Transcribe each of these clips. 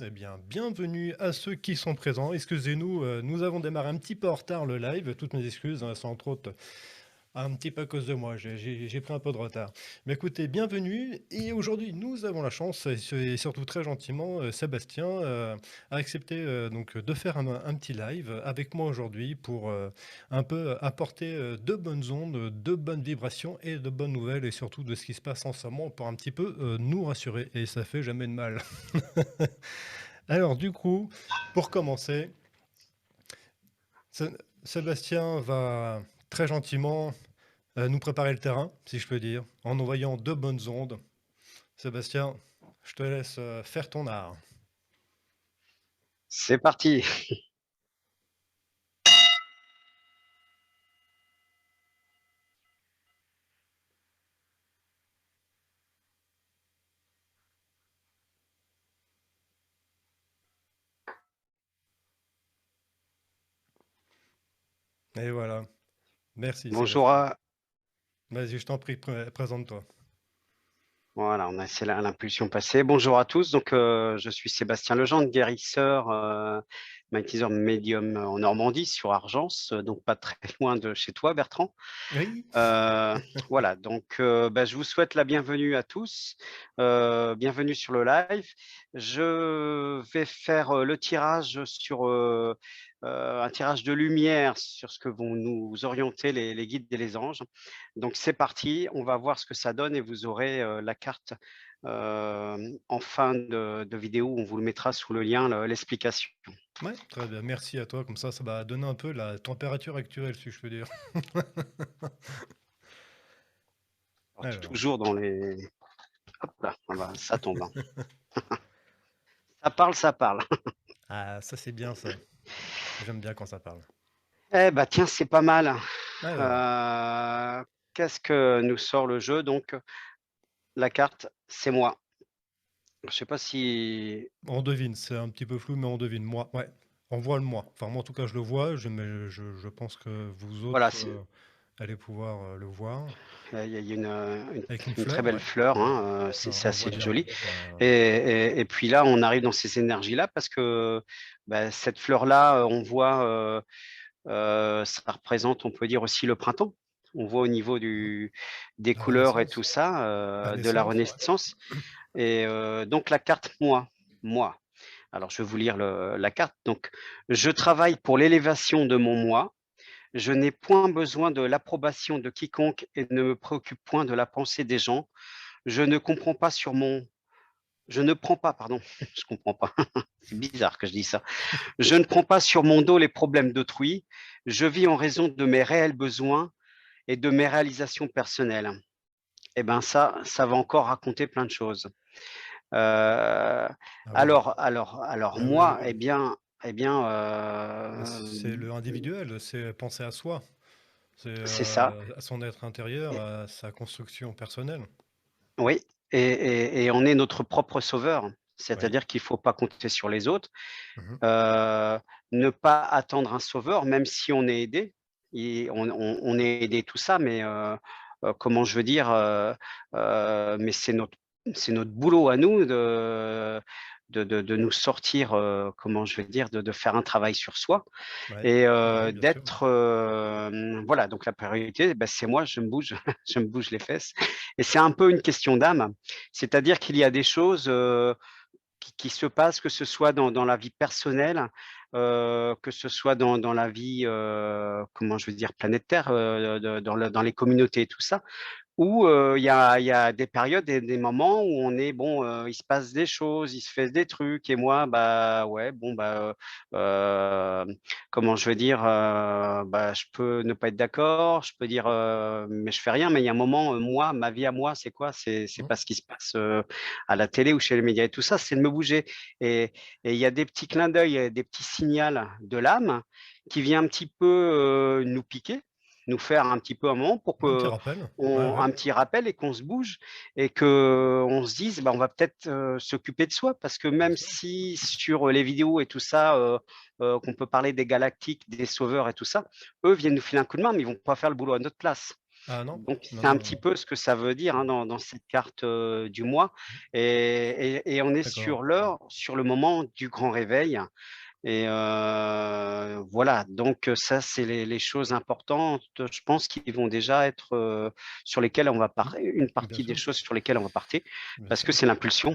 Eh bien, bienvenue à ceux qui sont présents. Excusez-nous, nous avons démarré un petit peu en retard le live. Toutes mes excuses, hein, c'est entre autres un petit peu à cause de moi. J'ai pris un peu de retard. Mais écoutez, bienvenue. Et aujourd'hui, nous avons la chance, et surtout très gentiment, Sébastien a accepté de faire un petit live avec moi aujourd'hui pour un peu apporter de bonnes ondes, de bonnes vibrations et de bonnes nouvelles et surtout de ce qui se passe en ce moment pour un petit peu nous rassurer. Et ça fait jamais de mal. Alors, du coup, pour commencer, Sé- Sébastien va très gentiment nous préparer le terrain, si je peux dire, en envoyant de bonnes ondes. Sébastien, je te laisse faire ton art. C'est parti. Et voilà. Merci, Bonjour Sébastien. à... Vas-y, je t'en prie, présente-toi. Voilà, on a laissé l'impulsion passer. Bonjour à tous. Je suis Sébastien Legendre, guérisseur, magnétiseur médium en Normandie, sur Argence, donc pas très loin de chez toi, Bertrand. Oui. Euh, voilà, je vous souhaite la bienvenue à tous. Bienvenue sur le live. Je vais faire le tirage sur un tirage de lumière sur ce que vont nous orienter les guides et les anges. Donc c'est parti, on va voir ce que ça donne et vous aurez la carte en fin de vidéo. On vous le mettra sous le lien, l'explication. Ouais, très bien. Merci à toi. Comme ça va donner un peu la température actuelle, si je peux dire. Alors, Alors, toujours dans les... Hop là, voilà, ça tombe, hein. Ça parle, ça parle. ah, ça c'est bien ça. J'aime bien quand ça parle. Eh bah tiens, c'est pas mal. Alors, Euh, Qu'est-ce que nous sort le jeu? Donc, la carte, c'est moi. Je sais pas si... on devine, c'est un petit peu flou, mais on devine. Moi, ouais, on voit le moi. Enfin, moi, en tout cas, je le vois, mais je pense que vous Voilà, autres allez pouvoir le voir. il y a Avec une une très fleur, belle ouais. fleur, Ouais. hein, c'est On voit assez bien, ouais. joli. Ouais, ouais, Et, ouais. et puis là, on arrive dans ces énergies-là parce que cette fleur-là, on voit, ça représente, on peut dire aussi le printemps. On voit au niveau Mhm. des La couleurs et Renaissance. tout ça, La de la naissance, ouais. Renaissance. Et donc la carte moi, moi. Alors je vais vous lire la carte. Donc je travaille pour l'élévation de mon moi. Je n'ai point besoin de l'approbation de quiconque et ne me préoccupe point de la pensée des gens. Je ne comprends pas sur mon je ne prends pas, pardon, je comprends pas. C'est bizarre que je dise ça. Je ne prends pas sur mon dos les problèmes d'autrui. Je vis en raison de mes réels besoins et de mes réalisations personnelles. Eh ben ça va encore raconter plein de choses. Euh, Ah oui. alors Ah oui, oui, moi, oui. eh bien, C'est le individuel, c'est penser à soi. C'est c'est ça. à son être intérieur, Et- à sa construction personnelle. oui, et on est notre propre sauveur. Oui. C'est-à-dire qu'il ne faut pas compter sur les autres, Mhm. euh, ne pas attendre un sauveur, même si on est aidé. On est aidé tout ça, mais comment je veux dire, mais c'est notre boulot à nous de nous sortir, comment je veux dire, de faire un travail sur soi Ouais. et Oui, bien sûr. d'être, voilà, donc la priorité, ben, c'est moi, je me bouge, je me bouge les fesses. Et c'est un peu une question d'âme, c'est-à-dire qu'il y a des choses qui se passent, que ce soit dans la vie personnelle, que ce soit dans la vie, comment je veux dire, planétaire, dans les communautés et tout ça, où il y a des périodes et des moments où on est bon, il se passe des choses, il se fait des trucs, et moi, bah ouais, bon, comment je veux dire, je peux ne pas être d'accord, je peux dire, mais je fais rien, mais il y a un moment, moi, ma vie à moi, c'est quoi? C'est Mhm. pas ce qui se passe à la télé ou chez les médias et tout ça, c'est de me bouger. Et, et il y a des petits clins d'œil, des petits signaux de l'âme qui vient un petit peu nous piquer, nous faire un petit peu un moment pour Un petit que rappel. Ouais, ouais. un petit rappel et qu'on se bouge et que on se dise on va peut-être s'occuper de soi parce que Bien même sûr. si sur les vidéos et tout ça qu'on peut parler des galactiques, des sauveurs et tout ça, eux viennent nous filer un coup de main mais ils vont pas faire le boulot à notre place. Ah non? Donc Non, c'est un petit non, peu ce que ça veut dire, hein, dans cette carte, du mois et on est d'accord. sur l'heure, sur le moment du grand réveil et voilà, donc ça, c'est les choses importantes, je pense, qui vont déjà être, sur lesquelles on va Mmh, une bien partie des sûr, choses sur lesquelles on va partir, bien parce que sûr. c'est l'impulsion.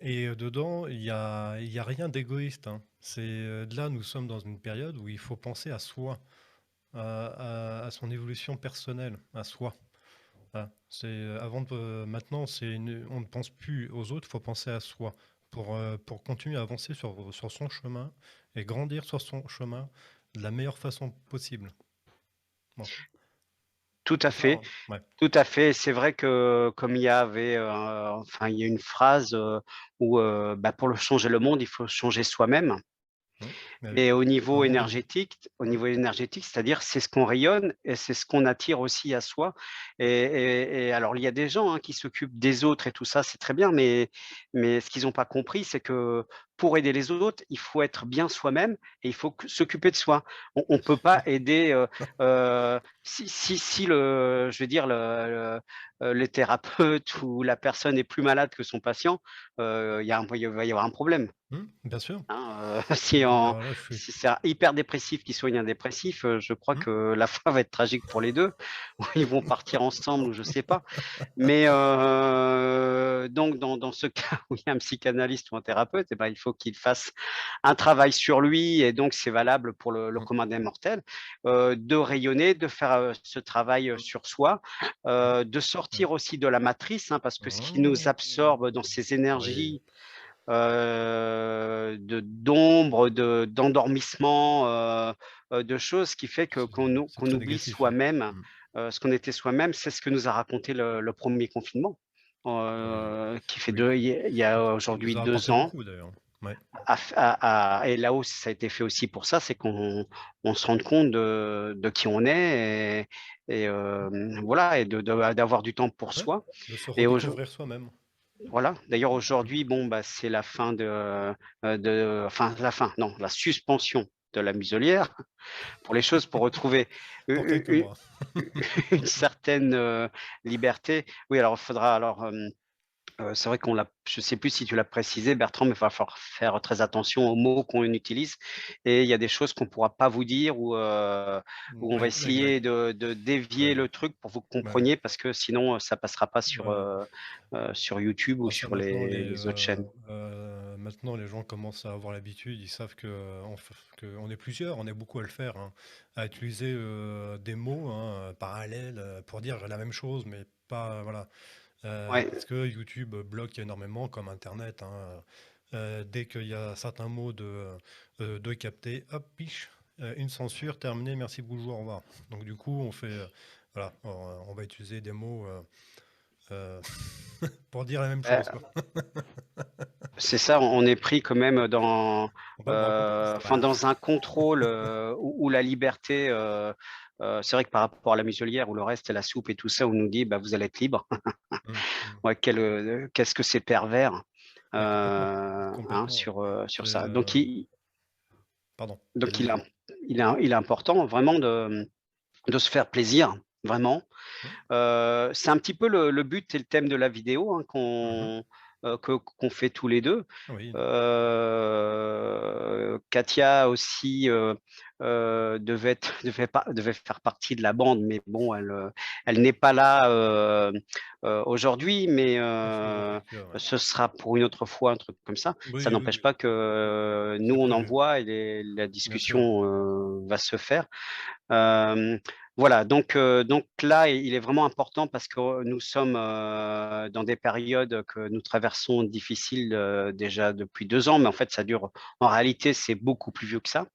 Et dedans, il y a rien d'égoïste, hein. Là, nous sommes dans une période où il faut penser à soi, à son évolution personnelle, à soi. Voilà. Maintenant, on ne pense plus aux autres, il faut penser à soi pour continuer à avancer sur son chemin et grandir sur son chemin de la meilleure façon possible. Bon, Tout à c'est ça, fait, hein. Ouais. tout à fait. C'est vrai que comme il y avait, enfin, il y a une phrase, où, bah, pour le changer le monde, il faut changer soi-même. Mmh. Mais oui. Et au Ouais. niveau énergétique, c'est-à-dire c'est ce qu'on rayonne et c'est ce qu'on attire aussi à soi et alors il y a des gens, hein, qui s'occupent des autres et tout ça, c'est très bien, mais ce qu'ils ont pas compris, c'est que pour aider les autres, il faut être bien soi-même et il faut que s'occuper de soi. On peut pas aider, si le je veux dire le thérapeute ou la personne est plus malade que son patient, il va y avoir un problème. Bien sûr. Hein, Alors là, je suis. si c'est un hyper dépressif qui soigne un dépressif, je crois Mmh. que la fin va être tragique pour les 2 ou ils vont partir ensemble ou je sais pas. Mais donc dans ce cas où il y a un psychanalyste ou un thérapeute et ben, il faut qu'il fasse un travail sur lui et donc c'est valable pour le Mmh. commun des mortels, de rayonner, de faire, ce travail, Mmh. sur soi, Mmh. de Ouais. sortir aussi de la matrice, hein, parce que ce qui nous Mmh. absorbe dans ces Oui, énergies de d'ombre, d'endormissement, de choses qui fait que c'est c'est qu'on très oublie négatif, hein. soi-même, Mmh. ce qu'on était soi-même. C'est ce que nous a raconté le 1er confinement, Oui, qui fait oui. 2 il y a Il nous aujourd'hui a 2 apporté ans. beaucoup d'ailleurs. Ouais. Et là où ça a été fait aussi pour ça, c'est qu'on se rende compte de qui on est et voilà et d'avoir du temps pour Ouais, soi de se et aujour redécouvrir soi-même. voilà, d'ailleurs Mmh. aujourd'hui, bon, bah, c'est la fin enfin la fin, non, la suspension de la muselière pour les choses, pour retrouver Pour quelques u mois. une certaine, liberté. Oui, alors il faudra alors, c'est vrai qu'on l'a je sais plus si tu l'as précisé Bertrand, mais il va falloir faire très attention aux mots qu'on utilise et il y a des choses qu'on pourra pas vous dire ou on va Oui, essayer exact. de dévier Ouais, le truc pour que vous ouais. compreniez parce que sinon, ça passera pas Ouais. sur YouTube ou Bah, ça sur maintenant les autres chaînes. maintenant les gens commencent à avoir l'habitude, ils savent qu'on est plusieurs, on est beaucoup à le faire, hein, à utiliser, des mots, hein, parallèles, pour dire la même chose, mais pas voilà. Ouais. Parce que YouTube bloque énormément comme internet, hein, dès qu'il y a certains mots de capter, hop, piche, une censure, terminé, merci, bonjour, au revoir. Donc du coup, voilà, on va utiliser des mots, euh, pour dire la même chose, quoi. C'est ça, on est pris quand même Complètement, complètement. enfin Bah, dans un contrôle, où la liberté, c'est vrai que par rapport à la muselière où le reste est la soupe et tout ça, on nous dit: «Bah, vous allez être libre». mmh. Ouais, qu'est-ce que c'est pervers, Mais complètement, hein, complètement. sur C'est, ça. pardon, Donc allez-y. il est important vraiment de se faire plaisir, vraiment. Mmh. C'est un petit peu le but et le thème de la vidéo, hein, Mmh. qu'on fait tous les 2. Oui. Katia aussi, devait faire partie de la bande, mais bon, elle n'est pas là, aujourd'hui, mais On se revoit avec eux, ouais. ce sera pour une autre fois, un truc comme ça. Ça Oui, oui, n'empêche oui, pas que nous, c'est on prévu, envoie et la bien sûr. discussion, va se faire. Hem, voilà, donc là, il est vraiment important parce que nous sommes, dans des périodes que nous traversons difficiles, déjà depuis 2 ans, mais en fait, ça dure en réalité, c'est beaucoup plus vieux que ça,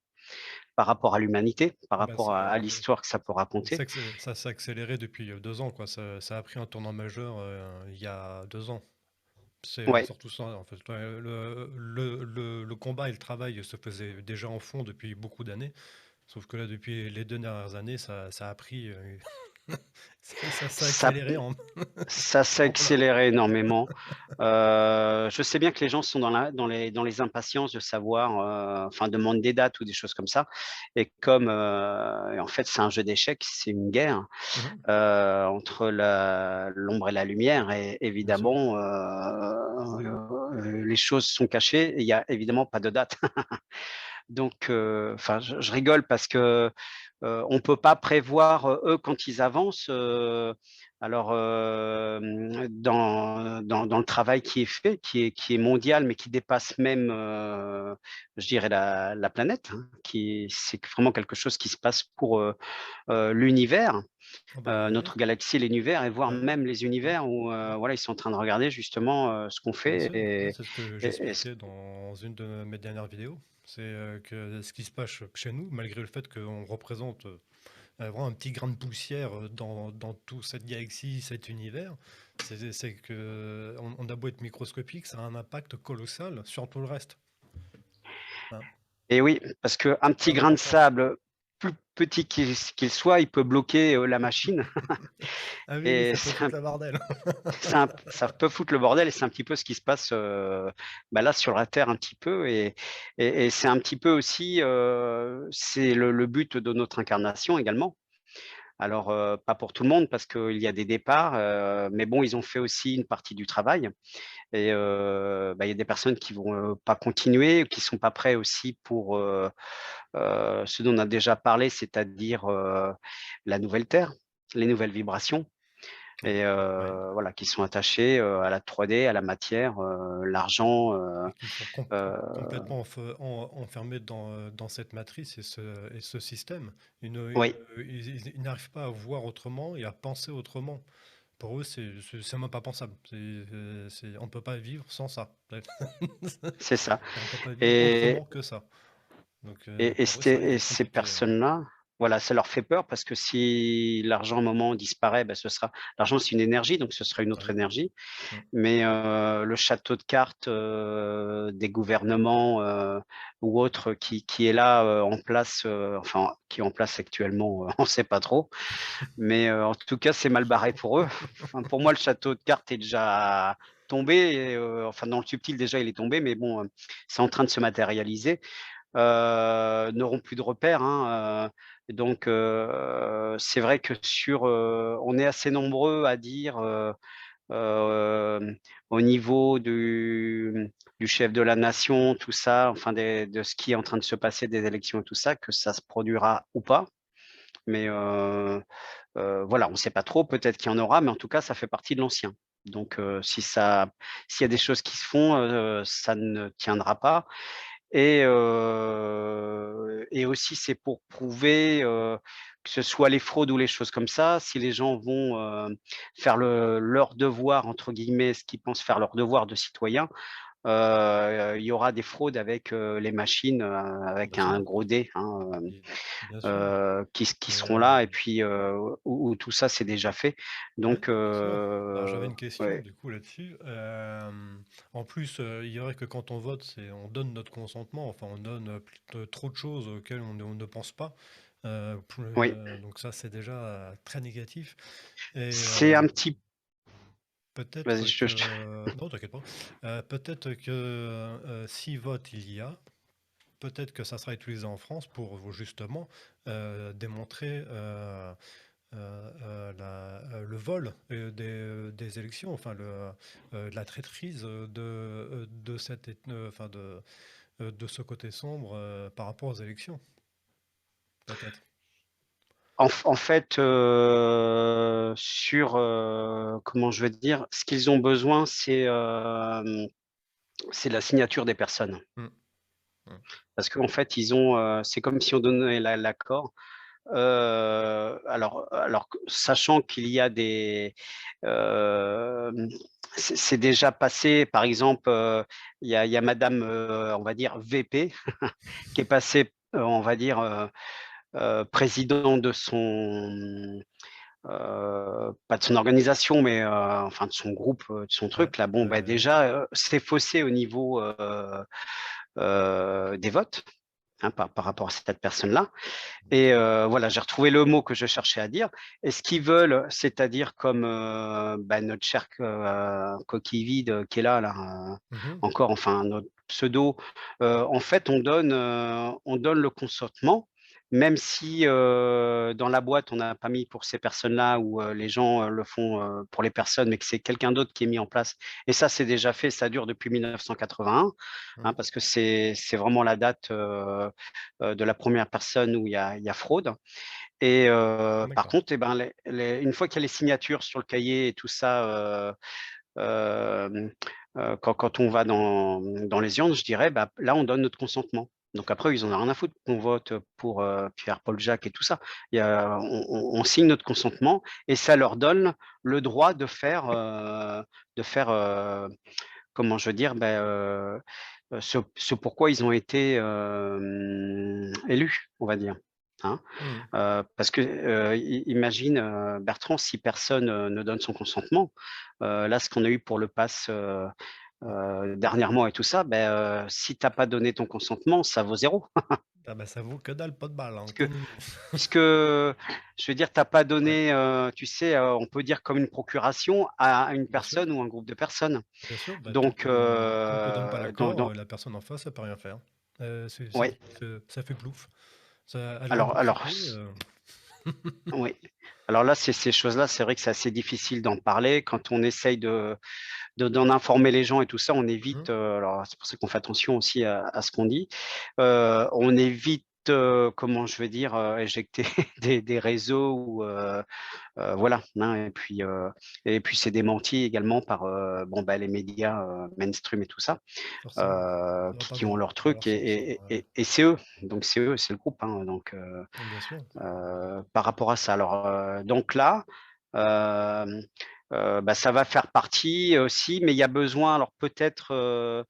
par rapport à l'humanité, par Ah bah, rapport à l'histoire que ça peut raconter. ça s'est accéléré depuis 2 ans, quoi. Ça a pris un tournant majeur, il y a 2 ans. C'est Ouais, surtout ça, en fait. Ouais, le combat et le travail se faisaient déjà en fond depuis beaucoup d'années. Sauf que là, depuis les 2 dernières années, ça a pris. Ça s'est Ça accéléré en Ça s'est en plein. accéléré énormément. Je sais bien que les gens sont dans les impatiences de savoir, enfin demandent des dates ou des choses comme ça et comme, en fait, c'est un jeu d'échecs, c'est une guerre, Mmh. entre l'ombre et la lumière et Bien sûr. évidemment, les choses sont cachées et il y a évidemment pas de date. Donc enfin, je rigole parce que, on peut pas prévoir, eux, quand ils avancent, alors, dans le travail qui est fait, qui est mondial, mais qui dépasse même, je dirais la planète, hein, c'est vraiment quelque chose qui se passe pour, l'univers, Ah bah, oui, notre galaxie, l'univers et voire ouais, même les ouais, univers où, ouais, voilà, ils sont en train de regarder justement, ce qu'on bien fait sûr. Ouais, et c'est ce que et j'expliquais dans une de mes dernières vidéos. C'est, que ce qui se passe chez nous, malgré le fait qu'on représente, vraiment un petit grain de poussière, dans toute cette galaxie, cet univers, c'est qu'on a beau être microscopique, ça a un impact colossal sur tout le reste, hein. Et oui, parce qu'un petit Plein grain de d'importance. sable, plus petit qu'il soit, il peut bloquer, la machine Ah oui, oui, et ça peut foutre le bordel. ça peut foutre le bordel et c'est un petit peu ce qui se passe, bah, là sur la Terre un petit peu et c'est un petit peu aussi, c'est le but de notre incarnation également. Alors, pas pour tout le monde parce qu'il y a des départs, mais bon, ils ont fait aussi une partie du travail et bah, il y a des personnes qui vont, pas continuer, qui sont pas prêts aussi pour, ce dont on a déjà parlé, c'est-à-dire, la nouvelle Terre, les nouvelles vibrations et Ouais. voilà, qui sont attachés, à la 3D, à la matière, l'argent, Et qui sont heu, complètement enfermés dans cette matrice et ce système. oui, Ils n'arrivent pas à voir autrement et à penser autrement. Pour eux, c'est même pas pensable. On ne peut pas vivre sans ça. c'est ça On ne peut pas vivre et autrement que ça. Donc et pour eux, ça ces et est ces compliqué. personnes-là, voilà, ça leur fait peur parce que si l'argent, à un moment, disparaît, bah, ce sera l'argent, c'est une énergie, donc ce sera une Ah autre oui. énergie. Mm. Mais le château de cartes, des gouvernements, ou autres qui est là, en place, enfin, qui est en place actuellement, on ne sait pas trop. Mais en tout cas, c'est mal barré pour eux. Enfin, pour moi, le château de cartes est déjà tombé et enfin, dans le subtil, déjà, il est tombé, mais bon, c'est en train de se matérialiser. N'auront plus de repères, hein, donc c'est vrai que on est assez nombreux à dire, au niveau du chef de la nation, tout ça, enfin de ce qui est en train de se passer, des élections et tout ça, que ça se produira ou pas. Mais voilà, on ne sait pas trop, peut-être qu'il y en aura, mais en tout cas, ça fait partie de l'ancien. Donc s'il y a des choses qui se font, ça ne tiendra pas et aussi c'est pour prouver, que ce soit les fraudes ou les choses comme ça, si les gens vont, faire «leur devoir» entre guillemets, ce qu'ils pensent faire leur devoir de citoyen, il y aura des fraudes avec, les machines, Bien avec sûr, un gros D, hein, et bien sûr. qui Et seront là et puis, où tout ça c'est déjà fait. ouais, Donc bien sûr. Alors j'avais une question ouais, du coup là-dessus. En plus, il y aurait que quand on vote, on donne notre consentement, enfin on donne trop de choses auxquelles on ne pense pas. oui, Donc ça, c'est déjà très négatif. Et c'est un petit vas-y, peut-être je que... Non, t'inquiète pas. Peut-être que si vote il y a, peut-être que ça sera utilisé en France pour justement démontrer le vol des élections, enfin la traîtrise de enfin de ce côté sombre par rapport aux élections, peut-être. en fait, comment je vais te dire? Ce qu'ils ont besoin, c'est la signature des personnes. Mm, mm. Parce qu'en fait, c'est comme si on donnait l'accord. Alors que sachant qu'il y a c'est déjà passé, par exemple, il y a madame, on va dire VP qui est passée, on va dire, président de pas de son organisation, mais enfin de son groupe, de son Ouais, truc là. Bon, bah, bien sûr. déjà, c'est faussé au niveau, des votes. hein, par rapport à cette personne-là. Et voilà, j'ai retrouvé le mot que je cherchais à dire. Et ce qu'ils veulent, c'est-à-dire comme notre cher coquille vide qui est là, Mmh. encore, enfin notre pseudo, en fait, on donne le consentement, même si dans la boîte, on n'a pas mis pour ces personnes-là ou les gens le font pour les personnes, mais que c'est quelqu'un d'autre qui est mis en place. Et ça, c'est déjà fait, ça dure depuis 1981, hein, Mmh. parce que c'est vraiment la date de la première personne où il y a fraude. Et par D'accord. contre, eh ben, une fois qu'il y a les signatures sur le cahier et tout ça, quand on va dans les urnes, je dirais, bah, là, on donne notre consentement. Donc après, ils en ont rien à foutre qu'on vote pour Pierre, Paul, Jacques et tout ça. On signe notre consentement et ça leur donne le droit de faire comment je veux dire, ce pourquoi ils ont été élus, on va dire, hein. Mmh. Parce que, imagine, Bertrand, si personne ne donne son consentement, là, ce qu'on a eu pour le pass dernièrement et tout ça, si tu as pas donné ton consentement, ça vaut zéro. Ah bah, ça vaut que dalle, pas de balle, hein, Parce que que nenni. puisque, je veux dire, tu as pas Ouais, donné, tu sais, on peut dire comme une procuration à une bien sûr, personne ou un groupe de personnes. bien sûr. Bah, Donc, tant que donne pas l'accord, dans la personne en face, elle peut rien faire. C'est ouais, tout, ça fait plouf. Ça elle a un alors bout de alors papier, oui. Alors là, c'est ces choses-là, c'est vrai que c'est assez difficile d'en parler. Quand on essaye d'en informer les gens et tout ça, on évite, mmh. alors c'est pour ça qu'on fait attention aussi à ce qu'on dit. On évite, comment je vais dire, éjecter des réseaux ou voilà, hein, et puis c'est démenti également par, les médias, mainstream et tout ça, Forcément. Ça va pas qui ont leur dans truc leur sens, hein, ouais. et c'est eux, donc c'est eux, c'est le groupe, hein, donc Bien sûr. par rapport à ça. Alors, donc là, hem, ça va faire partie aussi, mais il y a besoin alors peut-être,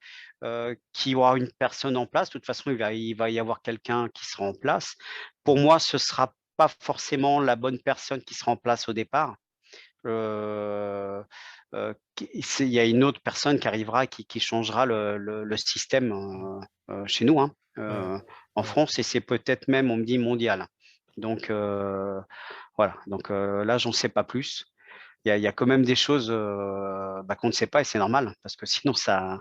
qu'il y aura une personne en place. De toute façon, il va y avoir quelqu'un qui sera en place. Pour Mmh. moi, ce sera pas forcément la bonne personne qui sera en place au départ. Il y a une autre personne qui arrivera qui changera le système, Mmh. chez nous, hein, Ouais, en ouais. France et c'est peut-être même, on me dit mondial. Donc voilà, donc là, j'en sais pas plus. Il y a quand même des choses, qu'on ne sait pas et c'est normal parce que sinon ça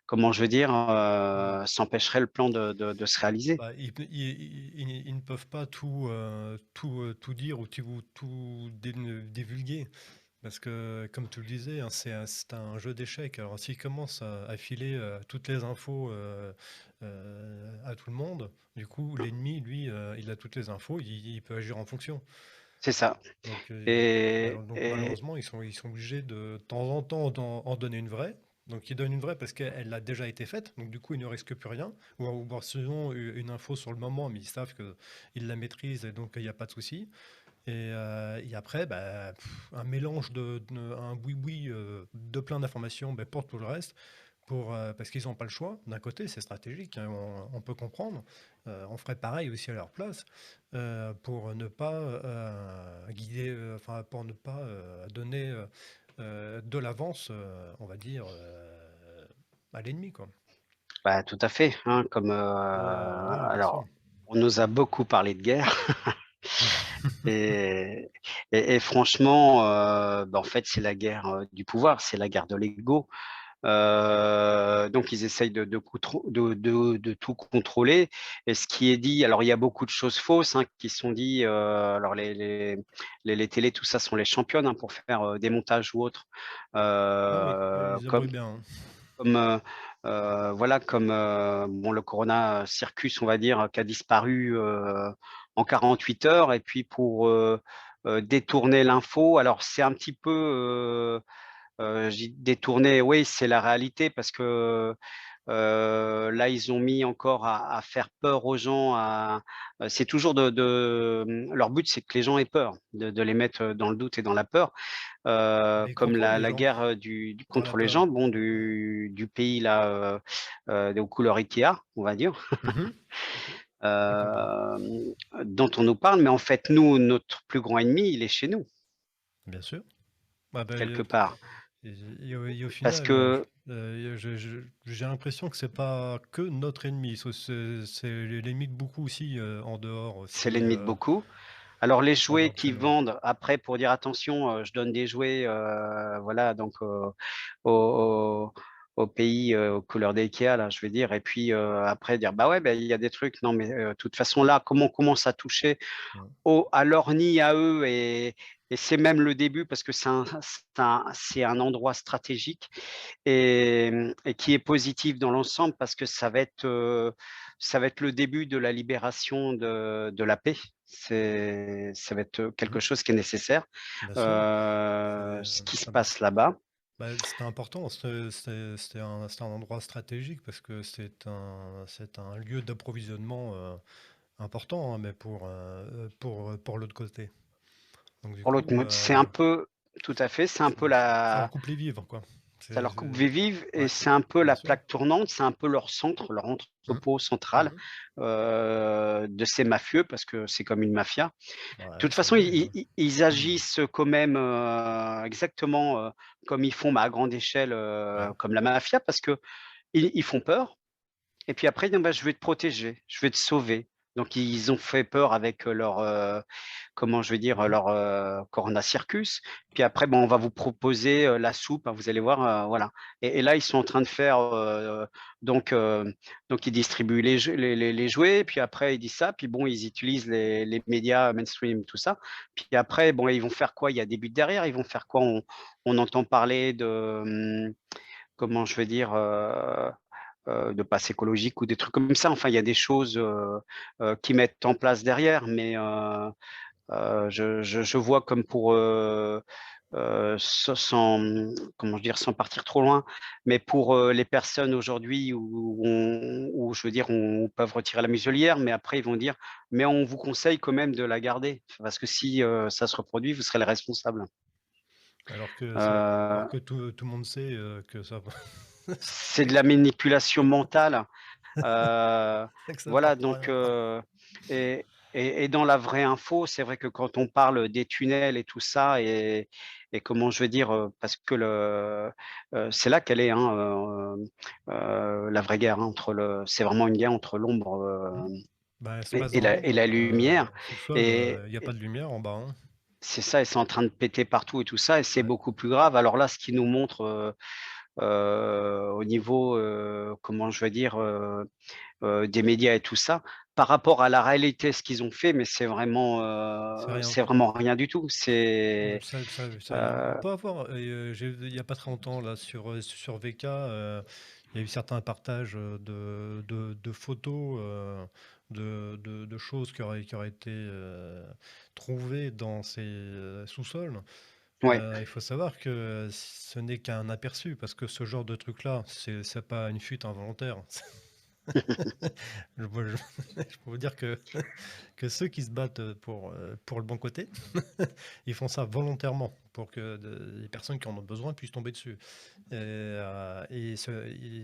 comment je veux dire, Mmh. ça empêcherait le plan de se réaliser. Bah, ils ne peuvent pas tout dire ou tout divulguer. Parce que, comme tu le disais, hein, c'est un jeu d'échecs. Alors, s'ils commencent à filer toutes les infos à tout le monde, du coup, l'ennemi, lui, il a toutes les infos, il peut agir en fonction. C'est ça Donc, donc et malheureusement, ils sont obligés de temps en temps en donner une vraie. Donc, ils donnent une vraie parce qu'elle a déjà été faite. Donc, du coup, il ne risque plus rien. Ou voir sinon une info sur le moment, mais ils savent qu'ils la maîtrisent et donc il n'y a pas de souci. Et après, bah, un mélange un boui-boui de plein d'informations pour tout le reste, parce qu'ils n'ont pas le choix. D'un côté, c'est stratégique, hein, on peut comprendre. On ferait pareil aussi à leur place pour ne pas guider, enfin, pour ne pas donner de l'avance, on va dire, à l'ennemi, quoi. tout à fait, hein, comme, Ouais, bien sûr. alors on nous a beaucoup parlé de guerre. Et franchement, en fait, c'est la guerre, du pouvoir, c'est la guerre de l'ego. Donc ils essayent de tout contrôler et ce qui est dit alors il y a beaucoup de choses fausses, hein, qui sont dit, alors les télés, tout ça sont les championnes, hein, pour faire, des montages ou autres, Ah oui, ils se comme débrouillent bien, hein. comme, voilà, comme, le corona circus, on va dire, qui a disparu, en 48 heures et puis pour, détourner l'info. Alors c'est un petit peu, je dis détourner, oui, c'est la réalité parce que, là, ils ont mis encore à faire peur aux gens, c'est toujours leur but, c'est que les gens aient peur, de les mettre, dans le doute et dans la peur. Mais ils Comme contrôlent les la gens guerre, par la contre les peur. gens, bon, Ouais. du pays là, aux couleurs Ikea, on va dire, Mhm. Je comprends. hem, dont on nous parle, mais en fait, nous, notre plus grand ennemi, il est chez nous, Bien sûr. Ah bah, quelque part. Et au Parce final, que j'ai l'impression que c'est pas que notre ennemi, c'est l'ennemi de beaucoup aussi, en dehors c'est aussi, l'ennemi de beaucoup. Alors les ça va jouets très qu'ils loin. vendent après pour dire: «Attention, je donne des jouets, voilà donc au au pays, aux couleurs d'IKEA là», je vais dire et puis, après dire: «Bah ouais, bah, il y a des trucs». Non mais, de toute façon là, comme on commence à toucher Mmh. au à leur nid à eux et c'est même le début parce que c'est un endroit stratégique et qui est positif dans l'ensemble parce que ça va être le début de la libération de la paix. Ça va être Mmh. quelque chose qui est nécessaire, Bien sûr, ce qui se ça passe là-bas. bah, c'était important, c'était un endroit stratégique parce que c'est un lieu d'approvisionnement, important, hein, mais pour l'autre côté. Donc du Pour l'autre coup, mode, c'est un peu tout à fait, c'est un peu ça leur la coupe les vivres, quoi. ça leur coupe C'est les vivres et ouais, c'est un peu bien la sûr. plaque tournante, c'est un peu leur centre, leur Mmh. entrepôt central, Mmh. de ces mafieux parce que c'est comme une mafia. De Ouais, toute c'est façon, vrai, hein. ils Mmh. agissent quand même, exactement, comme ils font, bah, à grande échelle, Ouais. comme la mafia parce qu'ils font peur et puis après, ils disent: «Bah, je vais te protéger, je vais te sauver». Donc ils ont fait peur avec, leur, comment je vais dire? Mmh. Leur, Corona Circus. Puis après, bon, on va vous proposer, la soupe, hein, vous allez voir, voilà et là, ils sont en train de faire, donc donc ils distribuent les jouets, puis après ils disent ça, puis bon, ils utilisent les médias mainstream, tout ça. Puis après, bon, ils vont faire quoi? Il y a des buts derrière, ils vont faire quoi? On entend parler de, comment je vais dire? De passe écologique ou des trucs comme ça. Enfin, il y a des choses, qu'ils mettent en place derrière, mais je vois comme pour, sans, comment dire? Sans partir trop loin, mais pour, les personnes aujourd'hui où je veux dire, on peuvent retirer la muselière, mais après ils vont dire: «Mais on vous conseille quand même de la garder, parce que si, ça se reproduit, vous serez les responsables». Alors que Heu, tout le monde sait, que ça c'est de la manipulation mentale. que ça Voilà apporte donc rien. et et dans la vraie info, c'est vrai que quand on parle des tunnels et tout ça et comment je vais dire, parce que c'est là qu'elle est, hein, la vraie guerre, hein, entre le c'est vraiment une guerre entre l'ombre, Mmh. Bah, elle se et passe dans et l'ombre, la lumière sous-sol, et il y a pas de lumière en bas, hein. c'est ça et c'est en train de péter partout et tout ça et c'est Ouais. beaucoup plus grave. Alors là, ce qui nous montre, au niveau, comment je vais dire, des médias et tout ça, par rapport à la réalité, ce qu'ils ont fait, mais C'est rien. c'est vraiment rien du tout. C'est, On heu peut avoir, j'ai vu il y a pas très longtemps là sur VK, il y a eu certains partages, de photos, de choses qui auraient été, trouvées dans ces, sous-sols. ouais, Il faut savoir que ce n'est qu'un aperçu parce que ce genre de truc-là, c'est pas une fuite involontaire. Moi, je peux vous dire que ceux qui se battent, pour le bon côté, ils font ça volontairement pour que les personnes qui en ont besoin puissent tomber dessus. Et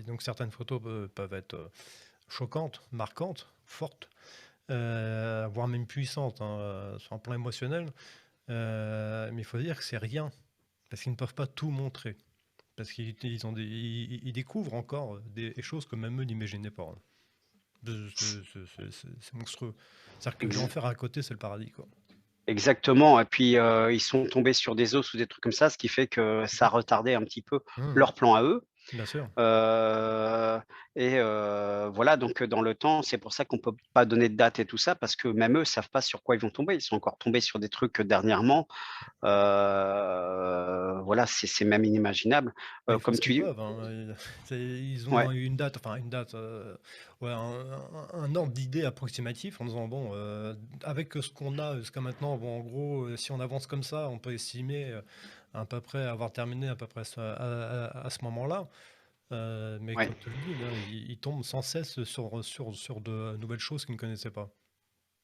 donc certaines photos peuvent être, choquantes, marquantes, fortes, voire même puissantes, hein, sur un plan émotionnel. Mais il faut dire que c'est rien, parce qu'ils ne peuvent pas tout montrer. Parce qu'ils découvrent encore des choses que même eux n'imaginaient pas, hein. C'est monstrueux. C'est-à-dire que ex l'enfer à côté, c'est le paradis, quoi. exactement et puis, ils sont tombés sur des os ou des trucs comme ça, ce qui fait que ça a Mmh. retardé un petit peu Mmh. leur plan à eux. Bien sûr. Heu et voilà donc dans le temps, c'est pour ça qu'on peut pas donner de date et tout ça parce que même eux savent pas sur quoi ils vont tomber. Ils sont encore tombés sur des trucs, dernièrement, voilà, c'est même inimaginable. Bah, ils font Comme ce qu'ils tu peuvent, hein, ils ont Ouais, une date, enfin une date, ouais, un ordre d'idée approximatif en disant: «Bon, avec ce qu'on a jusqu'à maintenant, bon, en gros, si on avance comme ça, on peut estimer, à peu près avoir terminé à peu près à ce moment-là». Mais ouais. comme tu le dis, là, ils tombent sans cesse sur de nouvelles choses qu'ils ne connaissaient pas.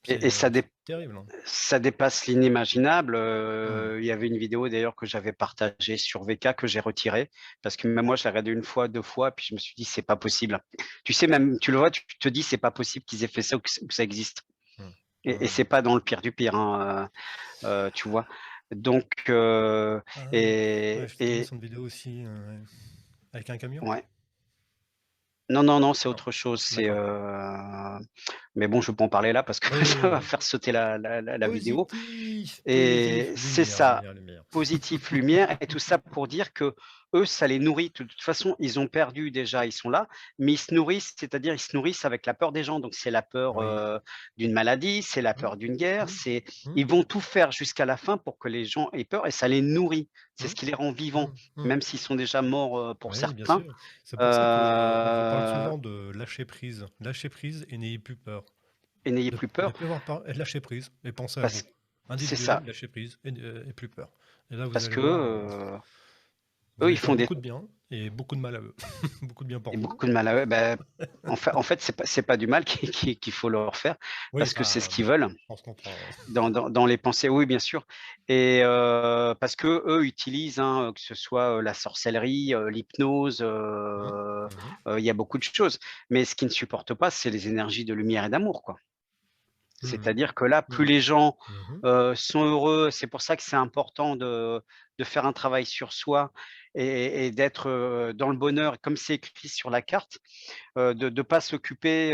Et C'est terrible, hein. ça dépasse l'inimaginable, Mmh. il y avait une vidéo d'ailleurs que j'avais partagée sur VK que j'ai retirée parce que même moi je l'ai regardée une fois, 2 fois, puis je me suis dit: «C'est pas possible». Tu sais même tu le vois, tu te dis: «C'est pas possible qu'ils aient fait ça ou que ça existe» Mmh. et Ouais, c'est pas dans le pire du pire, hein, tu vois? Donc Ah oui. Ouais, et j'ai tombé et sur une vidéo aussi, ouais. Avec un camion? ouais. Non, non, non, c'est Non? autre chose, D'accord. mais bon, je peux pas en parler là parce que Oui, oui, ça va oui. faire sauter la vidéo Positif! et Positif! c'est Lumière, ça, lumière, lumière. positif, lumière et tout ça pour dire que eux, ça les nourrit. De toute façon, ils ont perdu déjà, ils sont là, mais ils se nourrissent, c'est-à-dire ils se nourrissent avec la peur des gens. Donc c'est la peur, Oui. d'une maladie, c'est la Mmh. peur d'une guerre, Mmh. Mmh. ils vont tout faire jusqu'à la fin pour que les gens aient peur et ça les nourrit. C'est Mmh. ce qui les rend vivants, Mmh. Mmh. même s'ils sont déjà morts, pour Oui, bien certains. sûr. C'est pour ça qu'on reparle Heu souvent de lâcher prise. Lâcher prise et n'ayez plus peur. et n'ayez De plus ne peur plus avoir peur et lâcher prise et penser à vous. parce c'est Individuellement, ça, lâcher prise et plus peur. Et là, vous parce allez que, voir, vous eux, allez ils faire font des beaucoup de bien et beaucoup de mal à eux. Beaucoup de bien pour et vous. beaucoup de mal à eux. Bah, en fait, c'est pas du mal qu'il faut leur faire Oui, parce que c'est ce enfin, qu'ils veulent on se comprend, ouais. dans les pensées. Oui, bien sûr et parce qu'eux utilisent, hein, que ce soit, la sorcellerie, l'hypnose, Mmh. Mmh. il y a beaucoup de choses. Mais ce qu'ils ne supportent pas, c'est les énergies de lumière et d'amour, quoi. Mmh. C'est-à-dire que là, plus Mmh. les gens, Mmh. sont heureux, c'est pour ça que c'est important de faire un travail sur soi et d'être, dans le bonheur comme c'est écrit sur la carte, de pas s'occuper,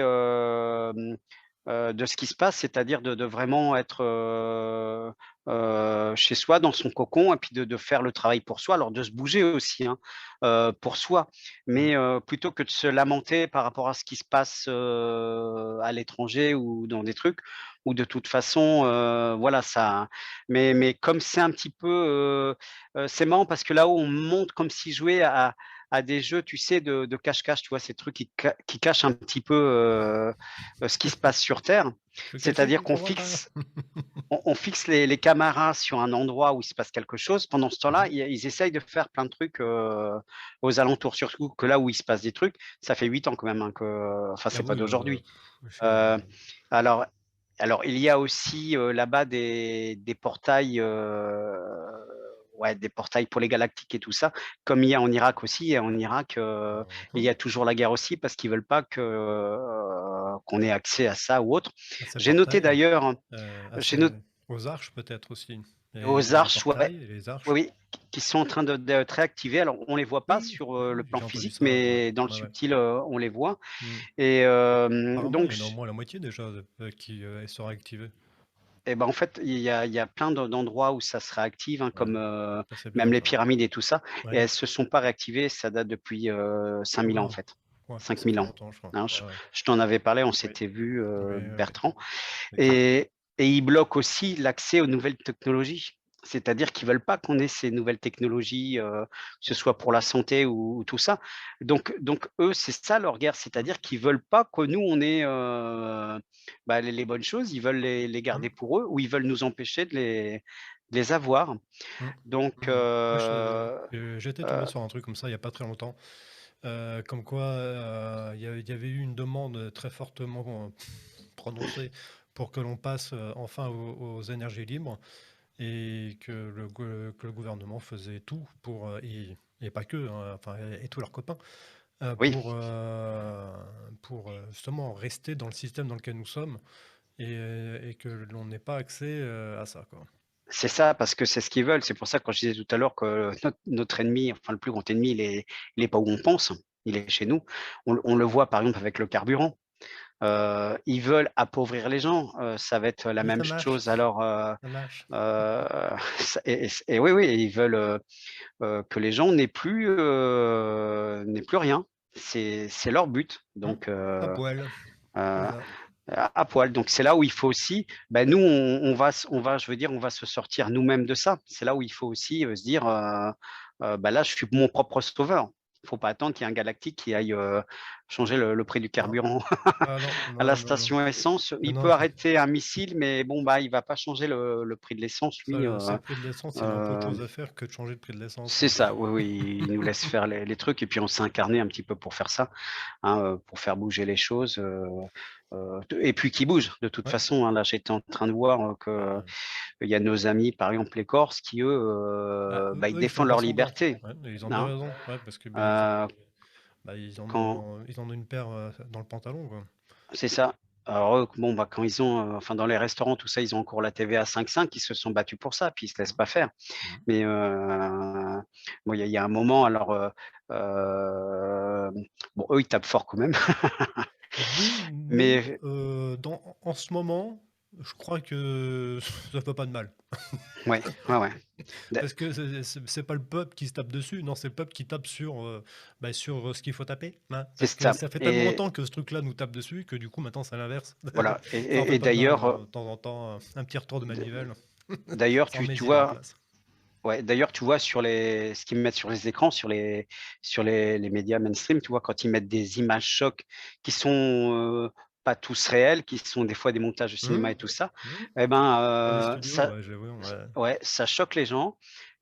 de ce qui se passe, c'est-à-dire de vraiment être, chez soi dans son cocon et puis de faire le travail pour soi. Alors de se bouger aussi, hein, pour soi, Mmh. mais plutôt que de se lamenter par rapport à ce qui se passe, à l'étranger ou dans des trucs où de toute façon, voilà ça mais comme c'est un petit peu, c'est marrant parce que là-haut on monte comme s'ils jouaient à des jeux, tu sais, de cache-cache, tu vois? Ces trucs qui cachent un petit peu, ce qui se passe sur terre. Je suis caché, C'est-à-dire tu ne qu'on comprends pas. fixe on fixe les caméras sur un endroit où il se passe quelque chose. Pendant ce temps-là, Mmh. ils essayent de faire plein de trucs, aux alentours. Surtout que là où il se passe des trucs, ça fait 8 ans quand même, hein, que enfin, Ah c'est pas oui, d'aujourd'hui. je Heu, alors alors il y a aussi, là-bas des portails, ouais, des portails pour les galactiques et tout ça, comme il y a en Irak aussi et en Irak, il y mmh. a toujours la guerre aussi parce qu'ils veulent pas que, qu'on ait accès à ça ou autre. À ces J'ai noté portails, d'ailleurs, hein, à j'ai ces noté aux arches peut-être aussi. aux Les arches, ouais, portails et les oui, arches. oui, qui sont en train d'être réactivés. Alors on les voit pas Oui, sur, oui, le oui, plan j'ai entendu physique, ça, ouais. mais dans le Ouais, ouais. subtil, on les voit Mmh. et Apparemment, il donc y en a au moins la moitié déjà, qui, sera activée. et ben, en fait, il y a plein d'endroits où ça se réactive, hein, Ouais, comme, ça c'est même bien les ça. pyramides et tout ça et Ouais. elles se sont pas réactivées, ça date depuis, 5 000 ans, en Waouh! fait. Ouais, ça 5 000 fait ans, longtemps je crois. hein. Ouais, ouais. Je t'en avais parlé, on Oui. s'était vu, Oui, oui, oui, Bertrand exact. et ils bloquent aussi l'accès aux nouvelles technologies. C'est-à-dire qu'ils veulent pas qu'on ait ces nouvelles technologies, que ce soit pour la santé ou tout ça. Donc eux, c'est ça leur guerre, Mmh. c'est-à-dire qu'ils veulent pas que nous on ait, bah, les bonnes choses, ils veulent les Mmh. garder pour eux ou ils veulent nous empêcher de les avoir. Mmh. Donc Mmh. Ouais, j'étais tombé heu, sur un truc comme ça il y a pas très longtemps, comme quoi, il y avait eu une demande, très fortement, prononcée pour que l'on passe, enfin aux énergies libres. Et que le gouvernement faisait tout pour, et pas que, hein, enfin et tous leurs copains, oui, pour, justement rester dans le système dans lequel nous sommes et que l'on n'ait pas accès, à ça, quoi. c'est ça, parce que c'est ce qu'ils veulent. C'est pour ça quand je disais tout à l'heure que notre ennemi, enfin le plus grand ennemi, il est pas où on pense, il est chez nous. On le voit par exemple avec le carburant. Ils veulent appauvrir les gens, ça va être la Mais même ça marche, chose alors, ça marche. heu, ça et oui, oui, ils veulent, que les gens n'aient plus rien. C'est leur but Mmh. donc À poil, c'est heu, ça. à poil donc c'est là où il faut aussi, bah, nous on va je veux dire, on va se sortir nous-mêmes de ça. C'est là où il faut aussi, se dire, bah, là je suis mon propre sauveur. Il faut pas attendre qu'il y ait un galactique qui aille, changer le prix du Non. carburant. Ah non, À la non, non, non. station essence, Non, il non, peut arrêter un missile, mais bon, bah, il va pas changer le prix de l'essence lui, c'est le prix de l'essence, il a autre heu, chose à faire que de changer le prix de l'essence, c'est donc ça, oui, oui, il nous laisse faire les trucs et puis on s'est incarné un petit peu pour faire ça, hein, pour faire bouger les choses, et puis qui bougent de toute ouais. façon, hein. Là, j'étais en train de voir, que Heu, il y a nos amis, par exemple les Corses qui eux, Bah, bah, ils ils font défendent pas leur semblant. liberté, Ouais, et ils ont bien hein, raison, ouais, parce que, beh, heu, ils quand en ont une paire, dans le pantalon, quoi. c'est ça. alors eux, bon, bah, quand ils ont, enfin dans les restaurants, tout ça, ils ont encore la TVA à 5,5, ils se sont battus pour ça, puis ils se laissent Mmh. pas faire. Mmh. Mais, bon, il y a un moment alors, bon, eux, ils tapent fort quand même. Oui, mais Mais dans en ce moment, je crois que ça fait pas de mal. ouais, ouais, ouais. D'a Parce que c'est pas le peuple qui se tape dessus, non, c'est le peuple qui tape sur, bah, sur, ce qu'il faut taper, hein. c'est Parce que ça ça fait tellement et longtemps que ce truc-là nous tape dessus que du coup maintenant c'est l'inverse. voilà Ça en fait et pas de mal, d'ailleurs, de temps en temps, un petit retour de d manivelle, d'ailleurs, ça tu remet bien en vois place. ouais, d'ailleurs, tu vois sur les ce qu'ils mettent sur les écrans, sur les médias mainstream, tu vois, quand ils mettent des images chocs qui sont, pas tous réels, qui sont des fois des montages de cinéma Mmh. et tout ça, Mmh. et Dans les ben, studios, ça ouais, j'avoue, ouais. ouais, ça choque les gens.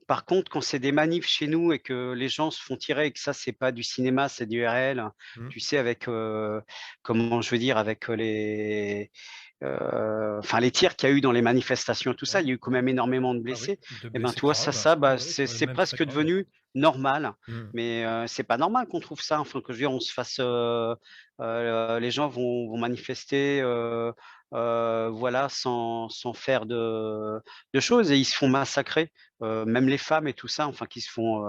Par contre, quand c'est des manifs chez nous et que les gens se font tirer et que ça, c'est pas du cinéma, c'est du réel, Mmh. tu sais, avec, comment je veux dire? Avec, enfin les tirs qu'il y a eu dans les manifestations et tout ça, Ouais, il y a eu quand ouais. même énormément de Ah oui, blessés de et ben, blessés tu vois, ça graves. ça, Ouais, bah, ouais, c'est même très presque graves. devenu normal. Mmh. Mais, c'est pas normal qu'on trouve ça, enfin, que je veux dire, on se fasse, les gens vont manifester, voilà, sans faire de choses et ils se font massacrer, même les femmes et tout ça, enfin, qui se font,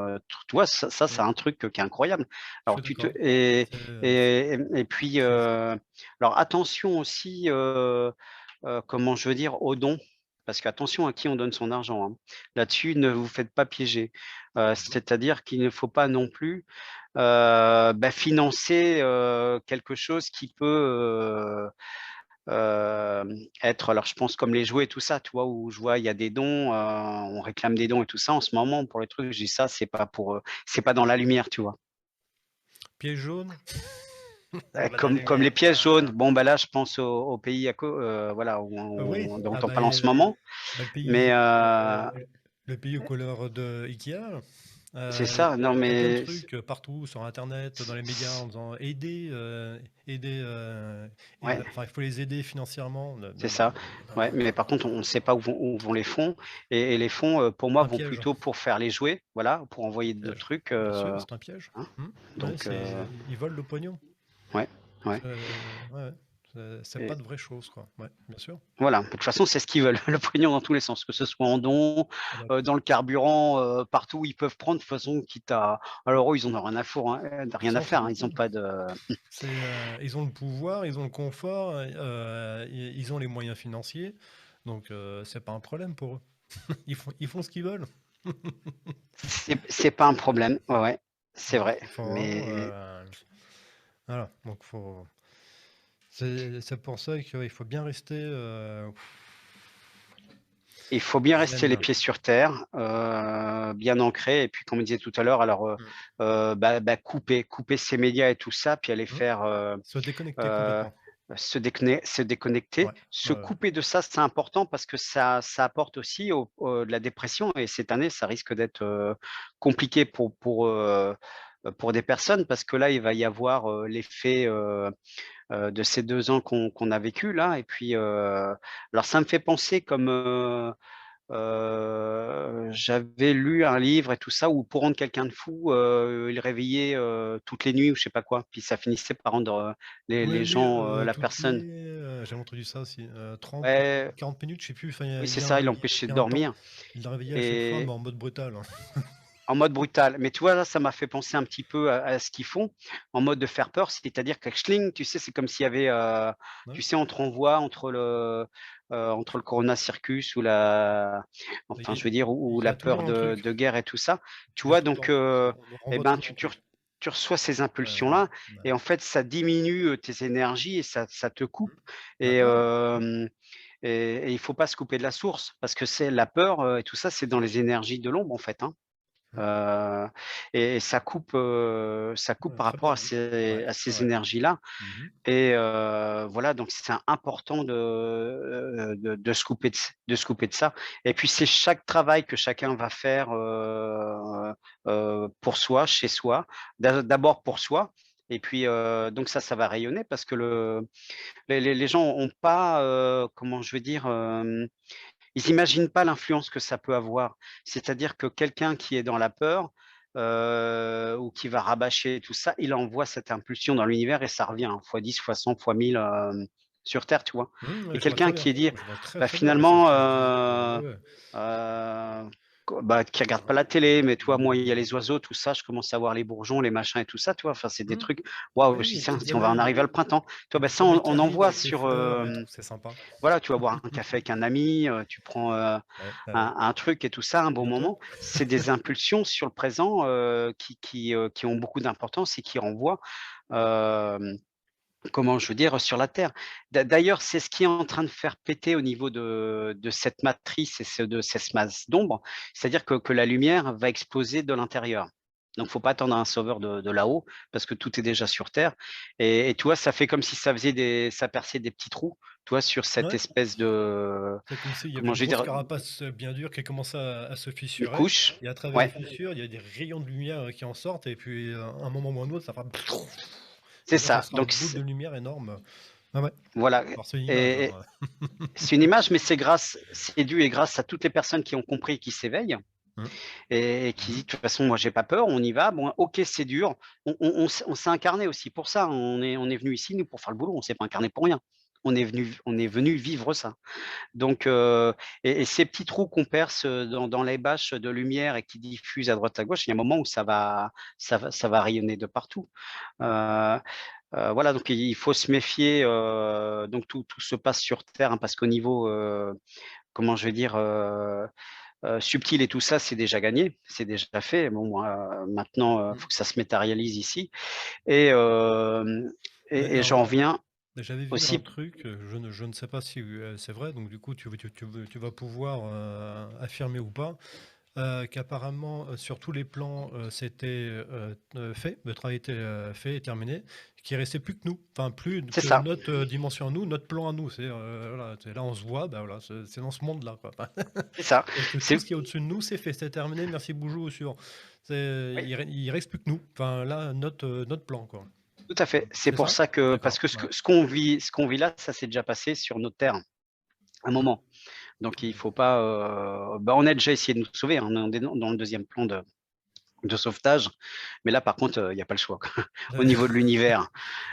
tu vois, ça, c'est Mmh. un truc, qui est incroyable. Je Alors suis tu te d'accord. C'est et puis, c'est fou. alors attention aussi, comment je veux dire? Aux dons, parce qu'attention à qui on donne son argent, hein. Là-dessus, ne vous faites pas piéger. Mmh. C'est-à-dire qu'il ne faut pas non plus, bah, financer, quelque chose qui peut, être alors je pense comme les jouets et tout ça, tu vois? Où je vois il y a des dons, on réclame des dons et tout ça en ce moment pour les trucs, je dis: «Ça, c'est pas pour, c'est pas dans la lumière», tu vois? Pieds jaunes? C'est pas de la Comme les lumière, pièces jaunes, bon, bah, là, je pense aux pays voilà, oui, dont ah on bah, parle en ce moment, le mais pays, le pays aux couleurs de IKEA, c'est ça, non, il y a plein de mais trucs, partout sur internet, dans les médias en disant: aider, ouais. enfin, il faut les aider financièrement». C'est Non, ça. non, Ouais, non, mais par contre, on ne sait pas où vont les fonds et les fonds, pour moi, un vont piège. plutôt pour faire les jouets, voilà, pour Un envoyer d'autres piège. trucs, Bien sûr, c'est un piège. hein, Mmh. Ouais, donc ils volent le pognon. ouais, ouais Ouais, ouais, c'est pas et de vraies choses, quoi. Ouais, bien sûr. voilà. De toute façon, c'est ce qu'ils veulent, le pognon dans tous les sens, que ce soit en dons, Ah bah, dans le carburant, partout où ils peuvent prendre, de toute façon, quitte à alors eux, ils en ont rien à fourre, hein, rien à ils s'en faire, hein, ils ont foutent. pas de Ils ont le pouvoir, ils ont le confort, ils ont les moyens financiers, donc c'est pas un problème pour eux. Ils font ce qu'ils veulent. c'est pas un problème, ouais, ouais, c'est Donc vrai, il faut vraiment, mais voilà, donc c'est pour ça qu'il faut bien rester, il faut bien rester les zen. pieds sur terre, bien ancré et puis comme on disait tout à l'heure, alors, Mmh. bah, couper ces médias et tout, ça, puis aller Mmh. faire, Se déconnecter heu, complètement. se déconnecter, Ouais, se ouais, ouais. couper de ça, c'est important parce que ça apporte aussi de la dépression et cette année, ça risque d'être, compliqué pour des personnes parce que là, il va y avoir, l'effet, de ces 2 ans qu'on a vécu là et puis, alors ça me fait penser comme, j'avais lu un livre et tout ça où pour rendre quelqu'un de fou, il réveillait, toutes les nuits ou je sais pas quoi, puis ça finissait par rendre, les Oui, gens, la toutes personne les, j'avais entendu ça aussi, 30 ou ouais, 40 minutes, je sais plus, enfin, oui, c'est ça, il l'empêchait il de y a un temps, dormir il l'a réveillé à chaque fois, mais et en mode brutal, hein. en mode brutal. Mais tu vois, là, ça m'a fait penser un petit peu à ce qu'ils font, en mode de faire peur, c'est-à-dire que schling, tu sais, c'est comme s'il y avait, Ouais. tu sais, on te renvoie entre le Corona Circus ou la Il enfin, y a je veux dire, ou il y la a peur toujours un de truc, de guerre et tout ça. Tu il y a vois? tout le Donc, temps, ça me et renvoie ben, toujours un truc. tu reçois ces Ouais, impulsions-là ouais. et en fait, ça diminue, tes énergies et ça te coupe Mmh. La et peur? Mmh. et il faut pas se couper de la source parce que c'est la peur, et tout ça, c'est dans les énergies de l'ombre, en fait, hein. Mmh. Heu et ça coupe Ouais, par très rapport bien à dit. ces Ouais, à ouais, ces ouais. énergies-là Mmh. et voilà, donc c'est important de se couper de ça et puis c'est chaque travail que chacun va faire, pour soi, chez soi, d'abord pour soi et puis, donc ça va rayonner parce que les gens ont pas, comment je veux dire? Ils imaginent pas l'influence que ça peut avoir. C'est-à-dire que quelqu'un qui est dans la peur, ou qui va rabâcher tout ça, il envoie cette impulsion dans l'univers et ça revient, hein, fois 10, fois 100, fois 1000, sur terre, tu vois? Ouais, Et je vois très quelqu'un bien. qui est dit, Je vois très, bah, très bien, ouais, c'est ce finalement, que je disais, ouais, ouais. bah, qui regarde pas la télé, mais tu vois, moi, il y a les oiseaux, tout ça, je commence à voir les bourgeons, les machins et tout ça, tu vois? Enfin, c'est des Mmh. trucs, waouh, je dis: Oui, «Tiens, si on va en arriver au printemps». Tu vois? Bah, ça, les abeilles qui on en arrivent voit avec les sur, fleurs et tout, c'est sympa. voilà, tu vas boire un café avec un ami, tu prends, Ouais, ouais, ouais. un truc et tout ça, un bon Bientôt? moment. C'est des impulsions sur le présent, qui ont beaucoup d'importance et qui renvoient, hem, comment je veux dire? Sur la Terre. D'ailleurs, c'est ce qui est en train de faire péter au niveau de cette matrice et de cette masse d'ombre. C'est-à-dire que la lumière va exploser de l'intérieur. Donc faut pas attendre un sauveur de là-haut parce que tout est déjà sur Terre et tu vois, ça fait comme si ça perçait des petits trous, tu vois, sur cette Ouais, espèce de, c'est comme s'il y avait comment une je vais grosse dire? carapace, bien dure qui commençait à se Une fissurer couche. et à travers les Ouais, fissures, il y a des rayons de lumière, qui en sortent et puis, à un moment ou un autre, ça fera c'est et là, ça ça. sera une Donc boule de lumière énorme. Ah ouais, voilà, alors c'est une image, et hein. c'est une image, mais c'est dû et grâce à toutes les personnes qui ont compris, qui s'éveillent Mmh. et qui disent: «De toute façon, moi, j'ai pas peur, on y va. Bon, OK, c'est dur». On s'est incarné aussi pour ça. On est venu ici, nous, pour faire le boulot. On s'est pas incarné pour rien. On est venu vivre ça. Donc et ces petits trous qu'on perce, dans les bâches de lumière et qui diffusent à droite à gauche, il y a un moment où ça va rayonner de partout. Heu voilà, donc il faut se méfier, donc tout se passe sur terre, hein, parce qu'au niveau, comment je vais dire? Subtil et tout ça, c'est déjà gagné, c'est déjà fait. Bon, maintenant, Mmh. faut que ça se matérialise ici et hem et D'ailleurs, j'en viens j'avais vu un aussi. truc, je ne sais pas si, c'est vrai, donc du coup tu vas pouvoir, affirmer ou pas. Qu'apparemment, sur tous les plans, c'était, fait, le travail était, fait et terminé, qu'il restait plus que nous, enfin plus C'est que ça, notre, dimension à nous, notre plan à nous. C'est, voilà, c'est là on se voit, bah, voilà, c'est dans ce monde-là, quoi. c'est ça. Et que tout C'est ce qui est au-dessus de nous, c'est fait, c'est terminé, merci bonjour sur c'est Oui, il reste plus que nous, enfin là, notre plan, quoi. tout à fait. C'est C'est pour ça? ça que parce D'accord, que ouais. ce qu'on vit là, ça s'est déjà passé sur notre terre, un Mmh. moment. Donc il faut pas, bah, on a déjà essayé de nous sauver, hein, on est dans le deuxième plan de sauvetage, mais là par contre, il y a pas le choix, quoi, au niveau de l'univers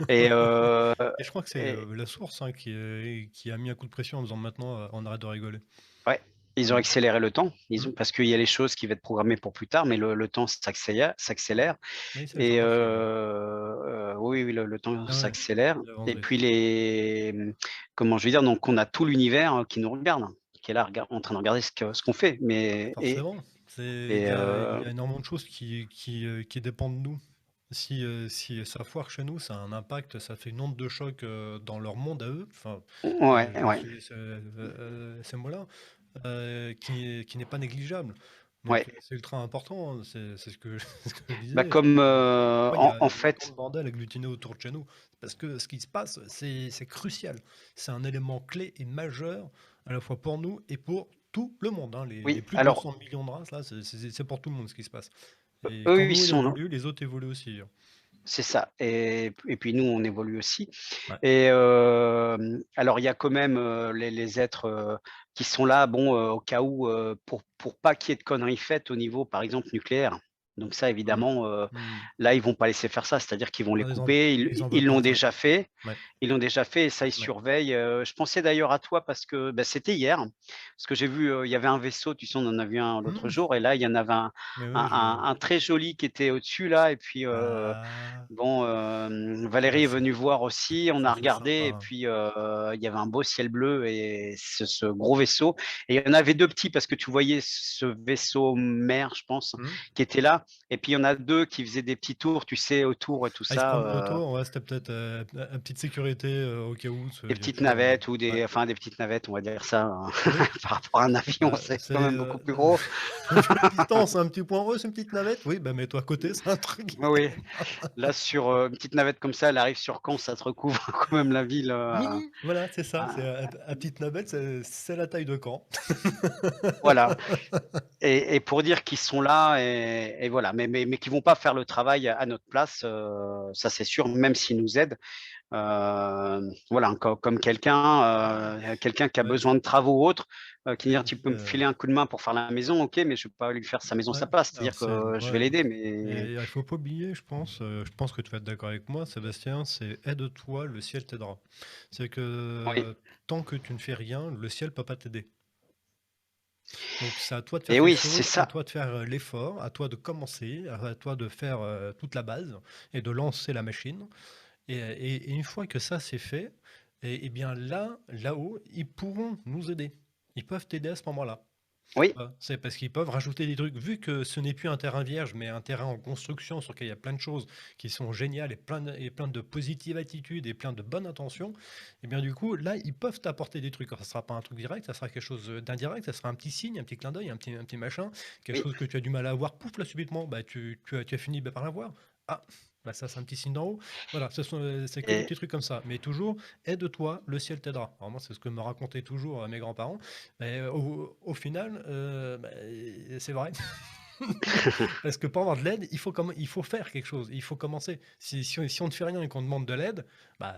et heu Et je crois que c'est, et la source, hein, qui a mis un coup de pression en disant: «Maintenant, on arrête de rigoler». ouais, ils ont Mmh. accéléré le temps. Ils Mmh. ont parce qu'il y a les choses qui vont être programmées pour plus tard, mais le temps Ouais. s'accélère Oui, ça, j'ai et remarqué, ouais. oui, oui, le temps Ah ouais, s'accélère la et venderie. puis comment je vais dire? Donc on a tout l'univers, qui nous regarde, qui est là en train de regarder ce qu'on fait, mais Forcément, c'est et il y a énormément de choses qui dépendent de nous. Si ça foire chez nous, ça a un impact, ça fait une onde de choc, dans leur monde à eux, enfin, ouais, je vais ouais, utiliser ces mots-là, qui n'est pas négligeable. ouais. Donc, c'est ultra important, hein, c'est ce que c'est ce que je Bah, disais. comme, Pourquoi en il y a autant fait, de bordel agglutiné autour de chez nous? Parce que ce qui se passe, c'est crucial. C'est un élément clé et majeur, à la fois pour nous et pour tout le monde, hein. Les oui, plus de alors, 200 millions de races, là, c'est pour tout le monde ce qui se passe. Et eux, quand ils nous, on sont évolue, les autres évoluent aussi, hein. c'est ça et puis nous, on évolue aussi Ouais. et alors il y a quand même, les êtres, qui sont là, bon, au cas où, pour pas qu'il y ait de conneries faites au niveau, par exemple, nucléaire. Donc ça, Mmh. évidemment, Mmh. là, ils vont pas laisser faire ça, c'est-à-dire qu'ils vont les Ah, couper. ils en Ils veulent pas l'ont de ça. déjà fait. Ouais, Ils l'ont déjà fait et ça, ils ouais. surveillent. Je pensais d'ailleurs à toi parce que, bah, c'était hier, parce que j'ai vu, il y avait un vaisseau, tu sais, on en a vu un l'autre Mmh. jour et là, il y en avait un Mais un oui, je un un très joli qui était au-dessus là et puis, ah, bon, Valérie bah, est venue voir aussi, on a c'est regardé sympa, et hein. puis, il y avait un beau ciel bleu et ce gros vaisseau et il y en avait 2 petits parce que tu voyais ce vaisseau mère, je pense, Mmh. qui était là et puis il y en a 2 qui faisaient des petits tours, tu sais, autour et tout Ah, ils se ça, promenaient autour, ouais, c'était peut-être, une petite sécurité, au cas où, des il y a petites toujours, navettes ou ouais. des petites navettes, on va dire ça, Oui, par rapport à un avion, bah, c'est c'est, quand même beaucoup plus gros. vu la distance, un petit point: «Oh, c'est une petite navette». Oui, bah, mets-toi à côté, c'est un truc. Oui, oui, là sur, une petite navette comme ça, elle arrive sur Caen, ça te recouvre quand même la ville, Mini, voilà, c'est ça, c'est à à petite navette, c'est la taille de Caen. voilà. Et pour dire qu'ils sont là et voilà, mais qui vont pas faire le travail à notre place, ça c'est sûr, même s'ils nous aident. Voilà, comme quelqu'un qui a Ouais, besoin de travaux ou autre, qui et dire: «Tu peux me filer un coup de main pour faire la maison?» «OK, mais je ne vais pas lui faire sa maison, ouais, sa place». alors C'est-à-dire c'est que je vais ouais, l'aider, et mais il faut pas oublier, je pense que tu vas être d'accord avec moi, Sébastien, c'est: «Aide-toi, le ciel t'aidera». C'est que oui, tant que tu ne fais rien, le ciel peut pas t'aider. Donc c'est à toi de faire et quelque oui, c'est chose, à ça. toi de faire, l'effort, à toi de commencer, à toi de faire, toute la base et de lancer la machine et une fois que ça c'est fait et bien là-haut, ils pourront nous aider. Ils peuvent t'aider à ce moment-là. Oui, C'est parce qu'ils peuvent rajouter des trucs. Vu que ce n'est plus un terrain vierge, mais un terrain en construction sur lequel il y a plein de choses qui sont géniales et plein de positives attitudes et plein de bonnes intentions, et bien du coup, là, ils peuvent t'apporter des trucs. Alors, ça ne sera pas un truc direct, ça sera quelque chose d'indirect, ça sera un petit signe, un petit clin d'œil, un petit machin, quelque oui, chose que tu as du mal à voir, pouf, là, subitement, bah, tu as fini par l'avoir. Ah, bah ça, c'est un petit signe d'en haut. Voilà, c'est que des et petits trucs comme ça. Mais toujours, aide-toi, le ciel t'aidera. Alors moi, c'est ce que me racontaient toujours mes grands-parents. Mais au final, bah, c'est vrai. Parce que pour avoir de l'aide, il faut faire quelque chose, il faut commencer. Si on ne fait rien et qu'on demande de l'aide, bah,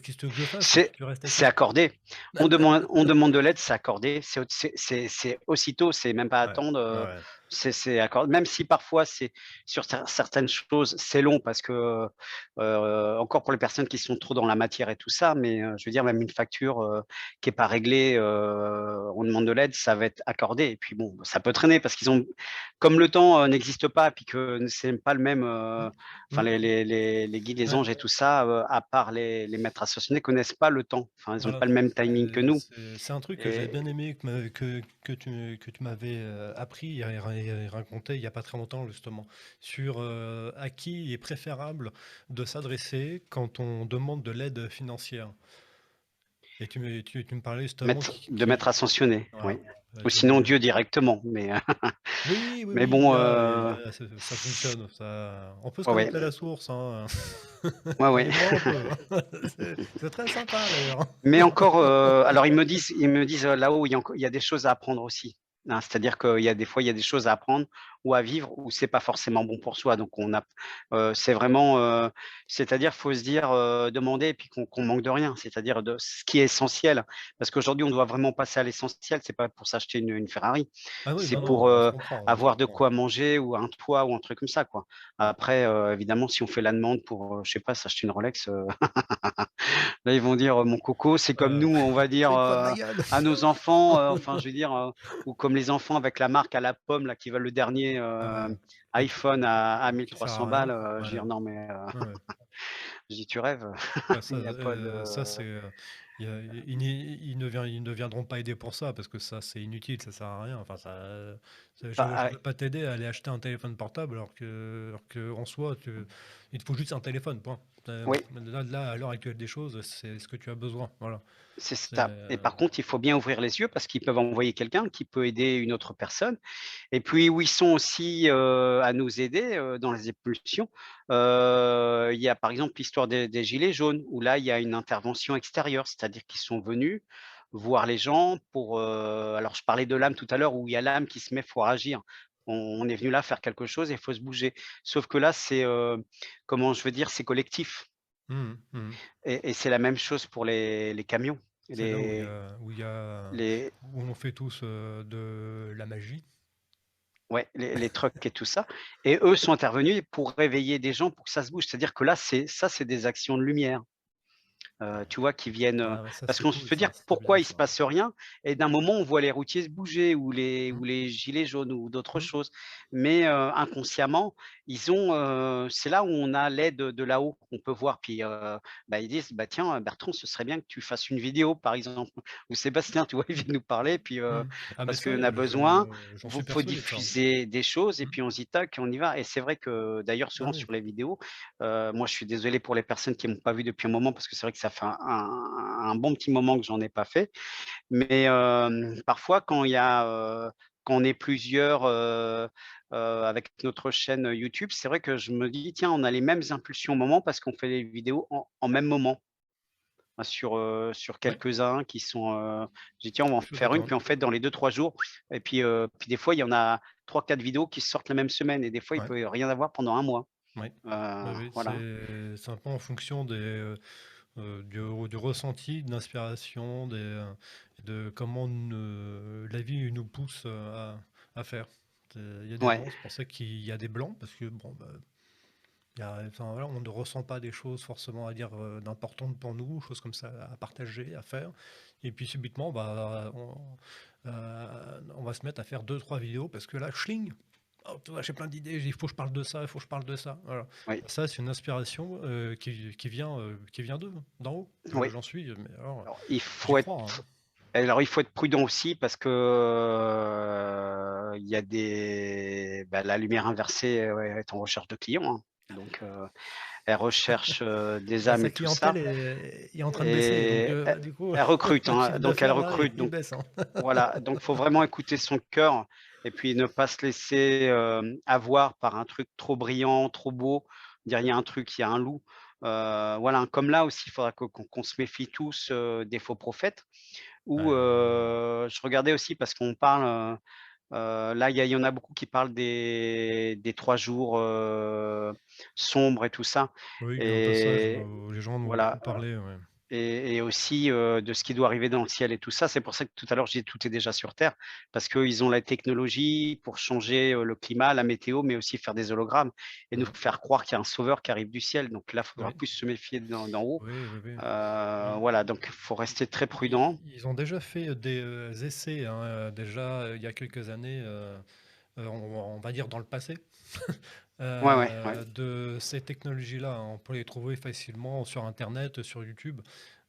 qu'est-ce que tu veux que je fasse? c'est Tu restes c'est assis. accordé. On demande de l'aide, c'est accordé, c'est aussitôt, c'est même pas Ouais, attendre, ouais. c'est accordé. Même si parfois c'est sur certaines choses, c'est long parce que, encore pour les personnes qui sont trop dans la matière et tout ça, mais, je veux dire même une facture, qui est pas réglée, on demande de l'aide, ça va être accordé et puis bon, ça peut traîner parce qu'ils ont comme le temps, n'existe pas puis que c'est pas le même, Mmh. enfin Mmh. les guides, les Ouais, anges et tout ça, à part les maîtres ascensionnés, connaissent pas le temps. Enfin, ils ont voilà. pas le même timing que nous C'est un truc que j'avais et bien aimé que tu m'avais appris et raconté il y a pas très longtemps justement sur à qui il est préférable de s'adresser quand on demande de l'aide financière. Et tu me parlais justement de maîtres ascensionnés, voilà. oui. Ou sinon Dieu directement, Oui, oui, mais oui, bon, ça fonctionne, ça on peut se ouais, ouais, connecter à la source, hein. ouais, ouais. Et moi, on peut, hein. C'est très sympa d'ailleurs. Mais encore, alors ils me disent, là-haut, il y a des choses à apprendre aussi, hein. C'est-à-dire qu'il y a des fois, il y a des choses à apprendre ou à vivre où c'est pas forcément bon pour soi. Donc c'est vraiment, c'est-à-dire faut se dire, demander et puis qu'on manque de rien. C'est-à-dire de ce qui est essentiel. Parce qu'aujourd'hui, on doit vraiment passer à l'essentiel. C'est pas pour s'acheter une Ferrari. Ah oui, C'est non, pour, non, on se avoir de comprend. quoi manger ou un toit ou un truc comme ça, quoi. Après, évidemment, si on fait la demande pour, je sais pas, s'acheter une Rolex, là, ils vont dire: «Mon coco», c'est comme nous, on va dire, Tu te fous de ma gueule! à nos enfants, enfin, je veux dire, ou comme les enfants avec la marque à la pomme, là, qui veulent le dernier, Ah ouais, iPhone à qui sert 1 300 à rien. balles, je veux Ouais, dire: «Non, mais», ouais, ouais. je dis: «Tu rêves?» Bah, Il y a pas de ça c'est, ils ne viendront pas aider pour ça parce que ça, c'est inutile, ça sert à rien. Enfin bah, je ah, vais pas t'aider à aller acheter un téléphone portable alors que en soi, il te faut juste un téléphone, point. oui. Là, à l'heure actuelle des choses, c'est ce que tu as besoin, voilà. C'est C'est, ça et par contre, il faut bien ouvrir les yeux parce qu'ils peuvent envoyer quelqu'un qui peut aider une autre personne et puis où ils sont aussi, à nous aider, dans les impulsions, il y a par exemple l'histoire des gilets jaunes où là, il y a une intervention extérieure. C'est-à-dire qu'ils sont venus voir les gens pour, alors je parlais de l'âme tout à l'heure où il y a l'âme qui se met, faut agir. On est venu là faire quelque chose et il faut se bouger. Sauf que là, c'est, comment je veux dire? C'est collectif mmh mh, mmh. et c'est la même chose pour les camions. C'est là Les où on fait tous, de la magie. Ouais, les trucks et tout ça et eux sont intervenus pour réveiller des gens pour que ça se bouge. C'est-à-dire que là, c'est des actions de lumière. Tu vois? Qui viennent, Ah ouais, ça parce c'est qu'on cool se peut dire: ça, c'est bien «Pourquoi il se ça. passe rien?» et d'un moment, on voit les routiers se bouger ou les Mmh, ou les gilets jaunes ou d'autres mmh. choses. Mais, inconsciemment, ils ont, c'est là où on a l'aide de là-haut qu'on peut voir. Puis, bah, ils disent: «Bah, tiens, Bertrand, ce serait bien que tu fasses une vidéo», par exemple. Ou Sébastien, tu vois? Ils viennent nous parler, puis, Mmh. Ah mais parce ça, qu'on a besoin, j'en suis faut persuadé de ça. diffuser des choses et Mmh. puis on se dit: «Tac», on y va et c'est vrai que d'ailleurs Ah souvent oui. sur les vidéos, moi je suis désolé pour les personnes qui m'ont pas vu depuis un moment parce que c'est vrai que ça fait un bon petit moment que j'en ai pas fait. Mais, parfois quand on est plusieurs, avec notre chaîne YouTube, c'est vrai que je me dis: «Tiens, on a les mêmes impulsions au moment parce qu'on fait les vidéos en même moment». Sur Ouais, quelques-uns qui sont, j'ai dit: «Tiens, on va en je suis faire une», d'accord. puis en fait dans les 2 3 jours et puis des fois il y en a 3 4 vidéos qui sortent la même semaine et des fois il Ouais, peut rien avoir pendant un mois. ouais. Oui, oui, Voilà. c'est un peu en fonction des, du ressenti, de l'inspiration, de comment la vie nous pousse à faire. Il y a des Ouais, gens, c'est pour ça qu'il y a des blancs, parce que bon, bah, enfin, voilà, on ne ressent pas des choses forcément à dire d'importantes pour nous, choses comme ça à partager, à faire. Et puis subitement, bah, on va se mettre à faire deux, trois vidéos parce que là, schling, oh, tu vois, j'ai plein d'idées, il faut que je parle de ça, il faut que je parle de ça. Voilà. oui, Ça, c'est une inspiration qui vient d'eux, d'en haut. oui. J'en suis, mais alors, Alors il j'y faut être crois, hein. alors il faut être prudent aussi parce que, il y a la lumière inversée, ouais, est en recherche de clients, hein. Donc, elle recherche, des Bah, âmes sa et tout ça clientèle est en train de baisser, donc et elle du coup, elle recrute, le hein, chiffre donc elle d'affaires là, recrute, il donc baisse, hein. voilà, donc faut vraiment écouter son cœur et puis ne pas se laisser, avoir par un truc trop brillant, trop beau, dire: «Il y a un truc, il y a un loup». Voilà, comme là aussi, il faudra qu'on se méfie tous, des faux prophètes ou, je regardais aussi parce qu'on parle, là, il y en a beaucoup qui parlent des 3 jours, sombres et tout ça Oui, il y a un passage et où les gens en ont beaucoup voilà. parlé, ouais. Et aussi, de ce qui doit arriver dans le ciel et tout ça. C'est pour ça que tout à l'heure, je disais: «Tout est déjà sur terre», parce qu'ils ont la technologie pour changer, le climat, la météo, mais aussi faire des hologrammes et nous Mmh. faire croire qu'il y a un sauveur qui arrive du ciel. Donc là, il faudra Oui, plus se méfier d'en haut. oui, oui, oui. Ils Voilà, donc il faut rester très prudent. ils ont déjà fait des, essais, hein, déjà, il y a quelques années, on va dire dans le passé, Ouais, ouais, ouais. de ces technologies-là, hein. On peut les trouver facilement sur internet, sur YouTube,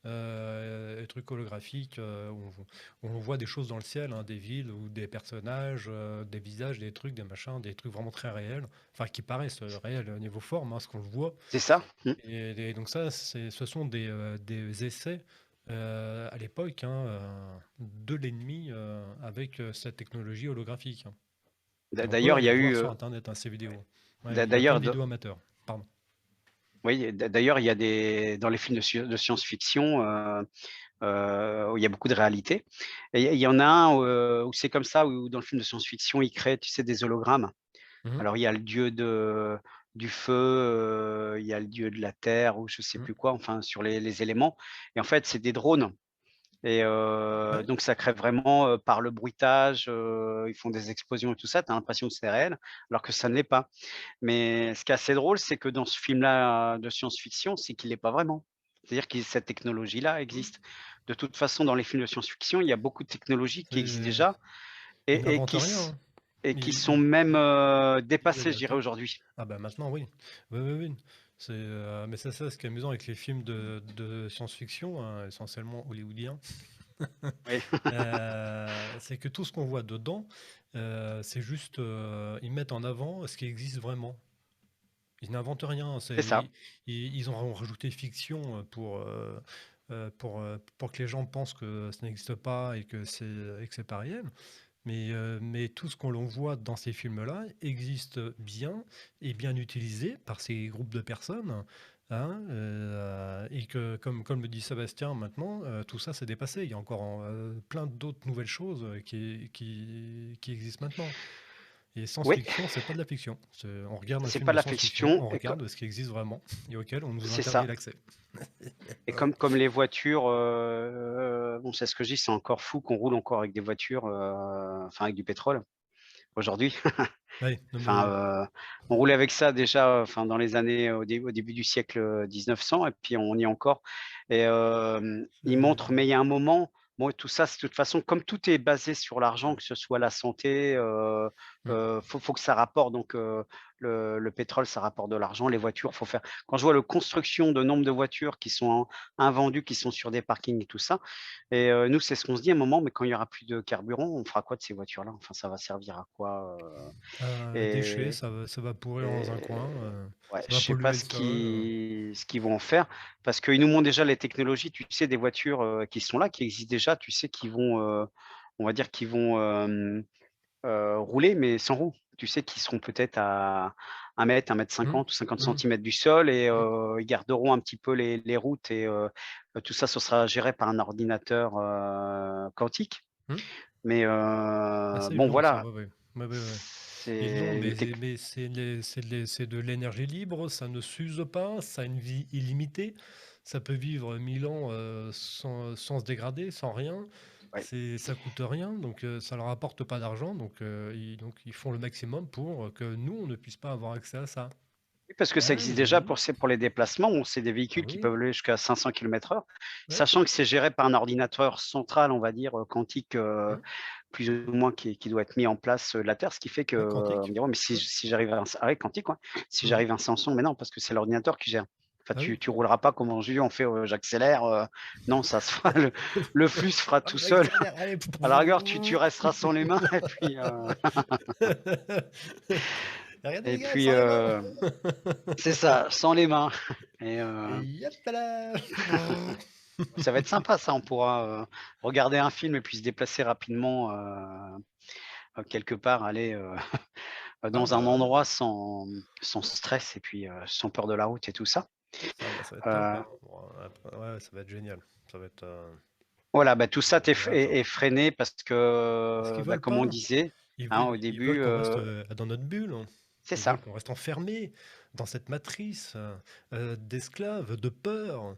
des trucs holographiques, où on voit des choses dans le ciel, hein, des villes ou des personnages, des visages, des trucs, des machins, des trucs vraiment très réels, enfin qui paraissent, réels au niveau forme, hein, ce qu'on le voit. C'est ça. Mmh. Et donc ça, ce sont des essais, à l'époque, hein, de l'ennemi, avec, cette technologie holographique, hein. Et on peut D'ailleurs, il y aller a eu, voir sur internet, hein, ces vidéos. Ouais, il y a plein d'ailleurs de vidéos amateurs. Pardon. oui, d'ailleurs, il y a dans les films de science-fiction, où il y a beaucoup de réalité et il y en a un, où c'est comme ça, où dans le film de science-fiction, ils créent, tu sais, des hologrammes. Mmh. Alors il y a le dieu du feu, il y a le dieu de la terre ou je sais Mmh. plus quoi, enfin sur les éléments et en fait, c'est des drones et Ouais, donc ça crée vraiment, par le bruitage, ils font des explosions et tout ça, tu as l'impression que c'est réel, alors que ça ne l'est pas. Mais ce qui est assez drôle, c'est que dans ce film-là de science-fiction, c'est qu'il l'est pas vraiment. C'est-à-dire que cette technologie-là mmh, existe. De toute façon, dans les films de science-fiction, il y a beaucoup de technologies qui existent c'est déjà ils et n'inventent rien, hein. qui Ils sont même, ils dépassées, je adaptent, dirais, hein. aujourd'hui. Ah bah, maintenant oui. Oui, oui, oui. Mais c'est ça ce qui est amusant avec les films de science-fiction, hein, essentiellement hollywoodiens, Oui, c'est que tout ce qu'on voit dedans, c'est juste, ils mettent en avant ce qui existe vraiment. Ils n'inventent rien, c'est ça. ils ont rajouté fiction, pour que les gens pensent que ça n'existe pas et que c'est pas réel. Mais tout ce qu'on l'on voit dans ces films-là existe bien et bien utilisé par ces groupes de personnes, hein, et que, comme le dit Sébastien maintenant, tout ça c'est dépassé. Il y a encore plein d'autres nouvelles choses qui existent maintenant. Et Oui, science-fiction, c'est pas de la fiction. On regarde un c'est film pas de de la science-fiction, fiction on regarde ce qui existe vraiment et auquel on nous c'est interdit ça l'accès. et comme les voitures, bon, c'est ce que je dis, c'est encore fou qu'on roule encore avec des voitures, enfin avec du pétrole, aujourd'hui. Oui, non mais oui. Enfin, on roulait avec ça déjà, enfin dans les années au début du siècle, 1900 et puis on y est encore et ils montrent C'est- mais il y a un moment, bon tout ça, c'est de toute façon comme tout est basé sur l'argent, que ce soit la santé, Hmm. faut que ça rapporte donc le pétrole, ça rapporte de l'argent, les voitures, faut faire quand je vois le construction de nombre de voitures qui sont invendues, qui sont sur des parkings et tout ça et nous, c'est ce qu'on se dit à un moment: «Mais quand il y aura plus de carburant, on fera quoi de ces voitures-là? Enfin, ça va servir à quoi?» Déchets, et ça va pourrir dans un coin, et ouais, ça je va sais pas polluer le sol. ce qu'ils vont en faire parce qu'ils nous montrent déjà les technologies, tu sais, des voitures, qui sont là, qui existent déjà, tu sais, qui vont, on va dire, qui vont, rouler mais sans roues. Tu sais, qui seront peut-être à 1 m Hmm, 50 ou 50 hmm, centimètres du sol et hmm, ils garderont un petit peu les routes et tout ça, ce sera géré par un ordinateur, quantique. hmm. Mais Ah ça, ils bon l'ont ça, voilà, ouais, ouais. Ouais, ouais, ouais. Ils l'ont, c'est une tech mais c'est de l'énergie libre, ça ne s'use pas, ça a une vie illimitée. ça peut vivre 1000 ans, sans se dégrader, sans rien. Ouais. Ça coûte rien, donc ça leur apporte pas d'argent, donc ils font le maximum pour que nous, on ne puisse pas avoir accès à ça. Oui, parce que ça Ah, existe j'ai déjà vu. pour les déplacements. Bon, c'est des Ah véhicules qui oui, peuvent aller jusqu'à 500 km/h, ouais. sachant que c'est géré par un ordinateur central, on va dire, quantique, Mmh. plus ou moins qui doit être mis en place, de la Terre. Ce qui fait que, Ouais, on me quantique. dira: «Ouais, mais Ouais. si j'arrive à un ouais, quantique, ouais. Si Mmh. j'arrive à 500», mais non, parce que c'est l'ordinateur qui gère. Enfin, Ah oui. tu rouleras pas comme en Julien, on fait, j'accélère, non, ça se fera le flux se fera tout «Oh seul. j'accélère, allez!» À la rigueur, tu resteras sans les mains «Regardez et les gars, puis, sans les mains!» c'est ça, sans les mains et Et yop là! ça va être sympa ça, on pourra, regarder un film et puis se déplacer rapidement, quelque part, aller, Ah dans un bah, endroit sans stress et puis, sans peur de la route et tout ça. ah bah, ça va être top, Heu, hein. Bon, après ouais, ça va être génial. Ça va être, voilà, bah, tout ça va ça être agréable, ça. est freiné parce Parce qu'ils que, bah, veulent comme on pas. disait, hein, au Ils veulent début, qu'on reste, dans notre bulle, hein. c'est Ils ça. veulent qu'on reste enfermés dans cette matrice, d'esclaves, de peur,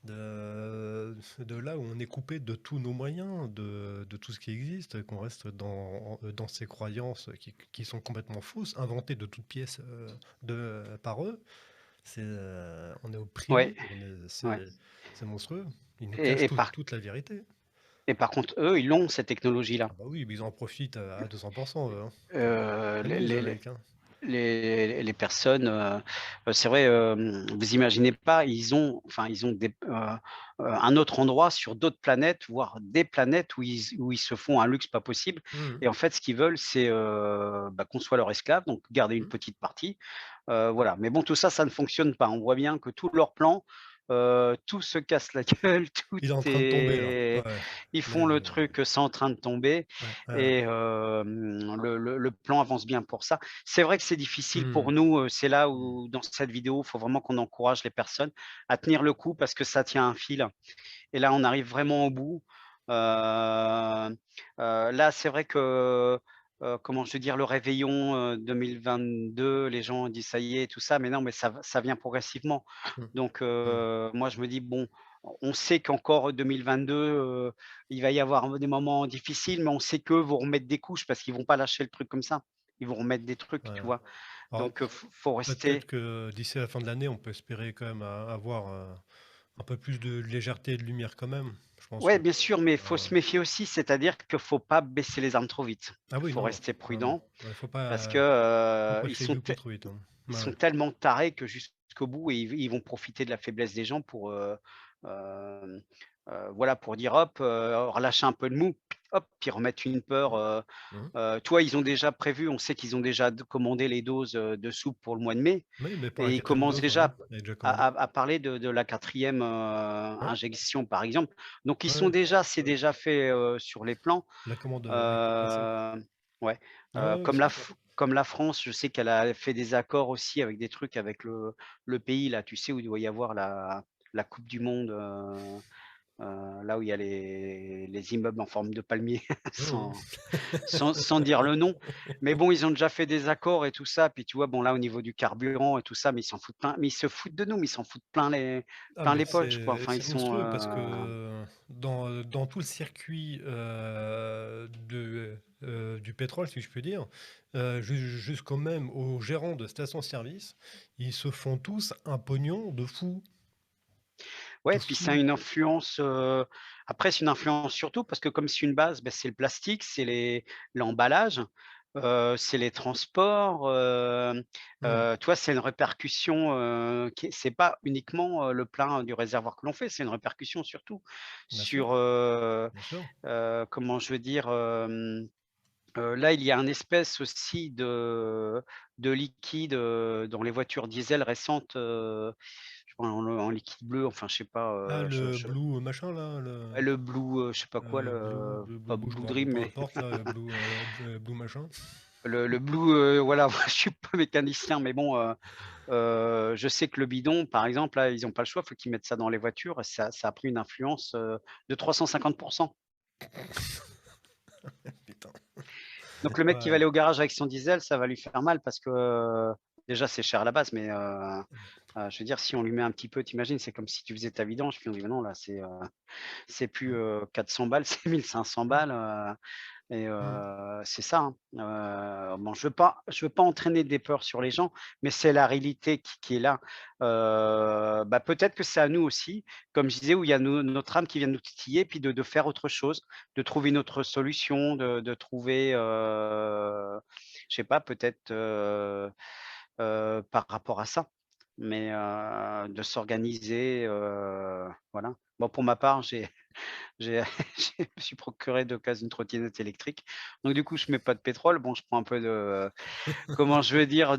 de là où on est coupé de tous nos moyens, de tout ce qui existe, qu'on reste dans ces croyances qui sont complètement fausses, inventées de toutes pièces, par eux. On est Ouais, opprimés, ouais c'est monstrueux. Ils nous et cachent et par toute la vérité. et par contre, eux, ils l'ont cette technologie-là. Ah bah oui, mais ils en profitent à 200%, eux, hein. Heu, C'est les nous, les les mecs, hein. les personnes, c'est vrai, vous imaginez pas, ils ont un autre endroit sur d'autres planètes, voire des planètes où ils se font un luxe pas possible Mmh et en fait, ce qu'ils veulent, c'est, bah, qu'on soit leur esclave, donc garder une mh. petite partie, voilà. Mais bon, tout ça, ça ne fonctionne pas. On voit bien que tous leurs plans, tout se casse la gueule, tout Il est en train de tomber là. est Ouais. ils Les font le truc, sans train de tomber ouais, ouais, ouais. et le plan avance bien pour ça. C'est vrai que c'est difficile pour Mmh. nous, c'est là Mmh. où dans cette vidéo, il faut vraiment qu'on encourage les personnes à tenir le coup parce que ça tient un fil et là, on arrive vraiment au bout. Là, c'est vrai que, comment je veux dire? Le réveillon, 2022, les gens disent: «Ça y est» et tout ça, mais non, mais ça vient progressivement. Mmh. Donc Mmh. moi, je me dis: «Bon, on sait qu'encore 2022, il va y avoir des moments difficiles, mais on sait qu'eux vont remettre des couches parce qu'ils vont pas lâcher le truc comme ça. Ils vont remettre des trucs, tu Ouais. vois? Alors, Donc faut peut-être rester. que d'ici la fin de l'année, on peut espérer quand même avoir, un peu plus de légèreté et de lumière quand même. Je pense Ouais, que, bien sûr, mais il faut se méfier aussi, c'est-à-dire qu'il faut pas baisser les armes trop vite. ah Il oui, faut non, non. rester Non, non. prudent Ouais, parce que, faut pas crier du coup trop vite, hein. ils Ouais, sont ouais. tellement tarés que jusqu'au bout et ils vont profiter de la faiblesse des gens pour, voilà, pour dire: «Hop, relâcher un peu de mou, hop», puis remettre une peur, Mmh. tu vois? Ils ont déjà prévu, on sait qu'ils ont déjà commandé les doses, de soupe pour le mois de mai Oui, mais pour la et ils quatrième commencent dose, ouais, déjà elle est déjà commandée. à parler de la quatrième Ouais, injection, par exemple. Donc ils ouais, sont ouais. déjà c'est déjà fait, sur les plans. La commande, a été passée. Heu, ouais, Ouais, ouais, comme c'est comme la France, je sais qu'elle a fait des accords aussi avec des trucs avec le pays là, tu sais, où il doit y avoir la coupe du monde, là où il y a les immeubles en forme de palmier mmh sans mh. sans dire le nom. Mais bon, ils ont déjà fait des accords et tout ça, puis tu vois, bon là, au niveau du carburant et tout ça, mais ils s'en foutent plein mais ils se foutent de nous, mais ils s'en foutent Ah plein mais les poches, quoi. Enfin, ils c'est sont, monstrueux parce que dans tout le circuit, du pétrole, si je puis dire, jusqu'au même aux gérants de stations-service, ils se font tous un pognon de fou, de ouais, puis ça a fou. une influence, après c'est une influence surtout parce que comme c'est une base, bah, c'est le plastique, c'est l'emballage, c'est les transports, Mmh, tu vois? C'est une répercussion, qui c'est pas uniquement, le plein du réservoir que l'on fait, c'est une répercussion surtout bien sûr, sur, bien sûr. comment je veux dire? Là, il y a un espèce aussi de liquide, dans les voitures diesel récentes, je crois en liquide bleu, enfin je sais pas, Ah le je Blue machin là, ouais, le Blue, je sais pas quoi, pas Blue Blue bon Dream, peu mais importe là, Blue machin. le Blue, voilà, moi je suis pas mécanicien, mais bon, je sais que le bidon, par exemple, là, ils ont pas le choix, faut qu'ils mettent ça dans les voitures et ça a pris une influence, de 350. Putain. Donc le mec qui va Ouais. aller au garage avec son diesel, ça va lui faire mal parce que, déjà c'est cher à la base, mais je veux dire si on lui met un petit peu, tu c'est comme si tu faisais ta vidange, puis on dit: «Mais non là c'est plus, Mmh, 400 balles, c'est 1 500 balles», et mmh. c'est ça, hein. Bon, je veux pas entraîner des peurs sur les gens, mais c'est la réalité qui est là. Bah, peut-être que c'est à nous aussi, comme je disais, où il y a notre âme qui vient nous titiller, puis de faire autre chose, de trouver une autre solution, de trouver, je sais pas, peut-être, par rapport à ça. Mais de s'organiser, voilà. Bon, pour ma part, j'ai je me suis procuré d'occasion une trottinette électrique. Donc du coup, je mets pas de pétrole. Bon, je prends un peu de, comment je vais dire?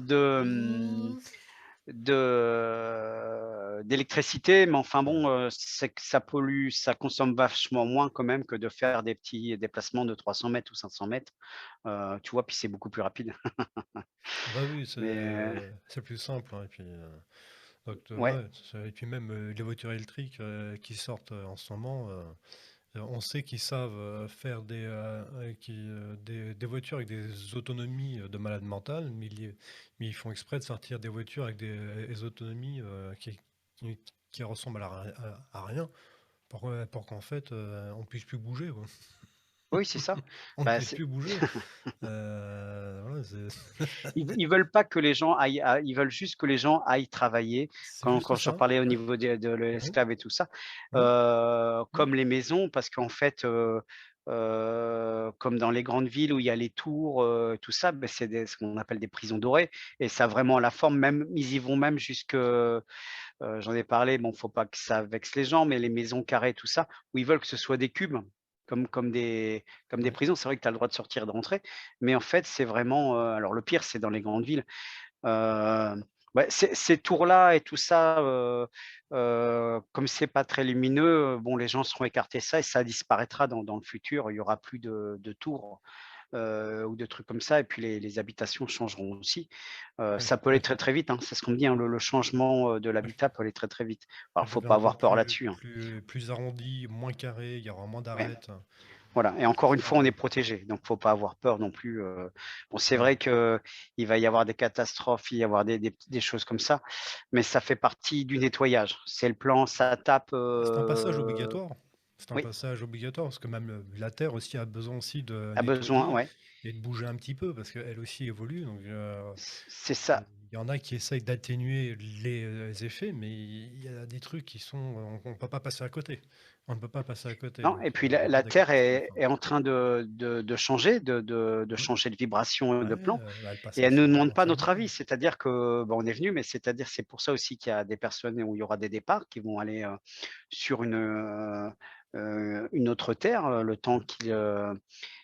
D'électricité, mais enfin Ouais. bon, c'est que ça pollue, ça consomme vachement moins quand même que de faire des petits déplacements de 300 mètres ou 500 mètres. Tu vois? Puis c'est beaucoup plus rapide. Bah oui, Mais c'est plus simple, hein, et puis, donc, ouais, ouais, et puis même, les voitures électriques, qui sortent, en ce moment, on sait qu'ils savent, faire des voitures avec des autonomies, de malade mental, mais ils font exprès de sortir des voitures avec des autonomies, qui qui ressemblent à rien pour qu'en fait, on puisse plus bouger, quoi. oui, c'est ça. On ne Bah, puisse plus bouger. Voilà, ils veulent pas que les gens aillent à ils veulent juste que les gens aillent travailler. c'est Quand juste je ça. parlais au niveau de Ouais, l'esclave et tout ça, ouais, mmh, comme les maisons parce qu'en fait, comme dans les grandes villes où il y a les tours, tout ça, beh, c'est ce qu'on appelle des prisons dorées et ça a vraiment la forme même ils y vont même jusque, j'en ai parlé, bon, faut pas que ça vexe les gens, mais les maisons carrées, tout ça, où ils veulent que ce soit des cubes, comme des ouais. prisons. C'est vrai que tu as le droit de sortir et de rentrer, mais en fait, c'est vraiment, alors le pire, c'est dans les grandes villes. Heu, ouais, ces tours-là et tout ça, comme c'est pas très lumineux, bon, les gens seront écartés de ça et ça disparaîtra dans le futur. Il y aura plus de tours, ou de trucs comme ça et puis les habitations changeront aussi. Ouais, Ça peut aller ouais, très, très vite, hein. C'est ce qu'on me dit, hein, le changement, de ouais, l'habitat peut aller très, très vite. Alors elle faut pas deviendra avoir peur là-dessus, hein. plus arrondi, moins carré, il y aura moins Ouais, d'arêtes, voilà et ce encore une sera fois, on est protégé, donc faut pas avoir peur non plus, bon, c'est ouais. vrai qu'il va y avoir des catastrophes, il va y avoir des choses comme ça, mais ça fait partie du nettoyage. C'est le plan, ça tape, C'est un passage obligatoire. C'est un oui, passage obligatoire parce que même, la terre aussi a besoin aussi de a besoin nettoyer ouais, et de bouger un petit peu parce qu'elle aussi évolue, donc c'est ça. il y en a qui essayent d'atténuer les effets, mais il y a des trucs qui sont, on peut pas passer à côté. On ne peut pas passer à côté, Non donc et puis il y la aura la des terre catastrophes, est hein. est en train de changer, de Mmh. changer de vibration et Ouais, de plan bah, elle passe et à elle ne nous demande à pas 5D. notre avis. C'est-à-dire que, bah, on est venu, mais c'est-à-dire c'est pour ça aussi qu'il y a des personnes où il y aura des départs qui vont aller, sur une autre terre, le temps Mmh.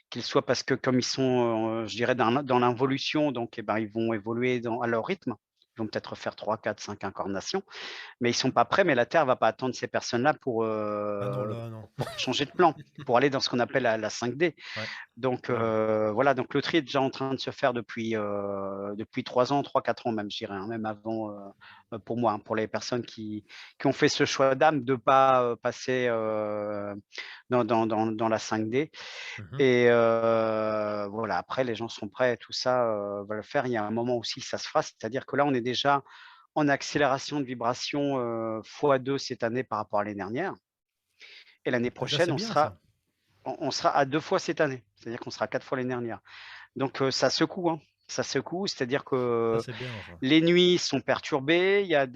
qu'ils soient parce que comme ils sont, je dirais dans l'involution donc et ben, ils vont évoluer à leur rythme. Ils vont peut-être faire 3 4 5 incarnations. Mais ils sont pas prêts, mais la Terre va pas attendre ces personnes-là Ah non, là, non. pour changer de plan, pour aller dans ce qu'on appelle la 5D. Ouais, Donc ouais, ouais. voilà, donc le tri est déjà en train de se faire depuis 3 ans, 3 4 ans même, je dirais, hein, même avant, pour moi, hein, pour les personnes qui ont fait ce choix d'âme de pas, passer, dans la 5D Mmh. et voilà, après les gens sont prêts, tout ça, veulent le faire. Il y a un moment aussi que ça se fera, c'est-à-dire que là, on est déjà en accélération de vibration, fois 2 cette année par rapport à l'année dernière et l'année Déjà, prochaine, c'est bien ça. on sera à 2 fois cette année. C'est-à-dire qu'on sera à 4 fois l'année dernière. Donc ça secoue, hein. Ça secoue, c'est-à-dire Ça, que c'est bien ça. les nuits sont perturbées, il y a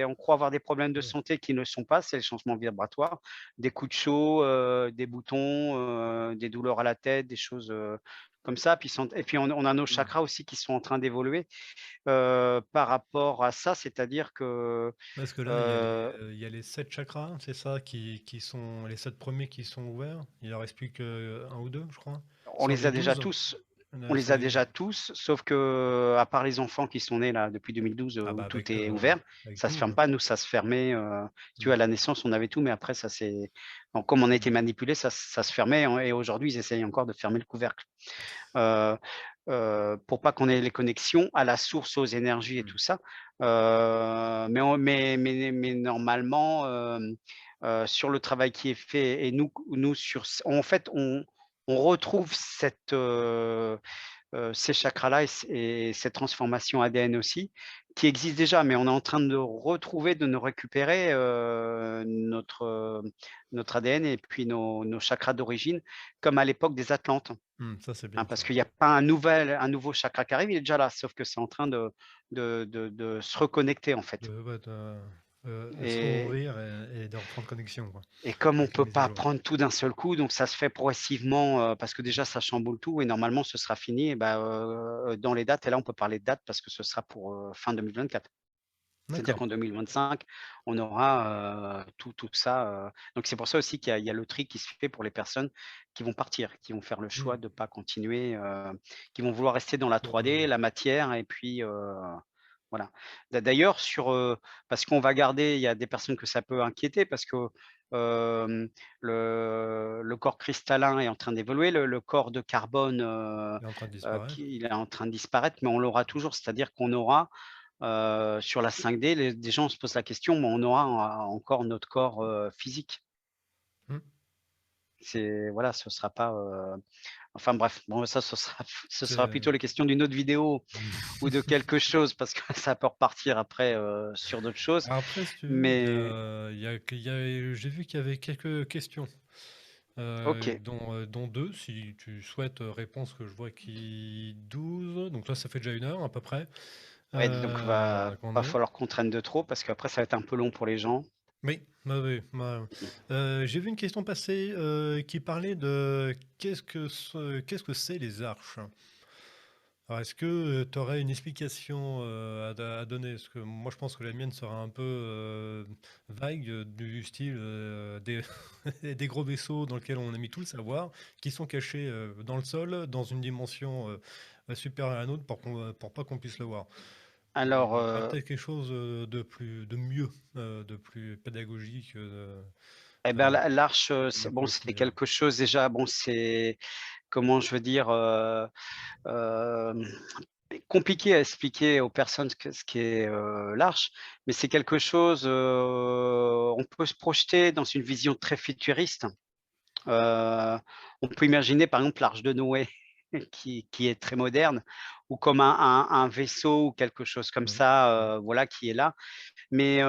on croit avoir des problèmes de Ouais. santé qui ne sont pas, c'est les changements vibratoires, des coups de chaud, des boutons, des douleurs à la tête, des choses, comme ça. Puis on a nos Mmh. chakras aussi qui sont en train d'évoluer, par rapport à ça. C'est-à-dire que, Parce que là, heu, il y a les 7 chakras, c'est ça, qui sont les 7 premiers qui sont ouverts? Il en reste plus qu'1 ou 2, je crois? on Sur les les a déjà 12. tous on les Sur a les déjà tous, sauf que à part les enfants qui sont nés là depuis 2012, ah où bah, tout avec, est ouvert, ça se tout, ferme pas. Nous, ça se fermait, si tu mmh, vois, à la naissance, on avait tout, mais après ça c'est bon, comme on a été mmh, manipulé, ça se fermait et aujourd'hui, ils essayent encore de fermer le couvercle, heu pour pas qu'on ait les connexions à la source, aux énergies et mmh. tout ça, mais normalement, sur le travail qui est fait et nous sur en fait, on retrouve cette, ces chakras-là et cette transformation ADN aussi, qui existe déjà, mais on est en train de retrouver, de nous récupérer, notre ADN et puis nos chakras d'origine, comme à l'époque des Atlantes, Ça, c'est hein, bien parce ça. qu'il y a pas un nouveau chakra qui arrive, il est déjà là, sauf que c'est en train de se reconnecter, en fait. Ouais, de se Et rouvrir et de reprendre connexion, quoi, Et comme on avec les peut mises à pas jour. prendre tout d'un seul coup, donc ça se fait progressivement, parce que déjà ça chamboule tout et normalement ce sera fini et bah, dans les dates et là on peut parler de dates parce que ce sera pour, fin 2024. C'est-à-dire D'accord. qu'en 2025, on aura, tout ça, donc c'est pour ça aussi qu'il y a le tri qui se fait pour les personnes qui vont partir, qui vont faire le choix Mmh. de pas continuer, qui vont vouloir rester dans la Pour, 3D, la matière et puis, voilà. D'ailleurs parce qu'on va garder il y a des personnes que ça peut inquiéter parce que, hem, le corps cristallin est en train d'évoluer, le corps de carbone, il est en train de disparaître. qui il est en train de disparaître, mais on l'aura toujours. C'est-à-dire qu'on aura, sur la 5D, les des gens se posent la question, mais on aura encore notre corps, physique. Mmh. C'est voilà, ce sera pas, enfin bref, bon ça ce sera ce sera C'est plutôt les questions d'une autre vidéo ou de quelque chose parce que ça peut repartir après, sur d'autres choses. Après, si tu veux, Mais j'ai vu qu'il y avait quelques questions, OK, dont 2 si tu souhaites, réponses que je vois qui 12 donc là, ça fait déjà 1 heure à peu près, ouais, donc va qu'on pas est. falloir qu'on traîne de trop parce qu'après ça va être un peu long pour les gens. Oui, bah, oui, bah, j'ai vu une question passer, qui parlait de qu'est-ce que c'est les arches? Alors est-ce que, tu aurais une explication, à donner? Parce que moi je pense que la mienne sera un peu, vague, du style, des des gros vaisseaux dans lesquels on a mis tout le savoir, qui sont cachés, dans le sol, dans une dimension, supérieure à la nôtre pour pas qu'on puisse le voir. Alors, Tu peut-être quelque chose, de mieux, de plus pédagogique, et ben, l'arche, de c'est bon, plus c'est estimer, ouais. quelque chose déjà, bon, c'est comment je veux dire, hem, compliqué à expliquer aux personnes ce qu'est, l'arche, mais c'est quelque chose, on peut se projeter dans une vision très futuriste. On peut imaginer par exemple l'arche de Noé qui est très moderne ou comme un vaisseau ou quelque chose comme Mmh. ça, voilà qui est là, mais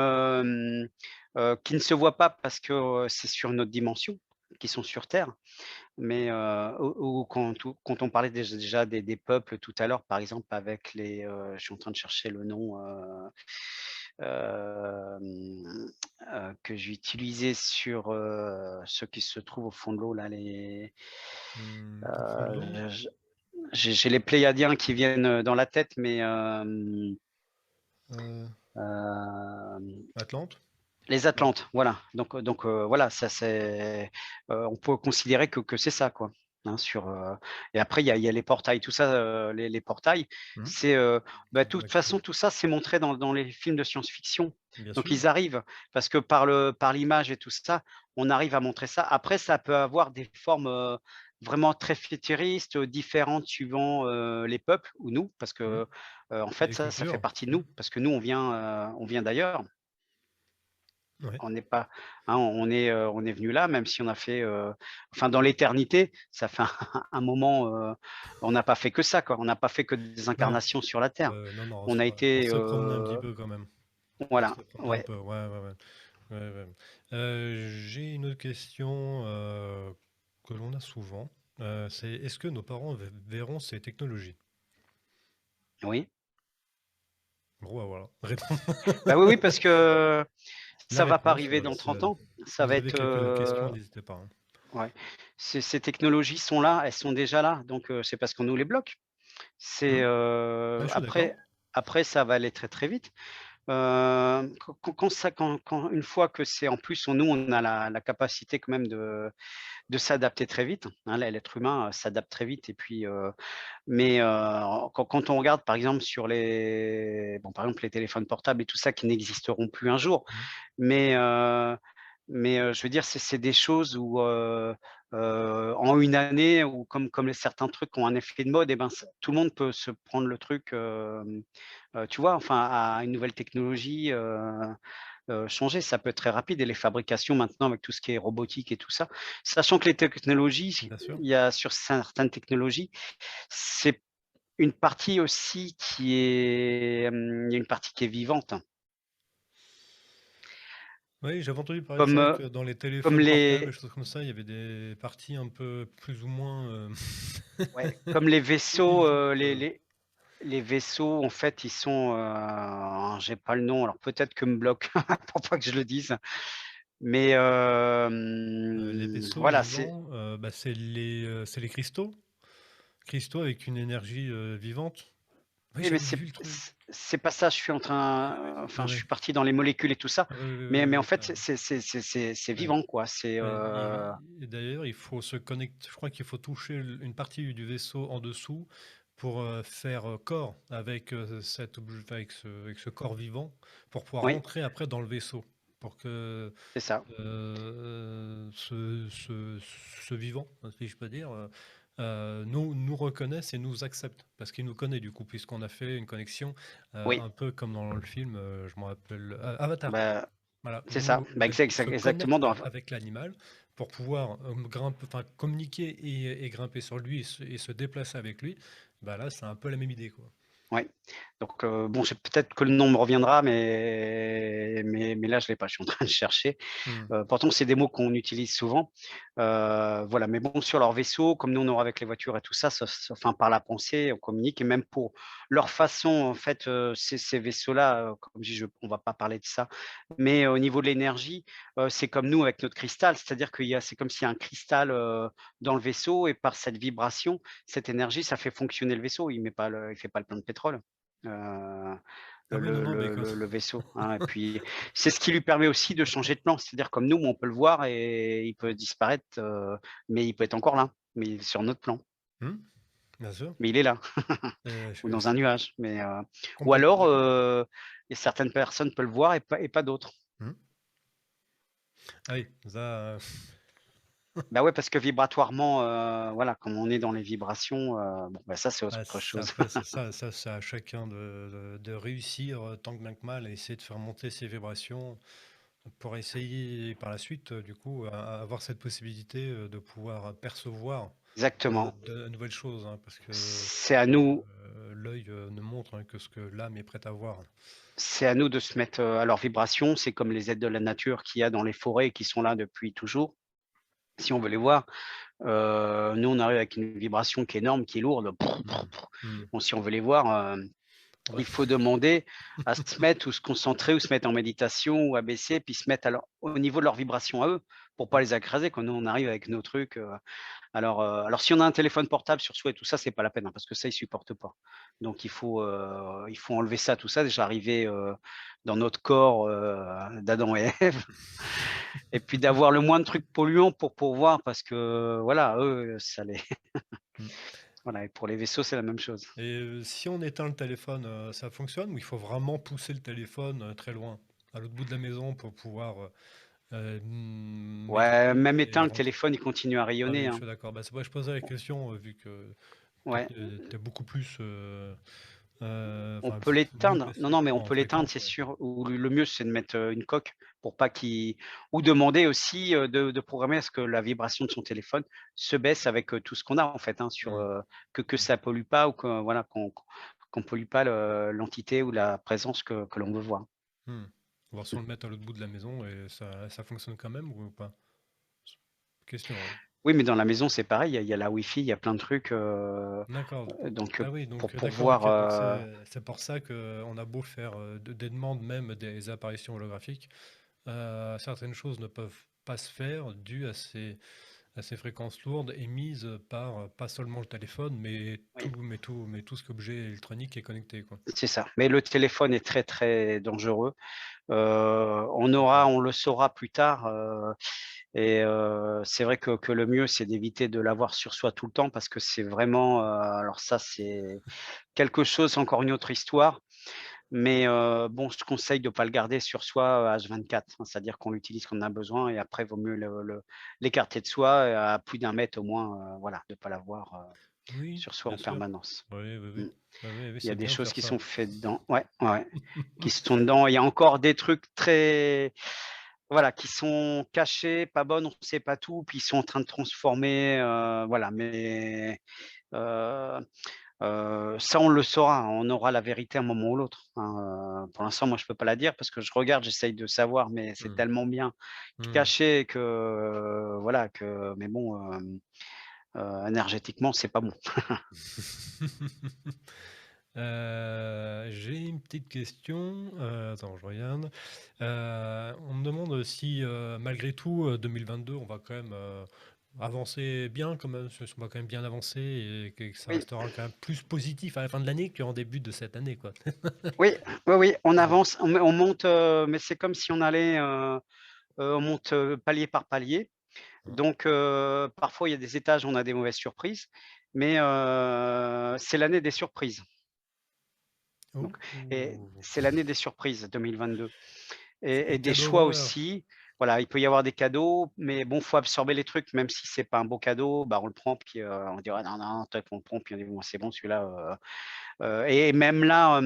qui ne se voit pas parce que, c'est sur une autre dimension, qui sont sur terre. Mais ou quand on parlait déjà des peuples tout à l'heure, par exemple avec les, je suis en train de chercher le nom, que j'ai utilisé sur, ceux qui se trouvent au fond de l'eau là, les, Au fond de l'eau, je j'ai les Pléiadiens qui viennent, dans la tête, mais heu, hem, Atlante? les Non. Atlantes, voilà. Donc voilà, ça c'est, on peut considérer que c'est ça, quoi, hein, sur, et après il y a les portails, tout ça, les portails, Mmh. c'est, bah, de toute Avec, façon, tout ça, c'est montré dans les films de science-fiction. bien Donc sûr. ils arrivent parce que par l'image et tout ça, on arrive à montrer ça. Après ça peut avoir des formes, vraiment très futuristes, différentes suivant, les peuples ou nous, parce Mmh. que, en Et fait les ça fait cultures. partie de Mmh. nous, parce que nous on vient d'ailleurs. Ouais. On n'est pas hein, on est venu là, même si on a fait, enfin dans l'éternité, ça fait un moment, on n'a pas fait que ça, quoi. On n'a pas fait que des Ouais. incarnations sur la terre. Non, non, On a on été, s'est promené un petit peu quand même. On voilà, s'est promené un ouais, peu, ouais, ouais, ouais. Ouais, ouais. J'ai une autre question, que l'on a souvent, c'est: «Est-ce que nos parents verront ces technologies?» oui. Bon, bah, voilà, réponse. Bah, oui, oui, parce que La ça va pas réponse, arriver dans si, 30 ans. Ça va vous avez être, quelques questions, n'hésitez pas, hein. ouais. Ces technologies sont là, elles sont déjà là, donc c'est parce qu'on nous les bloque. C'est, Mmh. Ouais, je suis d'accord. après ça va aller très, très vite. Quand une fois que c'est en plus, nous, on a la capacité quand même de s'adapter très vite, hein, l'être humain, s'adapte très vite et puis, mais, quand on regarde par exemple sur les bon, par exemple les téléphones portables et tout ça qui n'existeront plus un jour, Mmh. mais, je veux dire c'est des choses où, en une année ou comme les certains trucs ont un effet de mode et ben, ça tout le monde peut se prendre le truc, tu vois? Enfin à une nouvelle technologie, changer. Ça peut être très rapide et les fabrications maintenant avec tout ce qui est robotique et tout ça, sachant que les technologies, Bien sûr. il y a sur certaines technologies, c'est une partie aussi qui est, il y a une partie qui est vivante, Oui, j'avais entendu parler de comme, ça, heu, que dans les comme téléphones portables, des les choses comme ça, il y avait des parties un peu plus ou moins, ouais, comme les vaisseaux, vivantes, les vaisseaux en fait, ils sont, j'ai pas le nom, alors peut-être que me bloque pour pas que je le dise, mais les vaisseaux voilà, c'est vivants, bah, c'est les cristaux. Cristaux avec une énergie, vivante. Oui, oui, mais j'avais vu le truc. c'est pas ça, je suis en train Ah enfin, je ouais. suis parti dans les molécules et tout ça, Ah oui, oui, oui, mais oui, en oui, fait, c'est ouais. vivant quoi, c'est, Ouais, et d'ailleurs, il faut se connecter. Je crois qu'il faut toucher une partie du vaisseau en dessous pour faire corps avec, avec ce corps vivant, pour pouvoir oui, rentrer après dans le vaisseau, pour que c'est ça, ce vivant, si je peux dire, nous reconnaisse et nous accepte, parce qu'il nous connaît du coup, puisqu'on a fait une connexion, oui, un peu comme dans le film, je me rappelle, Avatar. bah, Voilà, c'est ça, où bah, le vaisseau se exactement connecte dans avec l'animal pour pouvoir enfin, communiquer et grimper sur lui et se déplacer avec lui. Bah là, c'est un peu la même idée, quoi. ouais, donc bon, c'est peut-être que le nom me reviendra, mais là, je l'ai pas, je suis en train de chercher. Hmm. Pourtant, c'est des mots qu'on utilise souvent. Voilà, mais bon, sur leur vaisseau, comme nous, on aura avec les voitures et tout ça, enfin, par la pensée, on communique et même pour leur façon, en fait, ces vaisseaux-là, comme je dis, on va pas parler de ça, mais au niveau de l'énergie, c'est comme nous avec notre cristal, c'est-à-dire c'est comme s'il y a un cristal, dans le vaisseau et par cette vibration, cette énergie, ça fait fonctionner le vaisseau. Il fait pas le plein de pétrole, heu, Ah oui, non, non, mais quand... le vaisseau, hein et puis c'est ce qui lui permet aussi de changer de plan. C'est-à-dire comme nous, on peut le voir et il peut disparaître, mais il peut être encore là, mais il est sur notre plan, Hmm, bien sûr. mais il est là ou Je dans un suis nuage, mais ou complètement alors, d'accord. et certaines personnes peuvent le voir et pas d'autres. Hmm. Ah oui, ça, Bah, ouais, parce que vibratoirement, voilà, comme on est dans les vibrations, bon, bah, ça, c'est autre chose. après, c'est ça, c'est à chacun de réussir tant que bien que mal à essayer de faire monter ses vibrations pour essayer par la suite, du coup, à avoir cette possibilité de pouvoir percevoir Exactement. de nouvelles choses, hein, parce que C'est à nous l'œil ne montre hein, que ce que l'âme est prête à voir. c'est à nous de se mettre, à leur vibration. C'est comme les aides de la nature qu'il y a dans les forêts qui sont là depuis toujours. Si on veut les voir, nous, on arrive avec une vibration qui est énorme, qui est lourde. Hmm. Hmm. Bon, si on veut les voir, Ah bah, il faut demander à se mettre ou se concentrer ou se mettre en méditation ou à baisser, puis se mettre au niveau de leur vibration à eux, pour pas hmm. les écraser quand nous, on arrive avec nos trucs, alors si on a un téléphone portable sur soi et tout ça, c'est pas la peine, hein, parce que ça, ils supportent pas. Donc il faut enlever ça, tout ça, déjà arrivé, dans notre corps, d'Adam et Ève et puis d'avoir le moins de trucs polluants pour pouvoir parce que voilà, eux, ça les Hmm. voilà et pour les vaisseaux, c'est la même chose. Et si on éteint le téléphone, ça fonctionne ou il faut vraiment pousser le téléphone très loin, à l'autre bout de la maison pour pouvoir Ouais, méditer même et éteint, le rentrer? téléphone, il continue à Ah rayonner, oui, je hein. suis d'accord. Bah, c'est pourquoi je posais la question, vu que toi, Ouais. tu es beaucoup plus, On enfin, peut mieux l'éteindre. Non, placé non, que mais on moi en peut l'éteindre, fréquence, c'est ouais. sûr. Ou le mieux, c'est de mettre, une coque pour pas qu'il ou demander aussi, de programmer à ce que la vibration de son téléphone se baisse avec, tout ce qu'on a en fait, hein, sur, Mmh. que Mmh. ça pollue pas ou que voilà, qu'on pollue pas l'entité ou la présence que l'on veut voir. Mmh. Voir si on le met à l'autre bout de la maison et ça fonctionne quand même ou pas? Question, hein. Oui, mais dans la maison, c'est pareil, il y a la Wi-Fi, il y a plein de trucs, D'accord. donc, Ah oui, pour donc d'accord, pouvoir, OK, donc c'est pour ça qu'on a beau faire, des demandes, même des apparitions holographiques, certaines choses ne peuvent pas se faire dues à ces fréquences lourdes émises par, pas seulement le téléphone, mais oui. tout ce qu'objet électronique est connecté, quoi. C'est ça. Mais le téléphone est très, très dangereux. D'accord. On le saura plus tard, et c'est vrai que le mieux, c'est d'éviter de l'avoir sur soi tout le temps parce que c'est vraiment, alors ça, c'est quelque chose, encore une autre histoire, mais bon, je conseille de pas le garder sur soi, H24, hein. C'est-à-dire qu'on l'utilise quand on a besoin et après, il vaut mieux l'écarter de soi et à plus d'un mètre au moins, voilà, de pas l'avoir, Oui, sur soi bien en sûr. permanence. Oui, oui, Mmh. oui. Oui, oui, oui, Il y a c'est des bien de choses faire qui ça. sont faites dedans. Ouais, ouais, ouais, qui sont dedans. Il y a encore des trucs très voilà, qui sont cachés, pas bonnes, on ne sait pas tout, puis ils sont en train de transformer, voilà, mais heu Ça, on le saura, on aura la vérité à un moment ou l'autre, hein, pour l'instant, moi, je peux pas la dire parce que je regarde, j'essaye de savoir, mais c'est Mmh. tellement bien Mmh. caché que, voilà, que mais bon, énergétiquement, c'est pas bon. J'ai une petite question, attends, je regarde. On me demande si, malgré tout, 2022, on va quand même, avancer bien quand même, on va quand même bien avancer et que ça Oui, restera quand même plus positif à la fin de l'année qu'en début de cette année, quoi. oui, oui, oui, on Mmh. avance, on monte, mais c'est comme si on allait, on monte, palier par palier. Mmh. Donc parfois, il y a des étages où on a des mauvaises surprises, mais c'est l'année des surprises. Donc et Oh! c'est l'année des surprises 2022 C'est et les des cadeaux choix voleurs. aussi. Voilà, il peut y avoir des cadeaux, mais bon, faut absorber les trucs, même si c'est pas un beau cadeau, bah, on le prend puis, on dit: «Ouais, non, non, toi, on le prend», puis on dit: «Bon, c'est bon celui-là», et même là,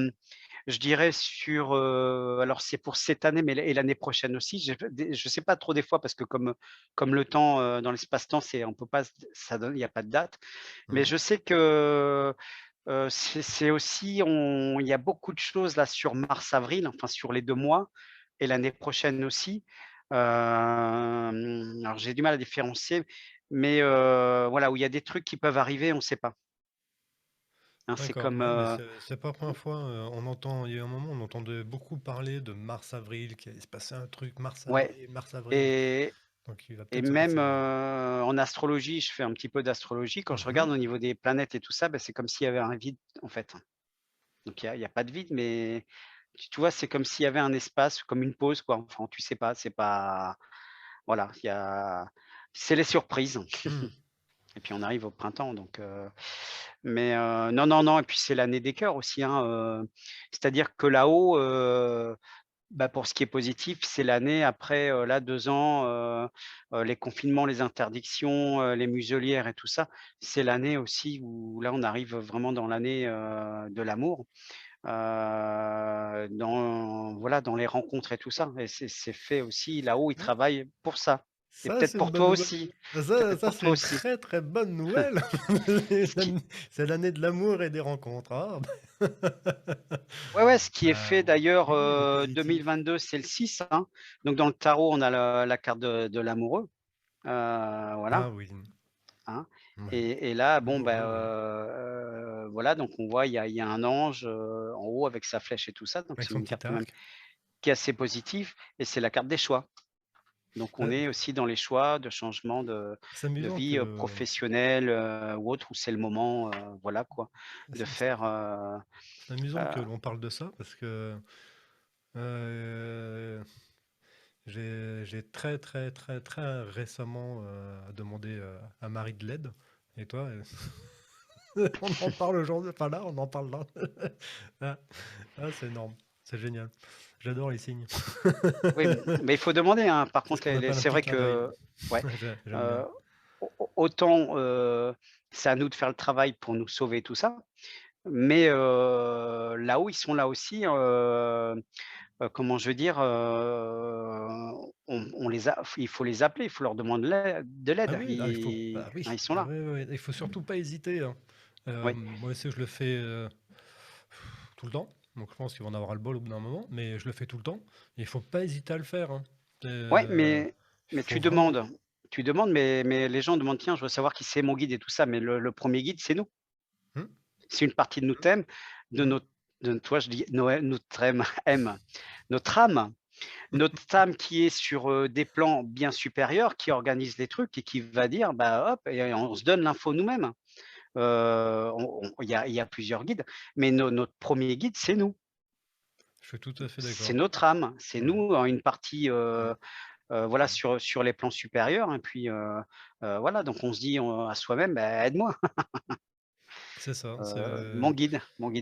je dirais sur, alors c'est pour cette année, mais l'année prochaine aussi, je sais pas trop des fois parce que comme le temps, dans l'espace-temps, c'est on peut pas ça donne il y a pas de date. Mais Mmh. je sais que, c'est aussi il y a beaucoup de choses là sur mars-avril, enfin sur les 2 mois et l'année prochaine aussi. Alors j'ai du mal à différencier, mais voilà, où il y a des trucs qui peuvent arriver, on ne sait pas, hein. C'est D'accord, comme, ouais, mais c'est pas la première fois, on entend il y a eu un moment, on entendait beaucoup parler de mars-avril, qu'il allait se passer un truc ouais mars-avril, mars-avril, et donc il va Et peut-être se même, passer en astrologie, je fais un petit peu d'astrologie. Quand je mmh. regarde au niveau des planètes et tout ça, bah, c'est comme s'il y avait un vide, en fait. Donc il y a pas de vide, mais tu vois, c'est comme s'il y avait un espace, comme une pause, quoi. Enfin, tu sais pas, c'est pas voilà, il y a c'est les surprises Mmh. et puis on arrive au printemps donc mais non, non, non et puis c'est l'année des cœurs aussi, hein, c'est-à-dire que là-haut, bah, pour ce qui est positif, c'est l'année après, là 2 ans, les confinements, les interdictions, les muselières et tout ça. C'est l'année aussi où là, on arrive vraiment dans l'année, de l'amour, dans voilà, dans les rencontres et tout ça et c'est fait aussi là-haut, ils Ouais, travaillent pour ça et ça peut-être c'est une pour bonne toi nouvelle. aussi, Ça pour c'est toi une aussi. très, très bonne nouvelle. Ce qui C'est l'année de l'amour et des rencontres. Ah bah Ouais, ouais, ce qui est fait d'ailleurs, oui, le positif. 2022, c'est le 6, hein, donc dans le tarot, on a la carte de l'amoureux, Ah voilà. oui, Hein ouais, et là, bon, bah, l'amoureux, oui, voilà, donc on voit, il y a un ange, en haut avec sa flèche et tout ça, donc avec c'est son une carte petit quand même arc. qui est assez positive et c'est la carte des choix. Donc on Bah, est aussi dans les choix de changement c'est de amusant vie, que professionnelle, ou autre, où c'est le moment, voilà quoi, de c'est faire, c'est amusant heu que l'on parle de ça parce que, heu, j'ai très, très, très, très récemment, demandé, à Marie de l'aide et toi, on en parle aujourd'hui, enfin là, on en parle là. Ah, ah, c'est énorme, c'est génial. J'adore les signes. oui, mais il faut demander, hein. Par C'est ce contre, qu'on appelle un c'est petit vrai clin d'œil. que ouais, J'aime bien. heu, autant, c'est à nous de faire le travail pour nous sauver tout ça. Mais là-haut, ils sont là aussi, comment je veux dire? On les a il faut les appeler, il faut leur demander de Ah l'aide. oui, ah, il faut, Ils bah hein, oui, ils sont ah là. ouais, ouais, ouais, il faut surtout pas hésiter, hein. Oui. Moi aussi, je le fais tout le temps, donc je pense qu'ils vont en avoir ras-le-bol au bout d'un moment, mais je le fais tout le temps. Et il faut pas hésiter à le faire, hein. Ouais, Il mais faut tu vraiment. demandes. Tu demandes, mais les gens demandent: «Tiens, je veux savoir qui c'est mon guide et tout ça», mais le 1er guide, c'est nous. Hmm, C'est une partie de nous thème, de hmm, notre de toi, je dis Noë notre ème ème, notre âme. Notre âme qui est sur, des plans bien supérieurs, qui organise les trucs et qui va dire: «Bah, hop» et on se donne l'info nous-mêmes. Il y a plusieurs guides, mais notre premier guide, c'est nous. je suis tout à fait C'est d'accord. notre âme, c'est Ouais, nous, en une partie, ouais, voilà, sur les plans supérieurs et puis, voilà, donc on se dit, à soi-même: «Bah, aide-moi, c'est ça. mon guide,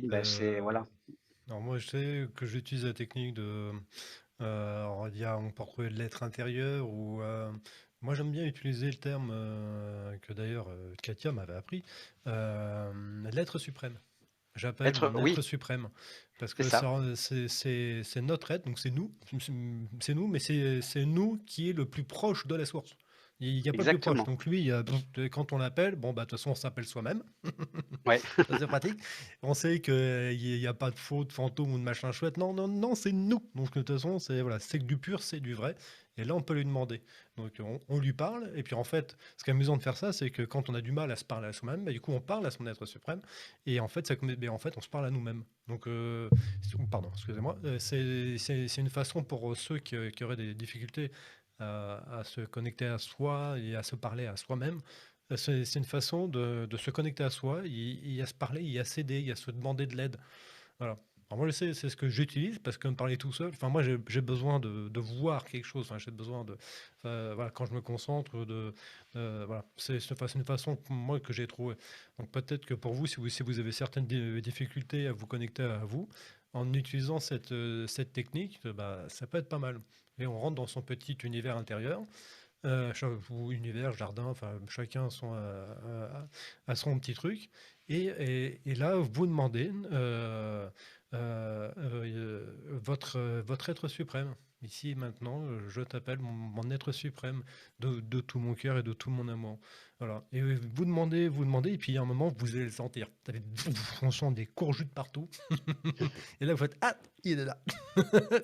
bah, c'est Euh, voilà». alors moi, je sais que j'utilise la technique de, alors on peut retrouver l'être intérieur ou moi j'aime bien utiliser le terme que d'ailleurs Katia m'avait appris, l'être suprême. J'appelle Être mon être oui, suprême parce c'est que ça. c'est notre être, donc c'est nous, mais c'est nous qui est le plus proche de la source. Il y a pas plus proche. exactement. Donc lui, quand on l'appelle, bon, bah, de toute façon, on s'appelle soi-même. Ouais, Ça, c'est pratique. On sait qu'il y a pas de faux, de fantôme ou de machin chouette. Non, non, non, c'est nous. Donc de toute façon, c'est voilà, c'est que du pur, c'est du vrai. Et là, on peut lui demander. Donc on lui parle. Et puis en fait, ce qui est amusant de faire ça, c'est que quand on a du mal à se parler à soi-même, bah, du coup, on parle à son être suprême. Et en fait, en fait, on se parle à nous-mêmes. Donc, pardon, excusez-moi. C'est une façon pour ceux qui auraient des difficultés à se connecter à soi et à se parler à soi-même. C'est une façon de se connecter à soi, et à se parler, et à s'aider, et à se demander de l'aide. Voilà. Alors moi, je sais, c'est ce que j'utilise parce que me parler tout seul, enfin moi j'ai besoin de voir quelque chose, enfin, j'ai besoin de, enfin, voilà, quand je me concentre, voilà, c'est une façon moi que j'ai trouvé. Donc peut-être que pour vous, si vous avez certaines difficultés à vous connecter à vous, en utilisant cette technique, bah, ça peut être pas mal. Et on rentre dans son petit univers intérieur, ou univers, jardin, enfin chacun a son petit truc. Et là, vous demandez votre être suprême. Ici et maintenant, je t'appelle mon être suprême de tout mon cœur et de tout mon amour. Voilà. Et vous demandez, et puis à un moment, vous allez le sentir. On sent des courgutes partout. Et là, vous faites ah, il est là.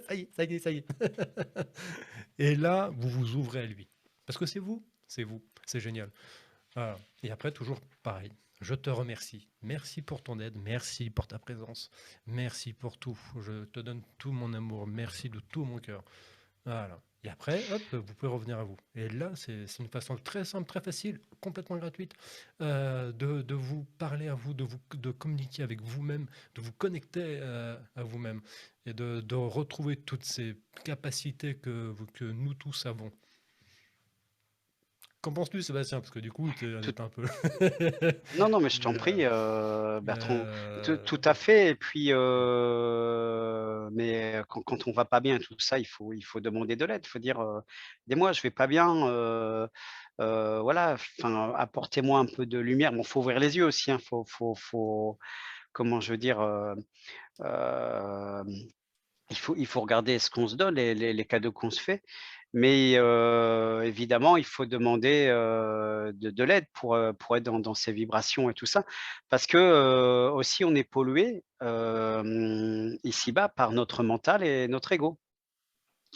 Ça y est, ça y est, ça y est. Et là, vous vous ouvrez à lui. Parce que c'est vous, c'est génial. Voilà. Et après, toujours pareil. Je te remercie. Merci pour ton aide. Merci pour ta présence. Merci pour tout. Je te donne tout mon amour. Merci de tout mon cœur. Voilà. Et après, hop, vous pouvez revenir à vous. Et là, c'est une façon très simple, très facile, complètement gratuite, de vous parler à vous, de communiquer avec vous-même, de vous connecter à vous-même et de retrouver toutes ces capacités que nous tous avons. Qu'en penses-tu, Sébastien? Parce que du coup, on tout est un peu. non, non, mais je t'en Euh, prie, Bertrand, tout à bon, fait et puis, mais quand on va pas bien, tout ça, il faut demander de l'aide. Il faut dire, «Aidez-moi, je vais pas bien, voilà, enfin, apportez-moi un peu de lumière». Bon, faut ouvrir les yeux aussi, hein, faut comment je veux dire, hem il faut regarder ce qu'on se donne, les cadeaux qu'on se fait, mais évidemment, il faut demander, de l'aide pour être dans ces vibrations et tout ça. Parce que, aussi on est pollué, ici-bas par notre mental et notre ego.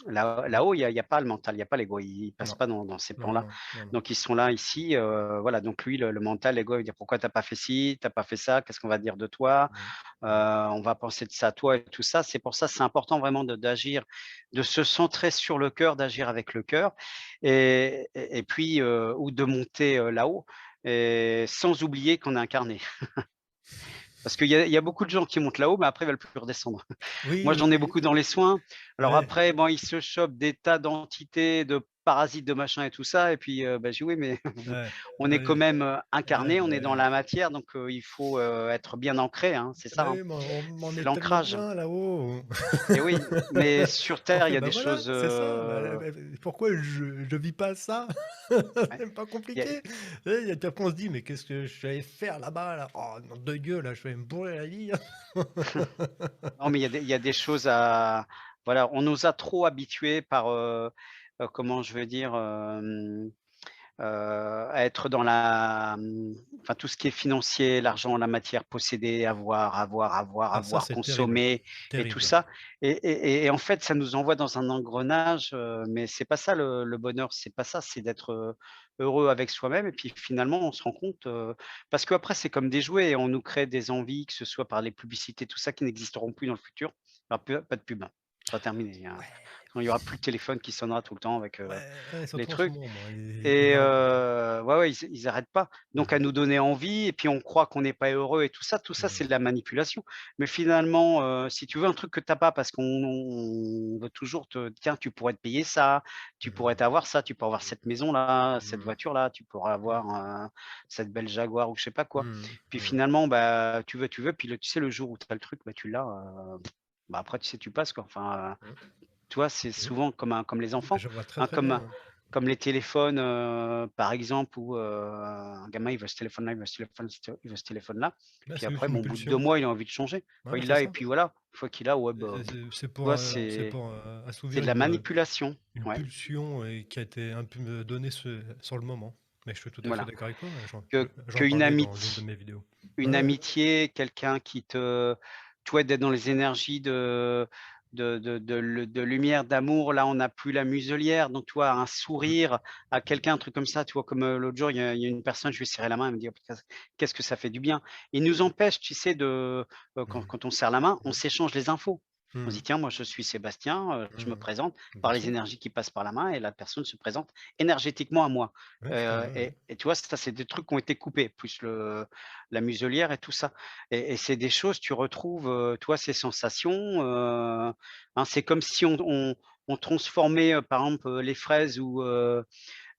oui, Là-haut, il y a pas le mental, il y a pas l'ego, ils passent non, pas dans ces non, plans-là. non, non, non. Donc ils sont là ici, voilà, donc lui, le mental, l'ego, il va dire: «Pourquoi tu as pas fait ci? Tu as pas fait ça? Qu'est-ce qu'on va dire de toi? Mm, Heu, mm, on va penser de ça à toi» et tout ça. C'est pour ça, c'est important vraiment d'agir, de se centrer sur le cœur, d'agir avec le cœur et puis, ou de monter, là-haut et sans oublier qu'on est incarné. Parce qu'il y a beaucoup de gens qui montent là-haut, mais après ils veulent plus redescendre. oui, Moi, oui, j'en ai oui. beaucoup dans les soins. Alors Ouais, après, bon, ils se chopent des tas d'entités, de parasites, de machin et tout ça et puis, bah, je dis: «Oui, mais ouais, on est quand ouais, même, ouais, incarné, on est dans ouais. la matière donc il faut, être bien ancré, hein, c'est Bah ça, hein. oui, mais on C'est est tellement l'ancrage bien là-haut. et oui, mais sur On terre, il fait, y a bah des voilà, choses, c'est ça. Pourquoi je vis pas ça? ouais, C'est pas il y a compliqué. Et après on se dit, mais qu'est-ce que je vais faire là-bas là? Oh nom de Dieu, là, je vais me bourrer la vie. non, mais il y a des choses à voilà, on nous a trop habitués par, comment je veux dire? À être dans enfin tout ce qui est financier, l'argent, la matière, posséder, avoir, avoir, avoir, Ah ça, avoir, c'est terrible, consommer et tout terrible. ça et en fait, ça nous envoie dans un engrenage, mais c'est pas ça le bonheur, c'est pas ça, c'est d'être, heureux avec soi-même et puis finalement, on se rend compte, parce qu'après c'est comme des jouets, on nous crée des envies, que ce soit par les publicités, tout ça, qui n'existeront plus dans le futur. Il y aura plus pas de pub, hein, ce sera terminé, hein. Ouais, Quand il y aura plus de téléphone qui sonnera tout le temps avec, ouais, ouais, les surtout en ce trucs. moment, moi, ils Et arrêtent pas. ouais, ouais, ils arrêtent pas. Donc à Mmh. nous donner envie et puis on croit qu'on n'est pas heureux et tout ça, c'est de Mmh. la manipulation. Mais finalement, si tu veux un truc que tu as pas parce qu'on veut toujours te: «Tiens, tu pourrais te payer ça, tu pourrais Mmh. t'avoir ça, tu peux avoir cette maison-là, cette Mmh. voiture-là, tu pourrais Mmh. avoir, cette belle Jaguar» ou je sais pas quoi. Mmh. Puis Mmh. finalement, bah, tu veux, puis tu sais le jour où tu as le truc, bah, tu l'as, bah, après tu sais, tu passes quoi. Enfin, Mmh. tu vois, c'est Mmh. souvent comme les enfants, Je vois très, hein, très bien, comme ouais. comme les téléphones, par exemple, où, un gamin, il veut ce téléphone-là, il veut ce téléphone, il veut ce téléphone-là. Bah, Puis c'est après, juste une bon, au bout de 2 pulsion. mois, il a envie de changer. Quand Ouais, il c'est l'a et ça. puis voilà, une fois qu'il l'a, ouais, Et bah, c'est tu pour, vois, c'est c'est pour, c'est assouvir de la manipulation. une Ouais, pulsion, qui a été un peu me donnée sur le moment. Mais je suis tout à fait voilà. d'accord avec toi, ouais, Que j'en qu'une parlais dans l'une de amitié mes vidéos. une Ouais, amitié, quelqu'un qui te tu vois, d'être dans les énergies de lumière, d'amour. Là, on n'a plus la muselière, donc tu vois, un mmh, sourire à quelqu'un, un truc comme ça, tu vois? Comme, l'autre jour, il y a une personne, je lui ai serré la main, elle me dit: «Oh putain, qu'est-ce que ça fait du bien». Il nous empêche, tu sais, mmh, quand on serre la main, on mmh, s'échange les infos. On se mmh, dit: «Tiens, moi, je suis Sébastien, je me mmh. présente Bien par les sûr. énergies qui passent par la main» et la personne se présente énergétiquement à moi. Ouais, je connais, ouais. Et tu vois, ça, c'est des trucs qui ont été coupés, plus la muselière et tout ça. Et c'est des choses, tu retrouves, toi, ces sensations, hein, c'est comme si on transformait, par exemple, les fraises ou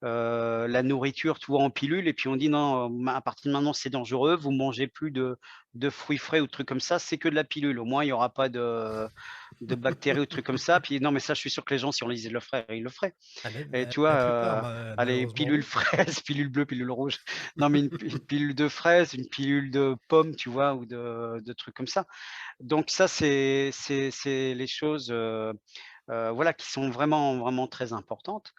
la nourriture, tu vois, en pilule et puis on dit: «Non, ma à partir de maintenant, c'est dangereux, vous mangez plus de fruits frais ou de trucs comme ça, c'est que de la pilule. Au moins, il y aura pas de bactéries ou de trucs comme ça». Puis non, mais ça, je suis sûr que les gens, si on les disait de le faire, ils le feraient. Ah Et tu vois, la plupart, allez, malheureusement, pilule oui. fraise, pilule bleue, pilule rouge. Non, mais une pilule de fraise, une pilule de pomme, tu vois? Ou de trucs comme ça. Donc ça, c'est les choses, voilà, qui sont vraiment, vraiment très importantes.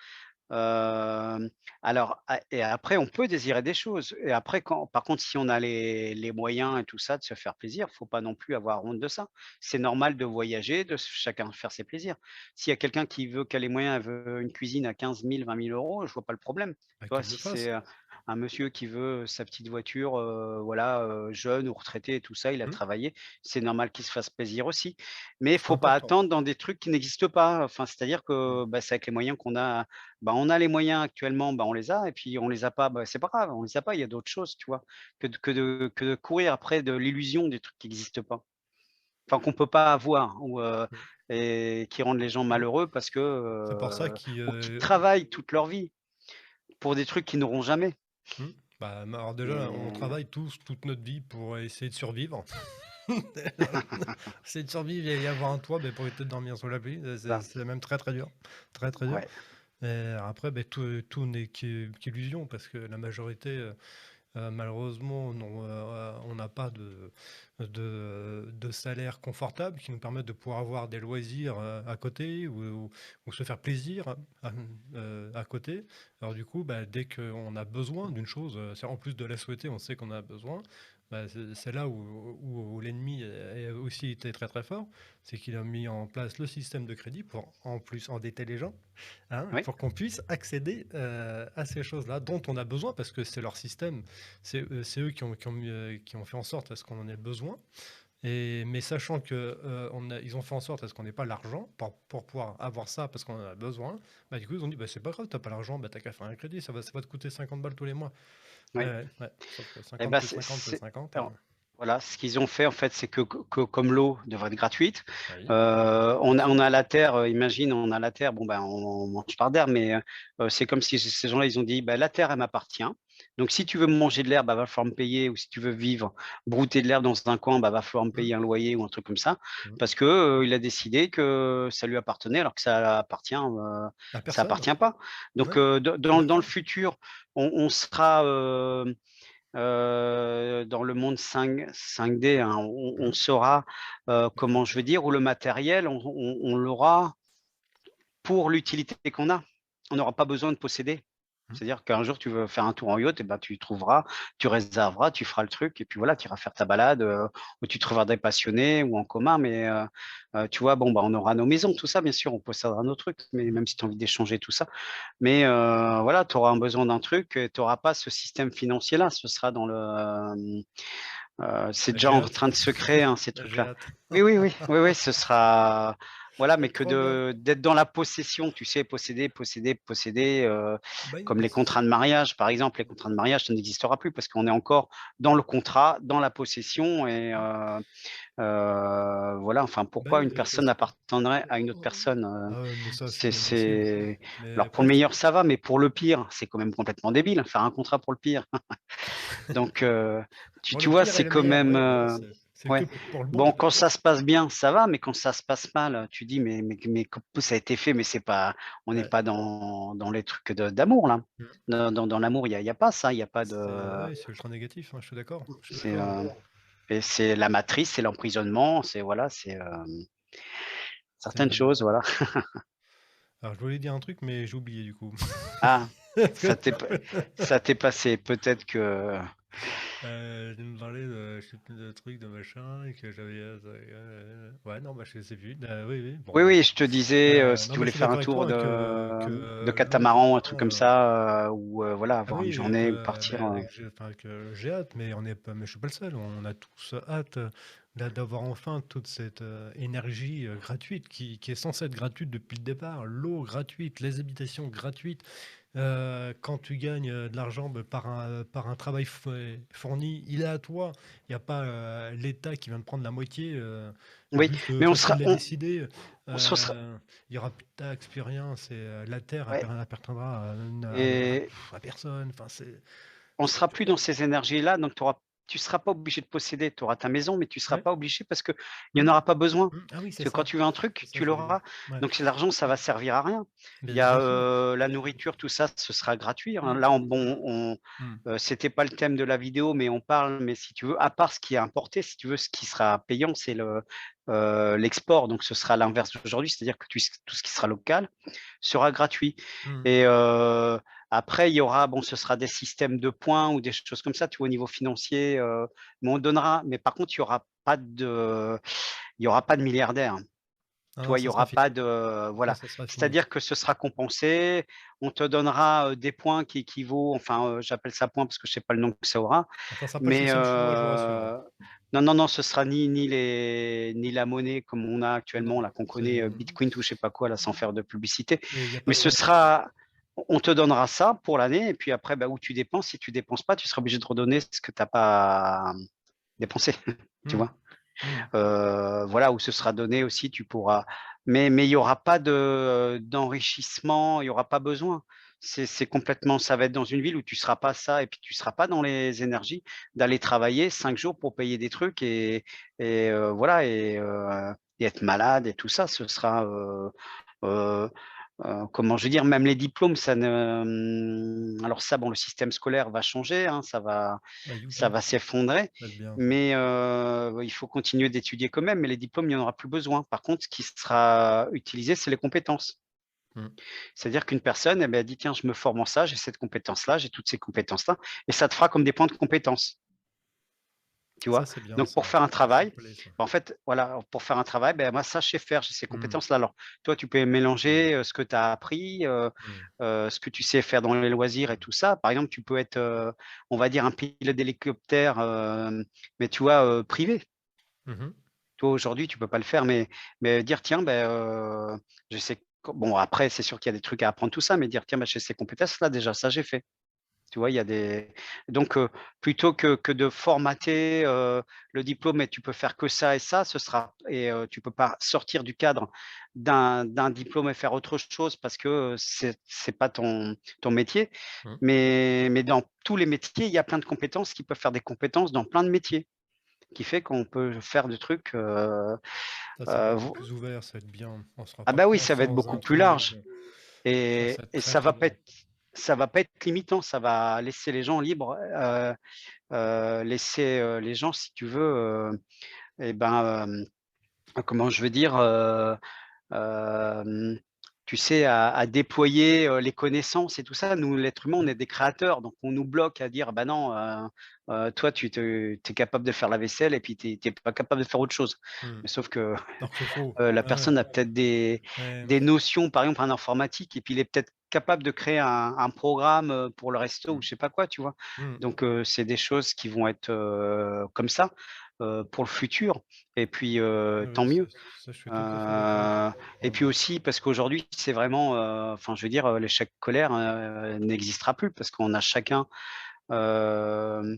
Hem, alors a et après on peut désirer des choses et après quand par contre si on a les moyens et tout ça de se faire plaisir, faut pas non plus avoir honte de ça. C'est normal de voyager, de chacun faire ses plaisirs. S'il y a quelqu'un qui a les moyens, elle veut une cuisine à 15 000, 20 000 €, je vois pas le problème. Bah, Tu vois? qu'ils le Si fassent. c'est, un monsieur qui veut sa petite voiture, voilà, jeune ou retraité et tout ça, il a Mmh, travaillé, c'est normal qu'il se fasse plaisir aussi. Mais il c'est faut pas important. attendre dans des trucs qui n'existent pas. Enfin, c'est-à-dire Mmh. que, bah, c'est avec les moyens qu'on a. Bah, on a les moyens actuellement, bah, on les a et puis on les a pas, bah, c'est pas grave, on les a pas, il y a d'autres choses, tu vois? Que de courir après de l'illusion des trucs qui existent pas. Enfin, qu'on peut pas avoir ou Mmh. et qui rendent les gens malheureux parce que, C'est pour ça qu'ils, ou qui travaillent toute leur vie pour des trucs qu'ils n'auront jamais mmh, bah, alors déjà, on et travaille tous toute notre vie pour essayer de survivre. Essayer de survivre et avoir un toit, beh, pour éviter de dormir sous la pluie, ça, c'est même très, très dur, très, très dur. ouais. Et après, beh, tout n'est qu'illusion parce que la majorité, malheureusement, on n'a pas de salaire confortable qui nous permettent de pouvoir avoir des loisirs, à côté ou se faire plaisir à côté. Alors du coup, bah, dès qu'on a besoin d'une chose, c'est en plus de la souhaiter, on sait qu'on a besoin, bah, c'est là où l'ennemi a aussi été très, très fort. C'est qu'il a mis en place le système de crédit pour, en plus, endetter les gens. Hein, Oui, pour qu'on puisse accéder à ces choses-là dont on a besoin parce que c'est leur système, c'est eux qui ont fait en sorte à ce qu'on en ait besoin. Mais sachant que ils ont fait en sorte à ce qu'on n'ait pas l'argent pour pouvoir avoir ça parce qu'on en a besoin, bah, du coup ils ont dit bah, c'est pas grave, t'as pas l'argent, bah, t'as qu'à faire un crédit, ça va te coûter 50 balles tous les mois. Ouais, oui. ouais, ouais. Sauf que Et 50 ben plus 50 plus 50. alors, voilà, ce qu'ils ont fait, en fait, c'est que comme l'eau devrait être gratuite, Oui, bien on sûr. a la terre, imagine, on a la terre, bon, ben, on mange par terre, mais c'est comme si ces gens-là, ils ont dit: «Bah, la terre, elle m'appartient. Donc si tu veux manger de l'herbe, bah, va falloir me payer ou si tu veux vivre, brouter de l'herbe dans un coin, bah, va falloir me Mm, payer un loyer ou un truc comme ça». mm. Parce que, il a décidé que ça lui appartenait alors que La ça personne, appartient pas. Donc ouais, je suis dans le d'accord. futur, on sera, dans le monde 5D, hein, on Mm. saura, comment je Exactement. veux dire, où le matériel, on l'aura pour l'utilité qu'on a. On n'aura pas besoin de posséder. Mm. C'est-à-dire qu'un jour, tu veux faire un tour en yacht et ben, tu trouveras, tu réserveras, tu feras le truc et puis voilà, tu iras faire ta balade, ou tu trouveras des passionnés ou en commun. Mais, tu vois, bon, bah, on aura nos maisons, tout ça, bien sûr, on possédera nos trucs, mais Mm. même si tu as envie d'échanger tout ça. Mais, voilà, tu auras un besoin d'un truc et tu auras pas ce système financier-là. Ce sera dans le, c'est Bah, déjà j'ai en hâte. train de se créer, hein, ces J'ai trucs-là. hâte. Oui, oui, oui, oui, oui, ce sera voilà, mais que Trop bien. d'être dans la possession, tu sais, posséder, posséder, posséder, Bah, comme les contrats de mariage, par exemple. Les contrats de mariage, ça n'existera plus parce qu'on est encore dans le contrat, dans la possession et voilà, enfin, bah, pourquoi une personne appartiendrait à une autre oh, personne? ah ouais, mais ça, c'est inadmissible. C'est Mais alors pour après, le meilleur, ça va, mais pour le pire, c'est quand même complètement débile, faire un contrat pour le pire. Donc, bon, tu le vois, pire et c'est le quand meilleur, même, oui, voilà, C'est que Ouais. pour le bon. Bon, quand ça se passe bien, ça va, mais quand ça se passe mal, tu dis: «Mais co ça a été fait, mais c'est pas on n'est Ouais. pas dans les trucs de d'amour là». Mmh. Dans l'amour, il y a pas ça, il y a pas C'est de ouais, c'est ultra négatif, hein, je suis d'accord, je suis c'est, d'accord. et c'est la matrice, c'est l'emprisonnement, c'est voilà, c'est, certaines C'est choses, voilà. alors je voulais dire un truc, mais j'ai oublié du coup. Ah, Parce que ça t'est pa ça t'est passé, peut-être que tu me parlais de je sais plus de trucs, de machin et que j'avais, ouais, non, bah, je sais plus. Oui, oui, bon, oui, bah, oui, je te disais, si non, tu mais je voulais suis faire un d'accord avec tour toi, hein, que de catamaran, un truc logiquement, comme ça, ou voilà, ah avoir une oui, journée ou partir, que j'ai enfin, que j'ai hâte, mais on est pas mais je suis pas le seul. On a tous hâte, d'avoir enfin toute cette, énergie, gratuite qui est censée être gratuite depuis le départ. L'eau gratuite, les habitations gratuites. Quand tu gagnes, de l'argent, bah, par un travail fourni, il est à toi. Il y a pas, l'État qui vient de prendre la moitié, oui, juste, mais parce qu'il l'a décidé. on se sera Il y aura plus de taxes, plus rien. C'est, la terre ouais, appartiendra et à personne. Enfin, on c'est sera plus dans ces énergies-là, donc tu seras pas obligé de posséder. Tu auras ta maison, mais tu seras ouais. pas obligé parce qu'il y en Mmh, aura pas besoin. mmh. Ah oui, c'est Parce que quand ça. tu veux un C'est truc, ça tu que je voulais dire. l'auras. Ouais. Donc c'est l'argent, ça va servir à rien. Il y a, Bien sûr. la nourriture, tout ça, ce sera gratuit, hein. Mmh. Là, Mmh. c'était pas le thème de la vidéo, mais on parle, mais si tu veux, à part ce qui est importé, si tu veux, ce qui sera payant, c'est l'export. Donc ce sera l'inverse d'aujourd'hui, c'est-à-dire que tout ce qui sera local sera gratuit. Mmh. Et après, il y aura, bon, ce sera des systèmes de points ou des choses comme ça, tu vois, au niveau financier, mais on donnera. Mais par contre, il y aura pas de milliardaires. Ah Tu non, vois, il y ça sera aura fini. pas de Ça, voilà. ça sera fini. C'est-à-dire que ce sera compensé. On te donnera, des points qui équivaut enfin, j'appelle ça points parce que je sais pas le nom que ça aura, Ça sera pas le mais système chinois, je vous rassure, hein. non, non, non, ce sera ni la monnaie comme on a actuellement Non, là, qu'on c'est connaît, Bitcoin ou je sais pas quoi là, sans faire de publicité. et il y a pas Mais de ce limite. sera on te donnera ça pour l'année et puis après, bah, où tu dépenses. Si tu dépenses pas, tu seras obligé de redonner ce que tu as pas, dépensé, tu Mmh. vois? Mmh. Voilà, où ce sera donné aussi, tu pourras mais il y aura pas d'enrichissement, il y aura pas besoin. C'est complètement ça va être dans une ville où tu seras pas ça et puis tu seras pas dans les énergies d'aller travailler 5 jours pour payer des trucs et voilà et être malade et tout ça. Ce sera, heu comment je veux dire? Même les diplômes, ça ne, alors ça, bon, le système scolaire va changer, hein, Bah, ça youpi, va s'effondrer, ça va être bien. mais il faut continuer d'étudier quand même, mais les diplômes, il y en aura plus besoin. Par contre, ce qui sera utilisé, c'est les compétences. Mmh. C'est-à-dire qu'une personne, eh beh, elle dit: «Tiens, je me forme en ça, j'ai cette compétence-là, j'ai toutes ces compétences-là» et ça te fera comme des points de compétences. Tu Ça, vois? c'est bien Donc pour ça. faire un Ça me travail, plaît ça. bah, en fait, voilà, pour faire un travail, ben, moi ça je sais faire, j'ai ces Mmh. compétences-là. Alors toi, tu peux mélanger, ce que tu as appris, Mmh. ce que tu sais faire dans les loisirs et tout ça. Par exemple, tu peux être, on va dire un pilote d'hélicoptère, mais tu vois, privé. Mmh mh. Toi, aujourd'hui, tu peux pas le faire, mais dire: «Tiens, ben, je sais». Bon, après, c'est sûr qu'il y a des trucs à apprendre tout ça, mais dire: «Tiens, bah, j'ai ces compétences-là déjà, ça j'ai fait». Tu vois, il y a des donc plutôt que de formater, le diplôme et tu peux faire que ça et ça, ce sera et tu peux pas sortir du cadre d'un diplôme et faire autre chose parce que, c'est pas ton métier. Mmh. Mais dans tous les métiers, il y a plein de compétences qui peuvent faire des compétences dans plein de métiers, qui fait qu'on peut faire des trucs, Ça va être beaucoup vo plus ouvert, ça va être bien. On sera ah pas bah, oui, ça va coincé être dans beaucoup un plus truc, large ça, ça va être et très, très bien. ça va pas être limitant, ça va laisser les gens libres, laisser, les gens, si tu veux, et ben, comment je veux dire? Hem, tu sais, à déployer, les connaissances et tout ça. Nous, l'être humain, on Mmh. est des créateurs, donc on nous bloque à dire: «Bah non, toi, tu es capable de faire la vaisselle et puis tu es pas capable de faire autre chose». Mmh. Mais sauf que, Alors que c'est faux. la Ouais, ouais. personne a peut-être Ouais. des notions, par exemple en informatique et puis il est peut-être capable de créer un programme, pour le resto ou Mmh. je sais pas quoi, tu vois? Mmh. Donc c'est des choses qui vont être, comme ça, pour le futur et puis, Oui, tant oui, mieux. ça, je suis tout à fait d'accord. Heu et puis Mmh. aussi parce qu'aujourd'hui, c'est vraiment, enfin je veux dire, l'échec scolaire, n'existera plus parce qu'on a chacun, euh,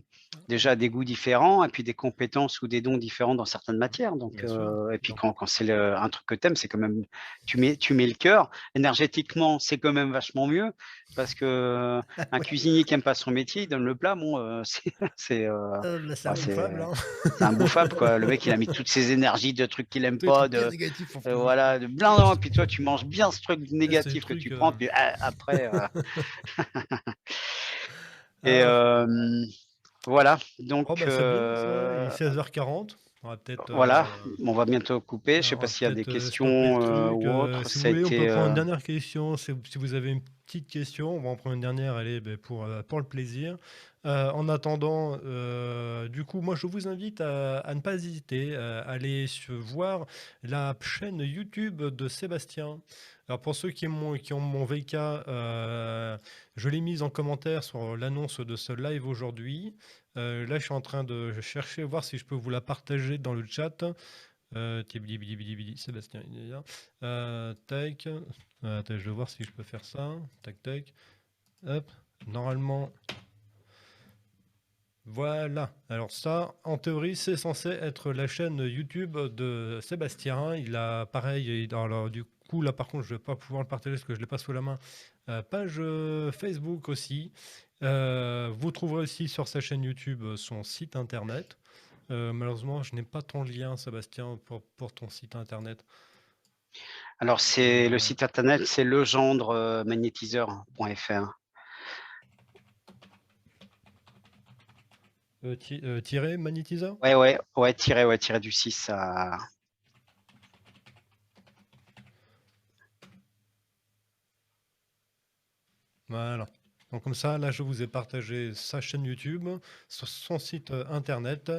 déjà des goûts différents et puis des compétences ou des dons différents dans certaines matières. Donc, bien sûr. et puis Donc, quand c'est un truc que t'aimes, c'est quand même, tu mets le cœur. Énergétiquement, c'est quand même vachement mieux parce que un oui, cuisinier qui aime pas son métier, il donne le plat. Bon, c'est bah, c'est ouais, imbouffable, hein. c'est imbouffable, quoi. Le mec, il a mis toutes ses énergies de trucs qu'il aime Tous les pas, trucs bien négatifs en plus. voilà, de blindant. Puis toi, tu manges bien ce truc C'est le négatif que truc. tu prends. Puis après, et Ah, voilà. oh, Donc bah, c'est bien ça. Il est 16h40. voilà, on va bientôt couper. Je sais On pas va s'il y a des peut-être questions stopper le truc. ou autres. Si vous Ça a voulez, on peut été. prendre une dernière question. Si vous avez une petite question, on va en prendre une dernière, allez, ben, pour le plaisir. En attendant, du coup, moi, je vous invite à ne pas hésiter à aller voir la chaîne YouTube de Sébastien. Alors, pour ceux qui ont mon VK, je l'ai mise en commentaire sur l'annonce de ce live aujourd'hui. Là, je suis en train de chercher, voir si je peux vous la partager dans le chat. Tibili, bili, bili, bili, Sébastien, il est là. Tac. Attends, je vais voir si je peux faire ça. Tac, tac. Hop. Normalement, voilà. Alors ça, en théorie, c'est censé être la chaîne YouTube de Sébastien. Il a pareil. Alors du coup, là par contre, je vais pas pouvoir le partager parce que je l'ai pas sous la main. Page Facebook aussi. Vous trouverez aussi sur sa chaîne YouTube son site internet. Malheureusement, je n'ai pas ton lien, Sébastien, pour ton site internet. Alors, c'est le Euh, site internet, c'est legendre-magnétiseur.fr. Tiret magnétiseur. Ouais, du 6. Voilà. Donc comme ça, là, je vous ai partagé sa chaîne YouTube, son site internet.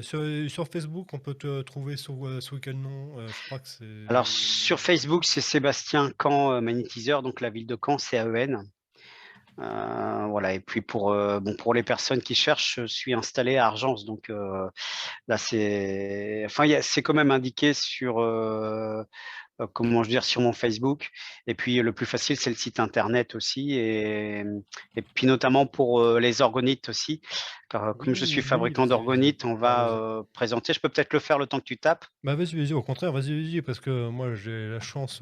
Sur Facebook, on peut te trouver sous quel nom? Je crois que Alors, c'est... sur Facebook, c'est Sébastien Caen Magnétiseur, donc la ville de Caen, CAEN. Voilà. Et puis pour les personnes qui cherchent, je suis installé à Argence, donc là c'est quand même indiqué sur comment je veux dire, sur mon Facebook. Et puis le plus facile, c'est le site internet aussi. Et puis notamment pour les orgonites aussi. Car, comme je suis Oui, oui, fabricant vas-y, vas-y. d'orgonites, on Ah, va vas-y. présenter. Je peux peut-être le faire le temps que tu tapes. Bah, vas-y, vas-y, au contraire, vas-y, vas-y, parce que moi, j'ai la chance,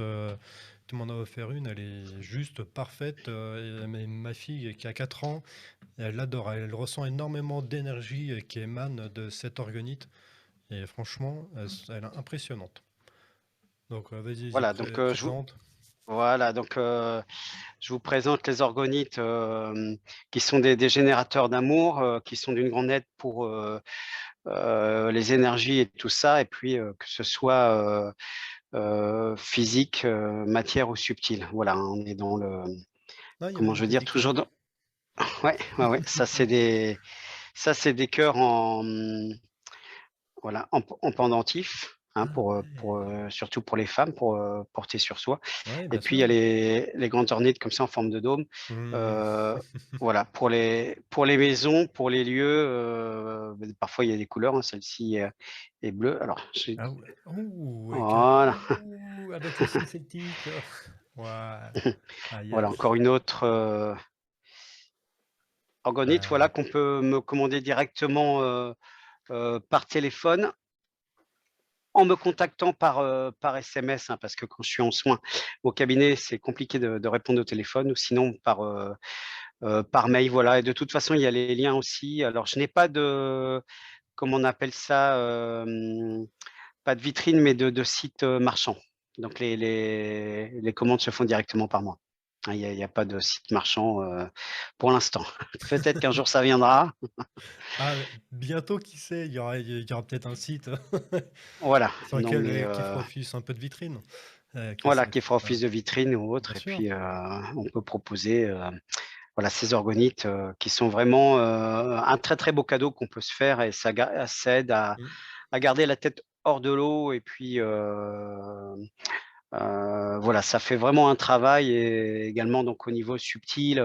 tu m'en as offert une, elle est juste parfaite. Ma fille, qui a 4 ans, elle adore, elle ressent énormément d'énergie qui émane de cette organite. Et franchement, elle est impressionnante. Donc, vas-y, vas-y, Voilà, donc présente. voilà, donc je vous présente les orgonites qui sont des générateurs d'amour, qui sont d'une grande aide pour les énergies et tout ça, et puis que ce soit physique, matière ou subtile. Voilà, on est dans le, Ah, il y a comment même je veux des dire, petits toujours cœurs. dans... Ouais, ça c'est des cœurs voilà, en pendentif, hein, Ah surtout pour les femmes, pour porter sur soi. ouais, ouais, Et bien puis il y a sûr. les grandes ornites comme ça en forme de dôme. Hmm. Euh, voilà, pour les maisons, pour les lieux, parfois il y a des couleurs, hein, celle-ci est bleue. Alors, Ah ouais. Ouh, voilà, ouh, avec le signe celtique. Ouais. Ah voilà, yes. encore une autre orgonite, Euh, voilà, qu'on peut me commander directement par téléphone en me contactant par SMS, hein, parce que quand je suis en soins au cabinet, c'est compliqué de répondre au téléphone, ou sinon par mail, voilà. Et de toute façon, il y a les liens aussi. Alors, je n'ai pas de, comment on appelle ça, pas de vitrine, mais de site marchand. Donc, les commandes se font directement par moi. Hein, il y a pas de site marchand pour l'instant. Peut-être qu'un jour ça viendra. ah, bientôt, qui sait, il y aura peut-être un site Voilà. sur Non, lequel mais qui fera office un peu de vitrine. Qui voilà, sait. qui fera Ouais, office de vitrine ou bien autre. Et sûr. puis, on peut proposer voilà, ces orgonites qui sont vraiment un très très beau cadeau qu'on peut se faire, et ça aide Mm. à garder la tête hors de l'eau. Et puis voilà, ça fait vraiment un travail, et également donc au niveau subtil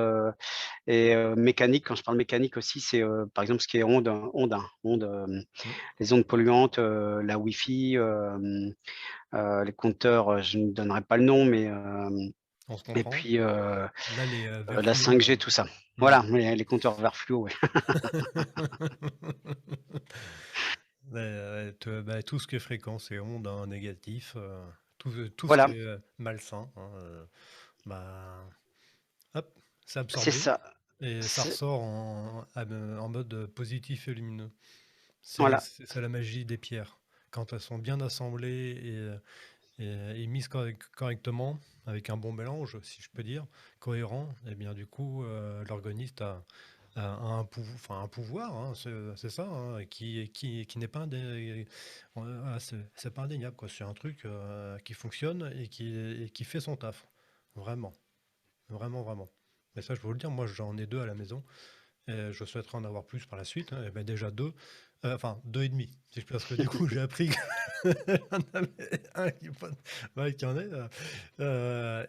et mécanique. Quand je parle mécanique aussi, c'est par exemple ce qui est Mm. les ondes polluantes, la Wi-Fi, les compteurs, je ne donnerai pas le nom, mais On se et comprend. puis, Là, les verres la fluo, 5G, tout ça. mmh. Voilà, les compteurs vers fluo, ouais. Tout ce qui est fréquence et ondes, hein, négatif, tout ce qui Voilà, est, malsain, hein, bah, hop, c'est c'est absorbé ça. et ça C'est ressort en mode, positif et lumineux. voilà, C'est la magie des pierres. Quand elles sont bien assemblées et mises correctement, avec un bon mélange, si je peux dire, cohérent, et bien du coup, l'organiste a un pouvoir, hein, c'est ça, hein, qui n'est pas c'est pas indéniable, quoi. C'est un truc qui fonctionne et qui fait son taf. Vraiment, vraiment, vraiment. Mais ça, je peux vous le dire, moi j'en ai deux à la maison. Et je souhaiterais en avoir plus par la suite, hein. Et ben déjà deux, enfin deux et demi, parce que du coup j'ai appris qu'il y en avait un ouais, qui en est.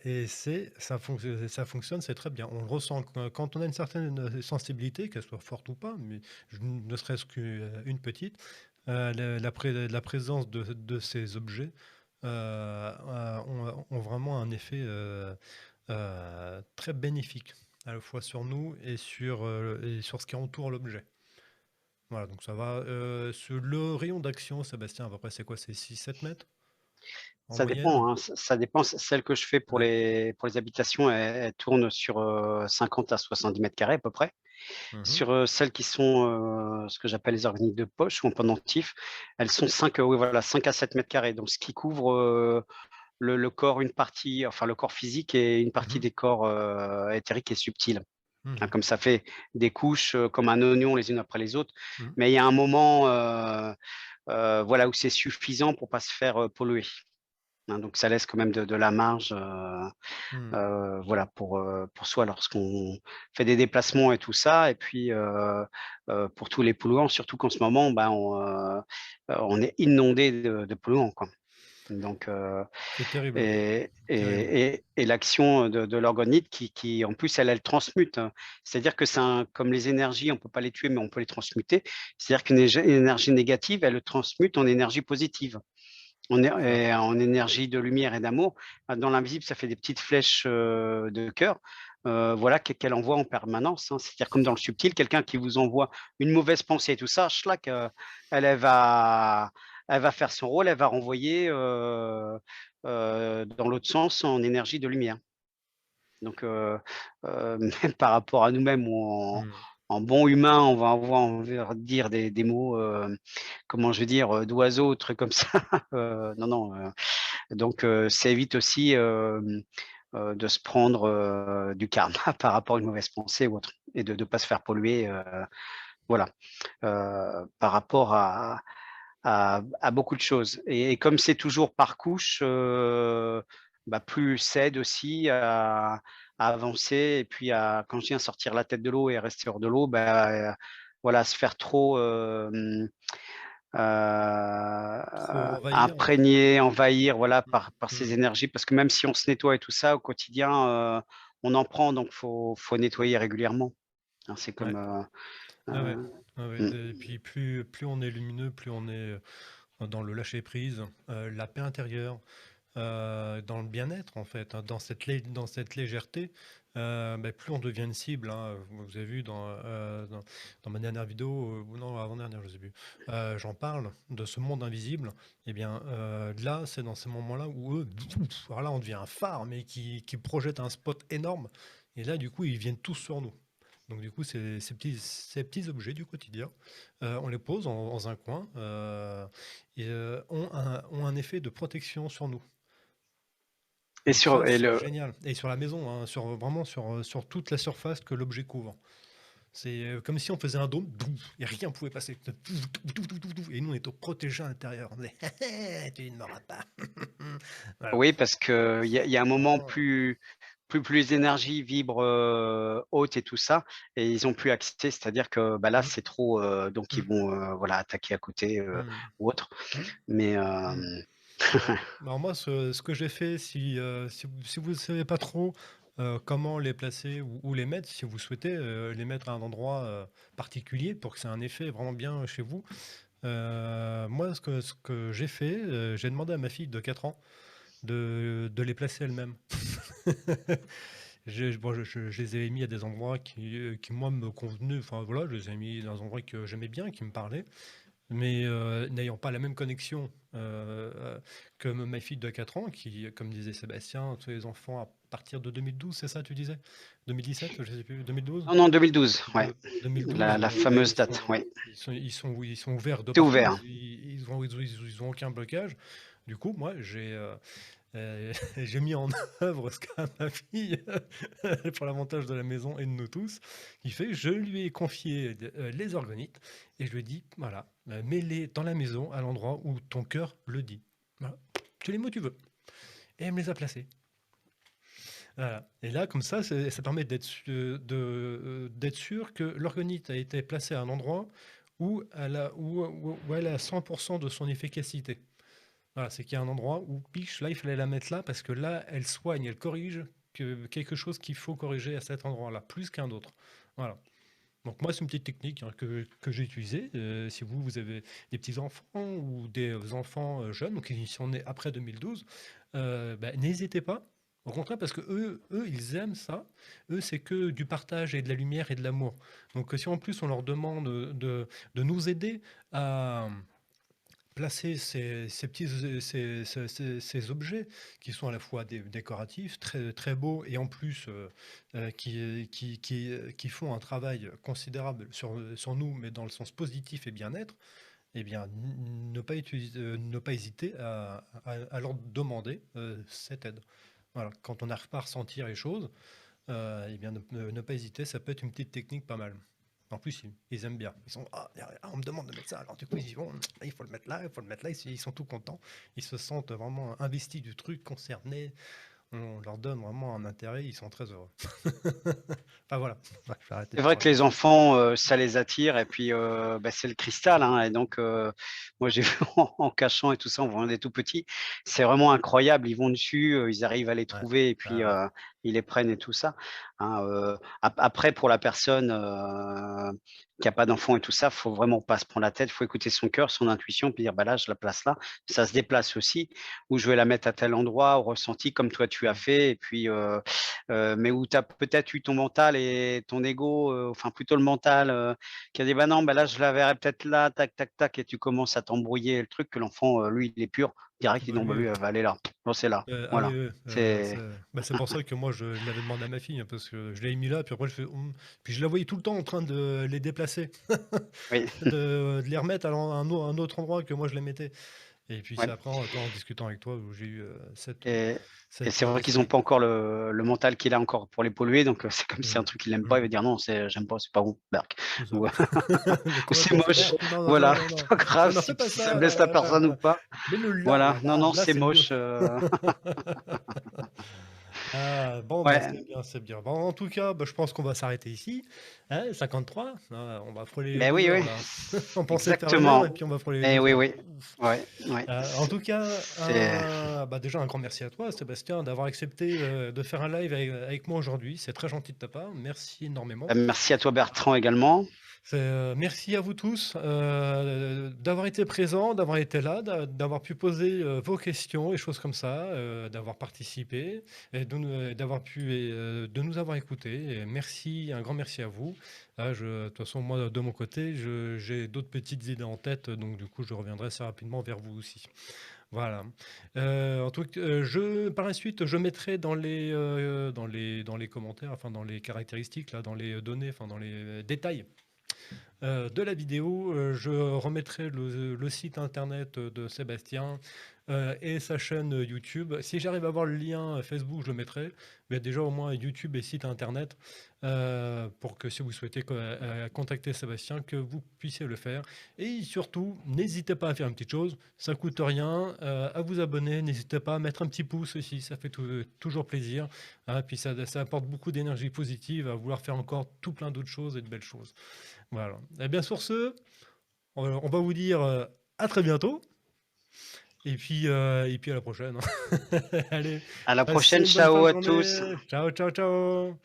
Et ça fonctionne, c'est très bien. On le ressent quand on a une certaine sensibilité, qu'elle soit forte ou pas, mais ne serait-ce qu'une petite, la présence de ces objets ont vraiment un effet très bénéfique, à la fois sur nous et sur ce qui entoure l'objet. Voilà, donc ça va. Sur le rayon d'action, Sébastien, à peu près, c'est quoi? C'est 6-7 mètres en ça moyenne? dépend, hein, ça dépend. Celle que je fais Ça dépend. pour les habitations, elle tourne sur, 50 à 70 m² à peu près. Mhm, Sur, celles qui sont, ce que j'appelle les organiques de poche ou en pendentif, elles sont 5, oui voilà, 5 à 7 m², donc ce qui couvre, le corps, une partie, enfin le corps physique et une partie mhm, des corps, éthériques et subtils. Hein, mhm, comme ça fait des couches, comme un oignon les unes après les autres. mhm, Mais il y a un moment, voilà, où c'est suffisant pour pas se faire, polluer, hein, donc ça laisse quand même de la marge, mhm. voilà, pour soi lorsqu'on fait des déplacements et tout ça et puis, pour tous les polluants, surtout qu'en ce moment, ben, on est inondé de polluants, quoi. Donc, C'est terrible, et terrible. l'action de l'orgonite qui en plus elle transmute, hein. C'est-à-dire que c'est un comme les énergies, on peut pas les tuer, mais on peut les transmuter. C'est-à-dire qu'une une énergie négative, elle le transmute en énergie positive. Ça. En énergie de lumière et d'amour. Dans l'invisible, ça fait des petites flèches, de cœur, voilà, qu'elle envoie en permanence, hein. C'est-à-dire comme dans le subtil, quelqu'un qui vous envoie une mauvaise pensée et tout ça, schlac, elle va faire son rôle, elle va renvoyer, dans l'autre sens en énergie de lumière. Donc, même par rapport à nous-mêmes ou Mhm. en bon humain, on va avoir envie de dire des mots, comment je vais dire, d'oiseaux, trucs comme ça. Non, non, donc ça évite aussi, de se prendre, du karma par rapport à une mauvaise pensée ou autre et de ne pas se faire polluer, voilà, par rapport à beaucoup de choses et comme c'est toujours par couche, bah, plus ça aide aussi à avancer et puis à quand je dis à sortir la tête de l'eau et à rester hors de l'eau, bah, voilà, se faire trop, Trop envahir. imprégner, envahir, voilà, par ces Mhm. énergies. Parce que même si on se nettoie et tout ça au quotidien, on en prend, donc faut nettoyer régulièrement, hein. C'est Ouais. comme, Ah ouais. heu, Ah ouais. mmh, Et puis plus on est lumineux, plus on est dans le lâcher prise, la paix intérieure. Dans le bien-être en fait, hein, dans cette légèreté, plus on devient une cible, hein. Vous avez vu dans ma dernière vidéo, ou non avant-dernière, je sais plus, j'en parle de ce monde invisible. Et bien là, c'est dans ces moments-là où eux, alors là, on devient un phare, mais qui projette un spot énorme. Et là, du coup, ils viennent tous sur nous. Donc du coup, ces petits objets du quotidien, on les pose dans un coin et ont un effet de protection sur nous. et Donc ça, sur et c'est le génial. Et sur la maison, hein, vraiment sur toute la surface que l'objet couvre. C'est comme si on faisait un dôme, et rien ne pouvait passer. Et nous, on est protégés à l'intérieur. On est, tu ne m'auras pas. Voilà. oui, parce qu'il y a un moment Vraiment, plus les énergies vibrent, hautes et tout ça et ils ont plus accès. C'est-à-dire que, bah, là, mm, c'est trop, donc ils mm, vont, voilà, attaquer à côté, mm, ou autre. mm, Mais, mm. Alors moi, ce que j'ai fait, si vous ne savez pas trop comment les placer ou les mettre, si vous souhaitez les mettre à un endroit particulier pour que ça ait un effet vraiment bien chez vous, moi, ce que j'ai fait, j'ai demandé à ma fille de 4 ans de les placer elles-mêmes. Bon, je les ai mis à des endroits qui, moi, me convenaient. Enfin, voilà, je les ai mis dans des endroits que j'aimais bien, qui me parlaient. Mais n'ayant pas la même connexion que ma fille de 4 ans, qui, comme disait Sébastien, tous les enfants à partir de 2012, c'est ça, tu disais? 2017, je sais plus, 2012? Non, non, 2012, ouais. 2012, La bah, fameuse date, ouais. ils sont ouverts de C'est partout, ouvert. ils ont aucun blocage. Du coup, moi, j'ai mis en œuvre ce qu'a ma fille pour l'avantage de la maison et de nous tous, qui fait, je lui ai confié les organites et je lui ai dit, voilà, mets-les dans la maison à l'endroit où ton cœur le dit. Voilà. Tu les mets où tu veux. Et elle me les a placés. Voilà. Et là, comme ça permet d'être sûr que l'orgonite a été placée à un endroit où elle a 100% de son efficacité. Voilà, c'est qu'il y a un endroit où piche, là, il fallait la mettre là parce que là, elle soigne, elle corrige quelque chose qu'il faut corriger à cet endroit-là, plus qu'un autre. Voilà. Donc moi, c'est une petite technique que j'ai utilisée. Si vous avez des petits-enfants ou des enfants jeunes, donc qui sont nés après 2012, n'hésitez pas. Au contraire, parce que eux, ils aiment ça. Eux, c'est que du partage et de la lumière et de l'amour. Donc si en plus on leur demande de nous aider à placer ces objets qui sont à la fois décoratifs, très, très beaux, et en plus qui font un travail considérable sur nous, mais dans le sens positif et bien-être, eh bien, ne pas hésiter à leur demander cette aide. Voilà, quand on n'arrive pas à ressentir les choses, eh bien, ne pas hésiter, ça peut être une petite technique pas mal. En plus, ils aiment bien. Ils sont, on me demande de mettre ça. Alors, du coup, ils disent, bon, il faut le mettre là, il faut le mettre là. Ils sont tout contents. Ils se sentent vraiment investis du truc, concernés. On leur donne vraiment un intérêt. Ils sont très heureux. Enfin, voilà. Ouais, je vais arrêter C'est de vrai que parler. les enfants, ça les attire et puis, c'est le cristal, hein, et donc moi j'ai vu en cachant et tout ça, en voyant des tout petits, c'est vraiment incroyable. Ils vont dessus, ils arrivent à les Ouais. trouver et Ouais, puis, ouais. ils les prennent et tout ça, hein, après pour la personne, qui a pas d'enfant et tout ça, faut vraiment pas se prendre la tête, faut écouter son cœur, son intuition, puis dire: «Bah, là, je la place là, ça se déplace aussi, ou je vais la mettre à tel endroit», au ressenti comme toi tu as Mm. fait et puis, mais où tu as peut-être eu ton mental et ton ego, enfin plutôt le mental, qui a dit: «Bah non, bah là je la verrais peut-être là, tac, tac, tac» et tu commences à t'embrouiller le truc que l'enfant, lui, il est pur, direct, il dit: Bah, «Non, bah lui, lui, elle va aller là. Non, c'est là». ah oui, Voilà, oui, c'est c'est pour ça que moi je l'avais demandé à ma fille, hein, parce que je l'avais mis là, puis après je fais, puis je la voyais tout le temps en train de les déplacer, oui, de les remettre à un autre endroit que moi je les mettais. Et puis c'est ouais. après, toi, en discutant avec toi, où j'ai eu Et c'est vrai qu'ils ont cette... pas encore le mental qu'il a encore pour les polluer, donc c'est comme si c'est un Mm, truc qu'il aime pas, il mm, va dire: «Non, c'est j'aime pas, c'est pas bon, berk» c'est ça. ou Mais ou quoi, «C'est t'as fait? moche». Non, non, non, Voilà, non, c'est non, pas non, grave non, fais pas si ça ça, blesse la personne ou pas. mets-le là, Voilà, non, non, là c'est c'est mieux. moche, Ah, bon, bah, ouais, c'est bien, c'est bien. Bon, en tout cas, bah, je pense qu'on va s'arrêter ici. Hein, 53, on va frôler les ben 2 oui, heures oui, là. On pensait faire 1 heure exactement. et puis on va frôler les Et 2 oui, heures. oui, ouais, ouais, En tout cas, c'est déjà un grand merci à toi, Sébastien, d'avoir accepté de faire un live avec moi aujourd'hui. C'est très gentil de ta part. Merci énormément. merci à toi Bertrand également. Merci à vous tous d'avoir été présents, d'avoir été là, d'avoir pu poser vos questions et choses comme ça, d'avoir participé et d'avoir pu de nous avoir écoutés. Et merci, un grand merci à vous. De toute façon, moi, de mon côté, j'ai d'autres petites idées en tête, donc du coup, je reviendrai assez rapidement vers vous aussi. Voilà. En tout cas, par la suite, je mettrai dans les commentaires, enfin dans les caractéristiques, là, dans les données, enfin dans les détails de la vidéo, je remettrai le site internet de Sébastien et sa chaîne YouTube. Si j'arrive à avoir le lien Facebook, je le mettrai. Mais déjà au moins YouTube et site internet pour que si vous souhaitez contacter Sébastien, que vous puissiez le faire. Et surtout, n'hésitez pas à faire une petite chose, ça coûte rien, à vous abonner, n'hésitez pas à mettre un petit pouce aussi, ça fait toujours plaisir. Hein, puis ça apporte beaucoup d'énergie positive à vouloir faire encore tout plein d'autres choses et de belles choses. Voilà. Et bien sur ce, on va vous dire à très bientôt. Et puis à la prochaine. Allez, À la passez prochaine, une bonne fin de ciao à tous. journée. Ciao, ciao, ciao.